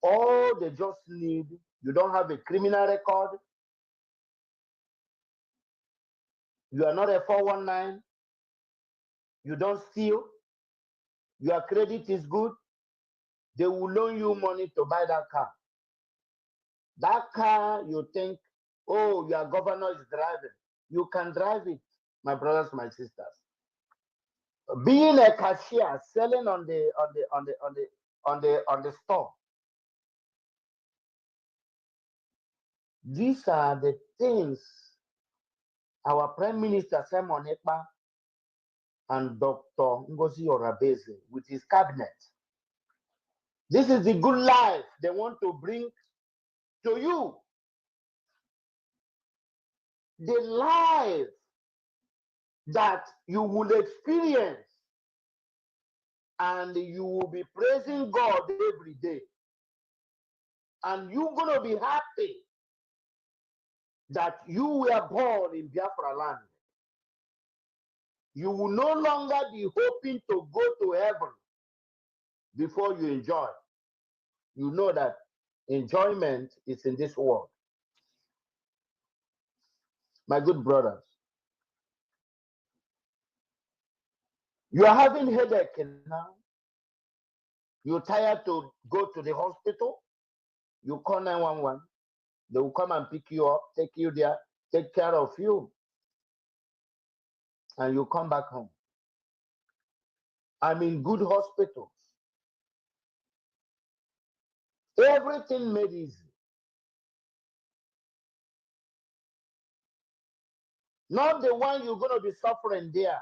All they just need, you don't have a criminal record, you are not a 419, you don't steal, your credit is good, they will loan you money to buy that car. That car, you think, oh, your governor is driving. You can drive it, my brothers, my sisters. Being a cashier, selling on the store. These are the things our Prime Minister Simon Ekpa and Dr. Ngozi Orabeze with his cabinet. This is the good life they want to bring to you. The life that you will experience and you will be praising God every day. And you're going to be happy that you were born in Biafra land. You will no longer be hoping to go to heaven before you enjoy. You know that enjoyment is in this world. My good brothers, you are having headache now. You're tired to go to the hospital. You call 911. They will come and pick you up, take you there, take care of you, and you come back home. I'm in good hospitals. Everything made easy. Not the one you're going to be suffering there.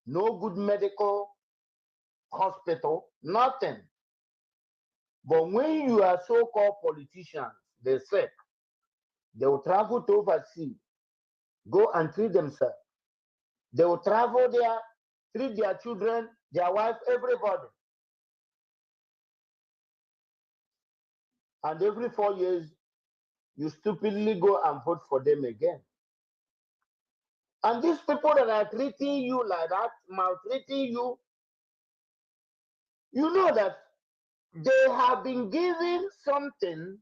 No good medical hospital, nothing. But when you are so-called politicians, they say, they will travel to overseas, go and treat themselves. They will travel there, treat their children, their wife, everybody. And every 4 years, you stupidly go and vote for them again. And these people that are treating you like that, maltreating you, you know that they have been given something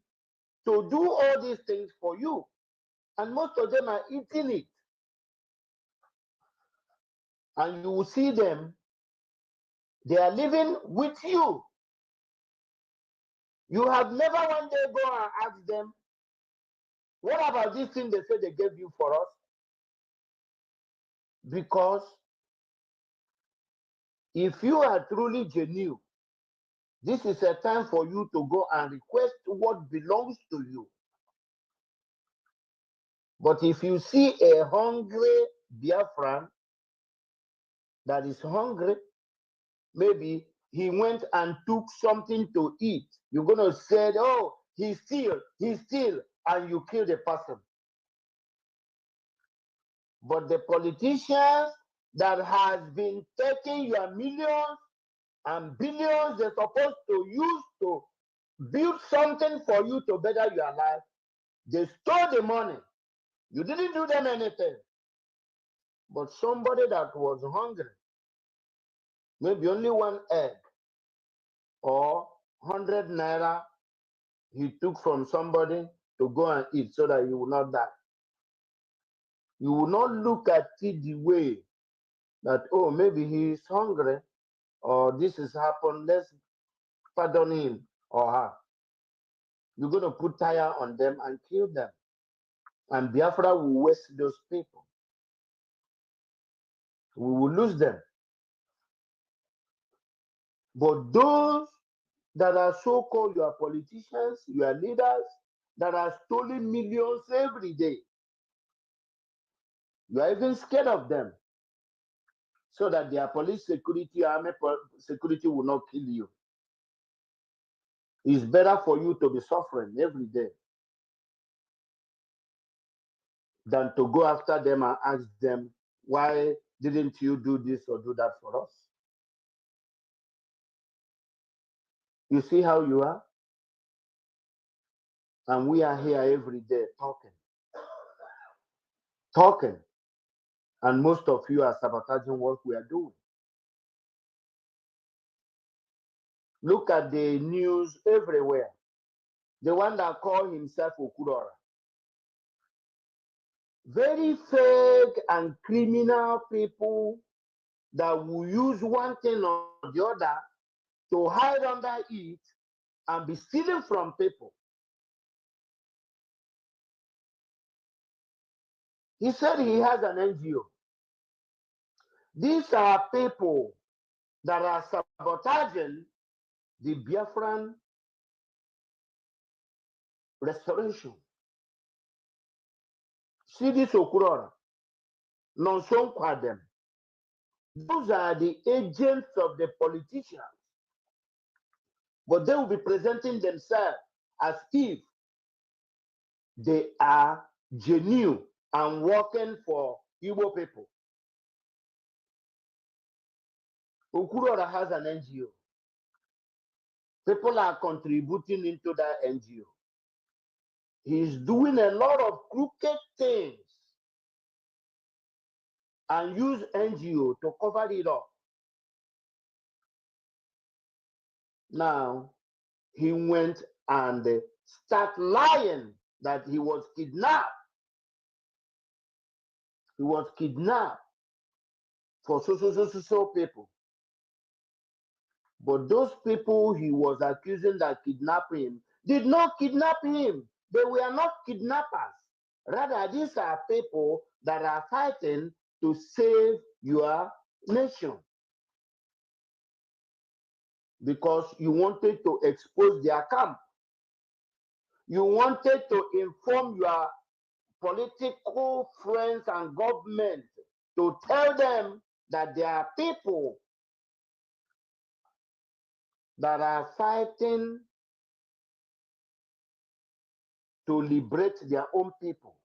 to do all these things for you. And most of them are eating it. And you will see them, they are living with you. You have never one day go and ask them, what about this thing they say they gave you for us? Because if you are truly genuine, this is a time for you to go and request what belongs to you. But if you see a hungry Biafran that is hungry, maybe he went and took something to eat, you're going to say, oh, he's still, and you kill the person. But the politicians that has been taking your millions and billions they're supposed to use to build something for you to better your life, they stole the money. You didn't do them anything. But somebody that was hungry, maybe only one egg or 100 naira he took from somebody to go and eat so that you will not die. You will not look at it the way that, oh, maybe he is hungry or this has happened, let's pardon him or her. You're going to put tire on them and kill them. And Biafra will waste those people. We will lose them. But those that are so-called your politicians, your leaders, that are stealing millions every day, you are even scared of them, so that their police security, army security will not kill you. It's better for you to be suffering every day than to go after them and ask them, why didn't you do this or do that for us? You see how you are? And we are here every day talking. And most of you are sabotaging what we are doing. Look at the news everywhere. The one that called himself Okurora. Very fake and criminal people that will use one thing or the other to hide under it and be stealing from people. He said he has an NGO. These are people that are sabotaging the Biafran restoration. See this Okurora, Nonson Kwadem. Those are the agents of the politicians. But they will be presenting themselves as if they are genuine and working for Igbo people. Okurora has an NGO. People are contributing into that NGO. He's doing a lot of crooked things and use NGO to cover it up. Now, he went and started lying that he was kidnapped. He was kidnapped for so people. But those people he was accusing that kidnapped him did not kidnap him. They were not kidnappers. Rather, these are people that are fighting to save your nation. Because you wanted to expose their camp. You wanted to inform your political friends and government to tell them that there are people that are fighting to liberate their own people.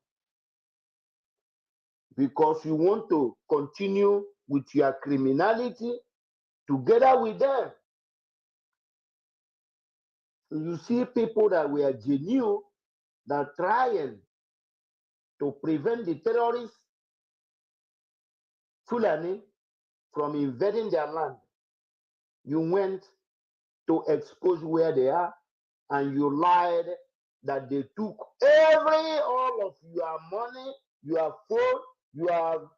Because you want to continue with your criminality together with them. You see people that were genuine that trying to prevent the terrorists, Fulani, from invading their land. You went to expose where they are, and you lied that they took all of your money, your phone, your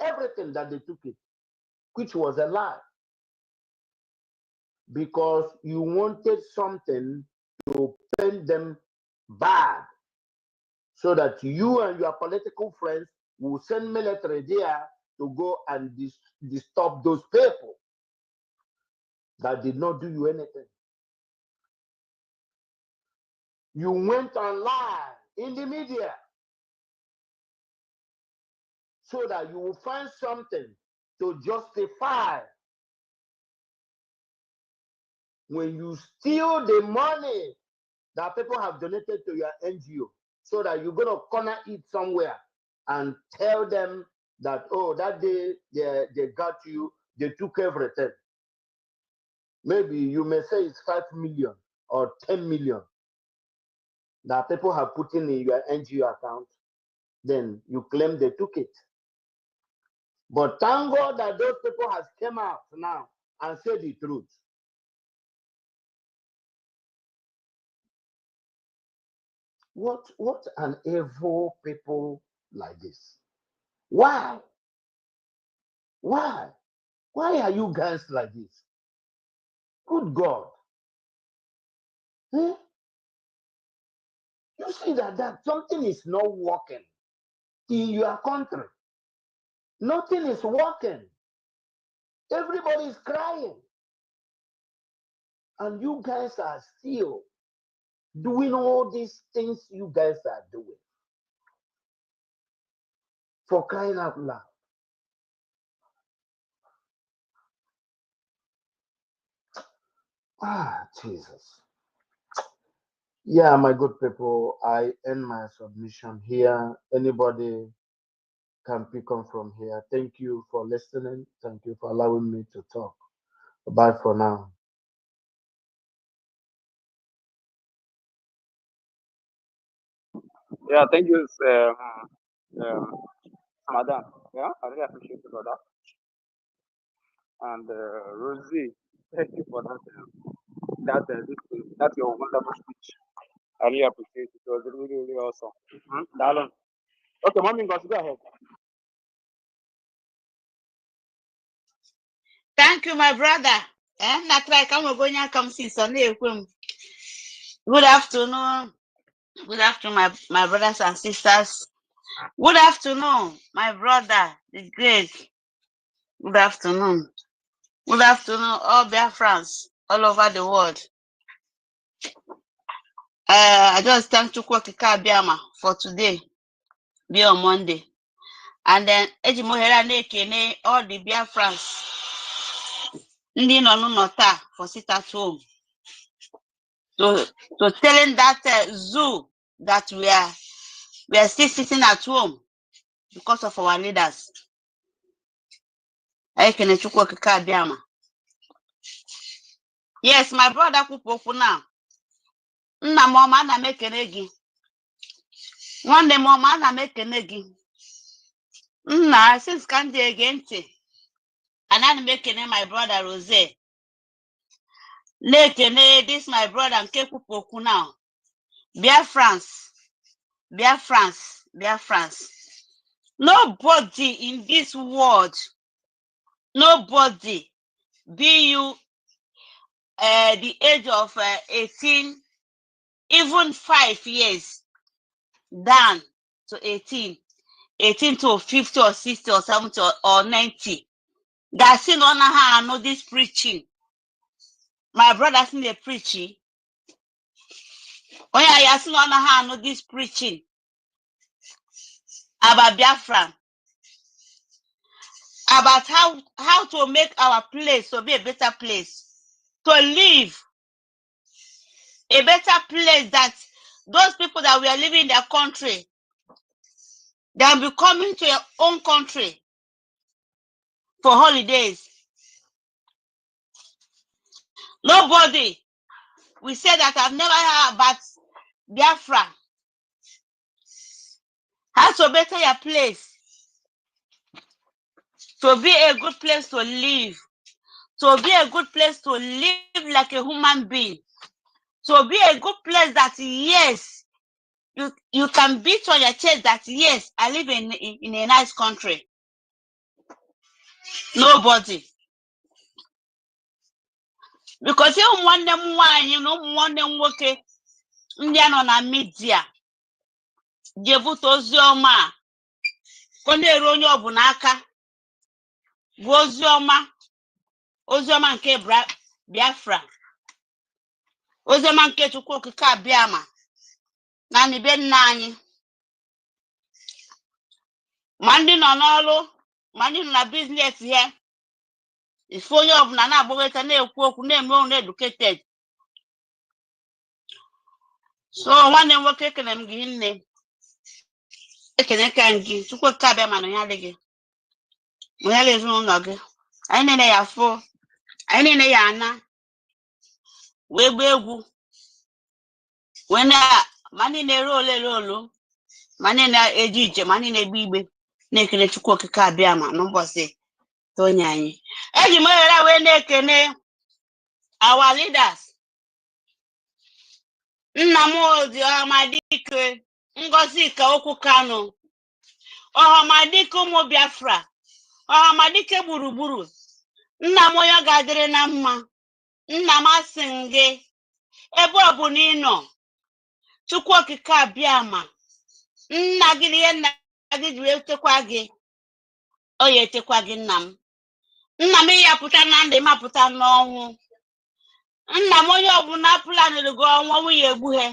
everything, that they took it, which was a lie. Because you wanted something to paint them bad, so that you and your political friends will send military there to go and disturb those people that did not do you anything. You went online in the media so that you will find something to justify when you steal the money that people have donated to your NGO, so that you're going to corner it somewhere and tell them that, oh, that day they got you, they took everything. Maybe you may say it's 5 million or 10 million that people have put in your NGO account. Then you claim they took it. But thank God that those people has come out now and said the truth. What an evil people like this. Why? Why? Why are you guys like this? Good God. Eh? You see that something is not working in your country. Nothing is working. Everybody is crying. And you guys are still doing all these things you guys are doing. For crying out loud. Ah, Jesus. Yeah, my good people, I end my submission here. Anybody can pick on from here. Thank you for listening. Thank you for allowing me to talk. Bye for now. Yeah, thank you, Madam. Yeah, I really appreciate you for that. And Rosie, thank you for that. That's your wonderful speech. I really appreciate it. It was really, really awesome. Darling. Okay, Mommy, go ahead. Thank you, my brother. Good afternoon. Good afternoon, my brothers and sisters. Good afternoon, my brother, the great. Good afternoon. Good afternoon, all Biafrans all over the world. I just thank Chukwokika Biama for today, be on Monday. And then Ejimohera Nekene, all the Biafrans. Ndi no for sit at home. So telling that zoo that we are still sitting at home because of our leaders. Yes, my brother kwupokwu now. Nna m ọma ana m ekene gị. Nwanne m ọma ana m ekene gị. Nna, since ka ndị ege ntị, ana m ekene my brother Rose. Na-ekene this my brother nke kwupokwu now. Biafrans. Nobody in this world, nobody, be you the age of 18, even 5 years down to 18 to 50 or 60 or 70 or 90. That's in on how I know this preaching. My brother's in the preaching. Oh yeah, seen on how I know this preaching about Biafra, about how to make our place to be a better place, to live a better place, that those people that we are living in their country, they'll be coming to your own country for holidays. Nobody we say that I've never heard about Biafra. How to better your place, to be a good place to live, to be a good place to live like a human being, to be a good place that yes, you can beat on your chest that yes, I live in a nice country. Nobody. Because you want them one, you know, want them working on a media. Jevuto ozioma. Konde ronyo obunaka. Ozioma nke Biafra. Ozioma nke Chukwu okike abịama. Na ni be nna anyị. Ma ndị nọ n'ọrụ, ma ndị nọ na business here. Ife onye ọbụla na-agbagota na-ekwu okwu na-eme ọrụ educated. So nwanne m nwoke ekele m gị nne. Ekele ka gị Chukwu okike abịama na ya adịghị. Onye lezi ụlọ gị. Anyị niile ya afọ. Anyị niile ya ana. Wee gba egwu. Wee na ma ndị na-ere olu. Ma ndị na-eje ije, ma ndị na-egbe igbe. Na-ekele Chukwu okike abịama n'ụbọchị onye anyị. Eji m ohere wee na-ekene our leaders. Nnamdi Ọhamadike, Ngozika Okwu Kanu, Ọhamadike ụmụ Biafra, Ọhamadike gburugburu. Nna m onye ga-adịrị na mma. Nna m asị gị ebe ọ bụ na ị nọ, Chukwu okike abịama, nna gị ihe nna gị ji etekwa gị, ọ ya etekwa gị nna m. Nna m ya pụta na ndụ mapụta n'ọnwụ. Nna m onye ọbụla planere gị ọnwụ ya egbughe.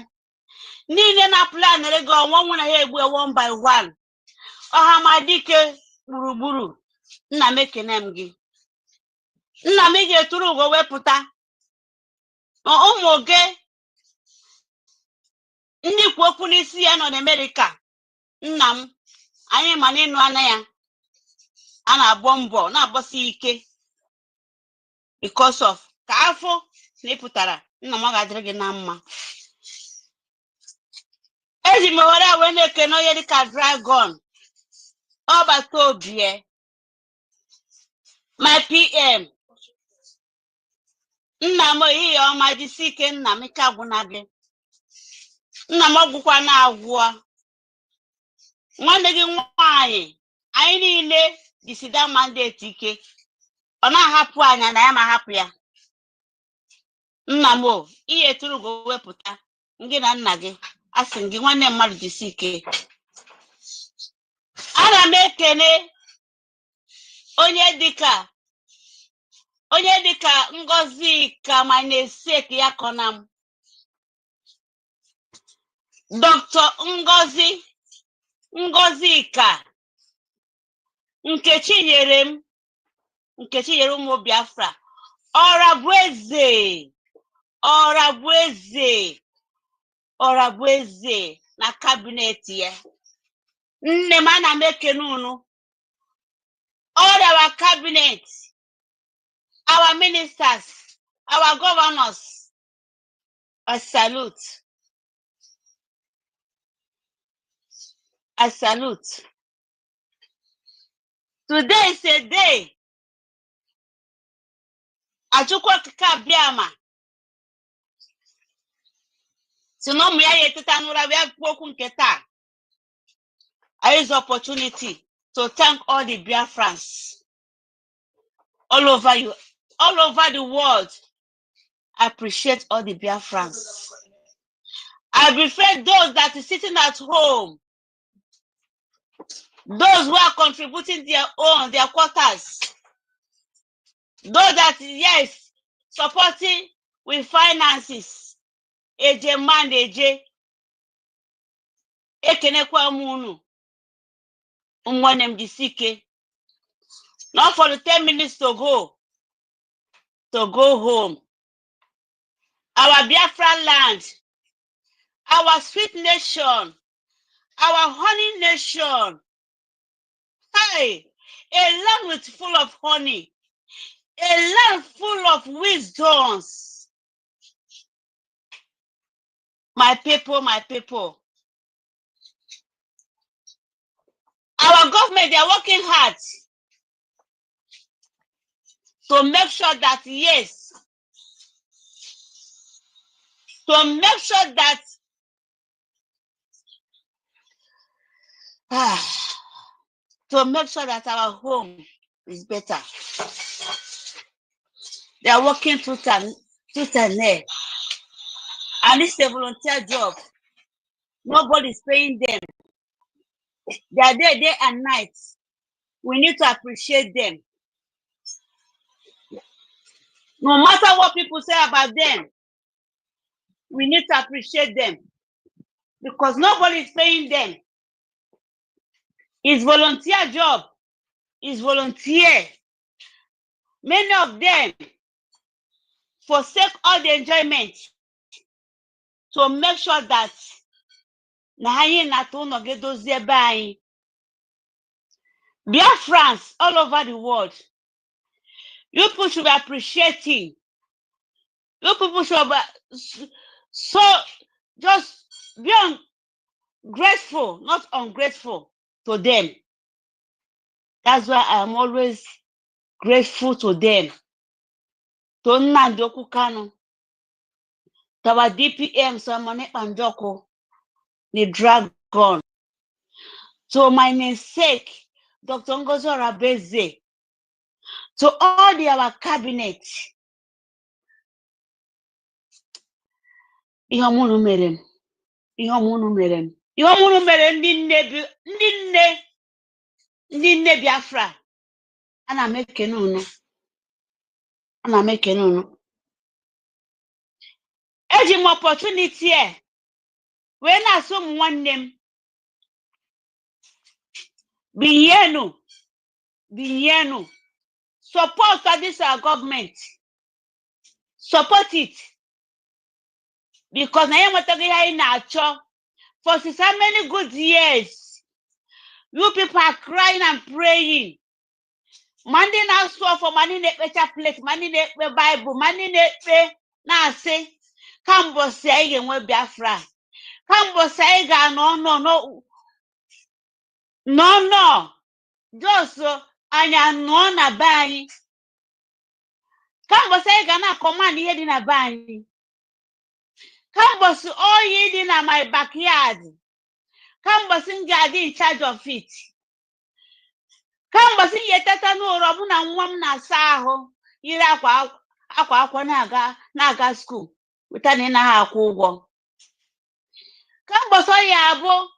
Niile na planere gị ọnwụ na ya egbughe one by one. Ọhamadike gburugburu. Nna m ekene m gị. Nna m ga-eturu ugo wepụta. Ụmụ gị ndị kwu okwu n'isi ya nọ n'Amerika. Nna m, anyị ma n'ịnụ anya ya. A na-agbọ mbọ na-agbọsi ike because of ka afọ na ịpụtara. Nna m ga-adịrị gị na mma. Eji m were wee na-ekene onye dịka Dragon ọgbata obi my PM. Nna m ehihie ọma jisi ike. Nna m ike agwụna gị. Nna m ọgwụkwa na-agwụ. Nwanne gị nwaanyị anyị niile jisida mandate ike. Ọ na-ahapụ anya na ya ma hapụ ya. Nna m ihe tụrụ go wepụta gị na nna gị. Asị gị nwanne mmadụ jisi ike. Ana m ekene onye dịka Ngozika ma na-esek ya kọnam. Dr. Ngozika Nkechi nyere ụmụ Biafra. Ọra bụ eze na kabinet ya. Nne m ana m ekene unu. All our cabinet, our ministers, our governors, I salute. I salute. Today is a day. Achukwu Biama. Sino mi aye teta nura bia kwoku nketa. I use the opportunity to thank all the Biafrans all over you, all over the world. I appreciate all the Biafrans. I prefer those that are sitting at home, those who are contributing their own, their quarters, those that, yes, supporting with finances. Eje man eje, ekenekwa munu, Mndy Sit. Not for the 10 minutes to go home. Our Biafra land, our sweet nation, our honey nation. Hey, a land with full of honey, a land full of wisdoms. My people, my people. Our government, they are working hard to make sure that, yes, to make sure that our home is better. They are working tooth and nail. And it's a volunteer job. Nobody is paying them. They are there day and night. We need to appreciate them. No matter what people say about them, we need to appreciate them. Because nobody is paying them. It's volunteer job. It's volunteer. Many of them forsake all the enjoyment to make sure that Biafrans all over the world, you people should be appreciating. You people should be so just be grateful, not ungrateful to them. That's why I'm always grateful to them. To Mndy Kanu, to our DPM, Samone Panjoko, the dragon, to my namesake, Dr. Ngozo Rabeze, to all our cabinet. Ihomunu merem. Ihomunu merem ndi nne Biafra. Ana mekene unu. Eji m opportunity we na so nwanne m. Binyenu. Support this our government. Support it. Because I am in nature. For so many good years, you people are crying and praying. Money now store for money in better place, money in the Bible, money in the now say, come bo say again we Biafra. Come bo say again no. Just so anya no na bani. Come bo say again na command here in a bani. Come bo say all ye in my backyard. Come bo sing in charge of it. Come but see yetata no robu na nwam na asa ahu yiri akwa na-aga school wita na ha akwa ụgwọ. Come but so ya bụ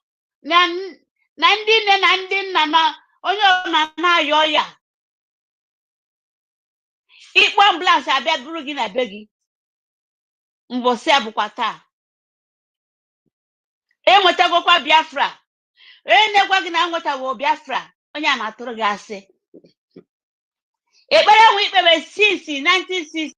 na ndị nne na ndị nna na onye na ayo ya ikpo ambulance abịa buru gị na be gị mbosi abụkwa taa enwetagokwa Biafra enekwa gị na nwetago Biafra onye a na-atụrụ gị asị. Ekpere nwe ikpebe since 1960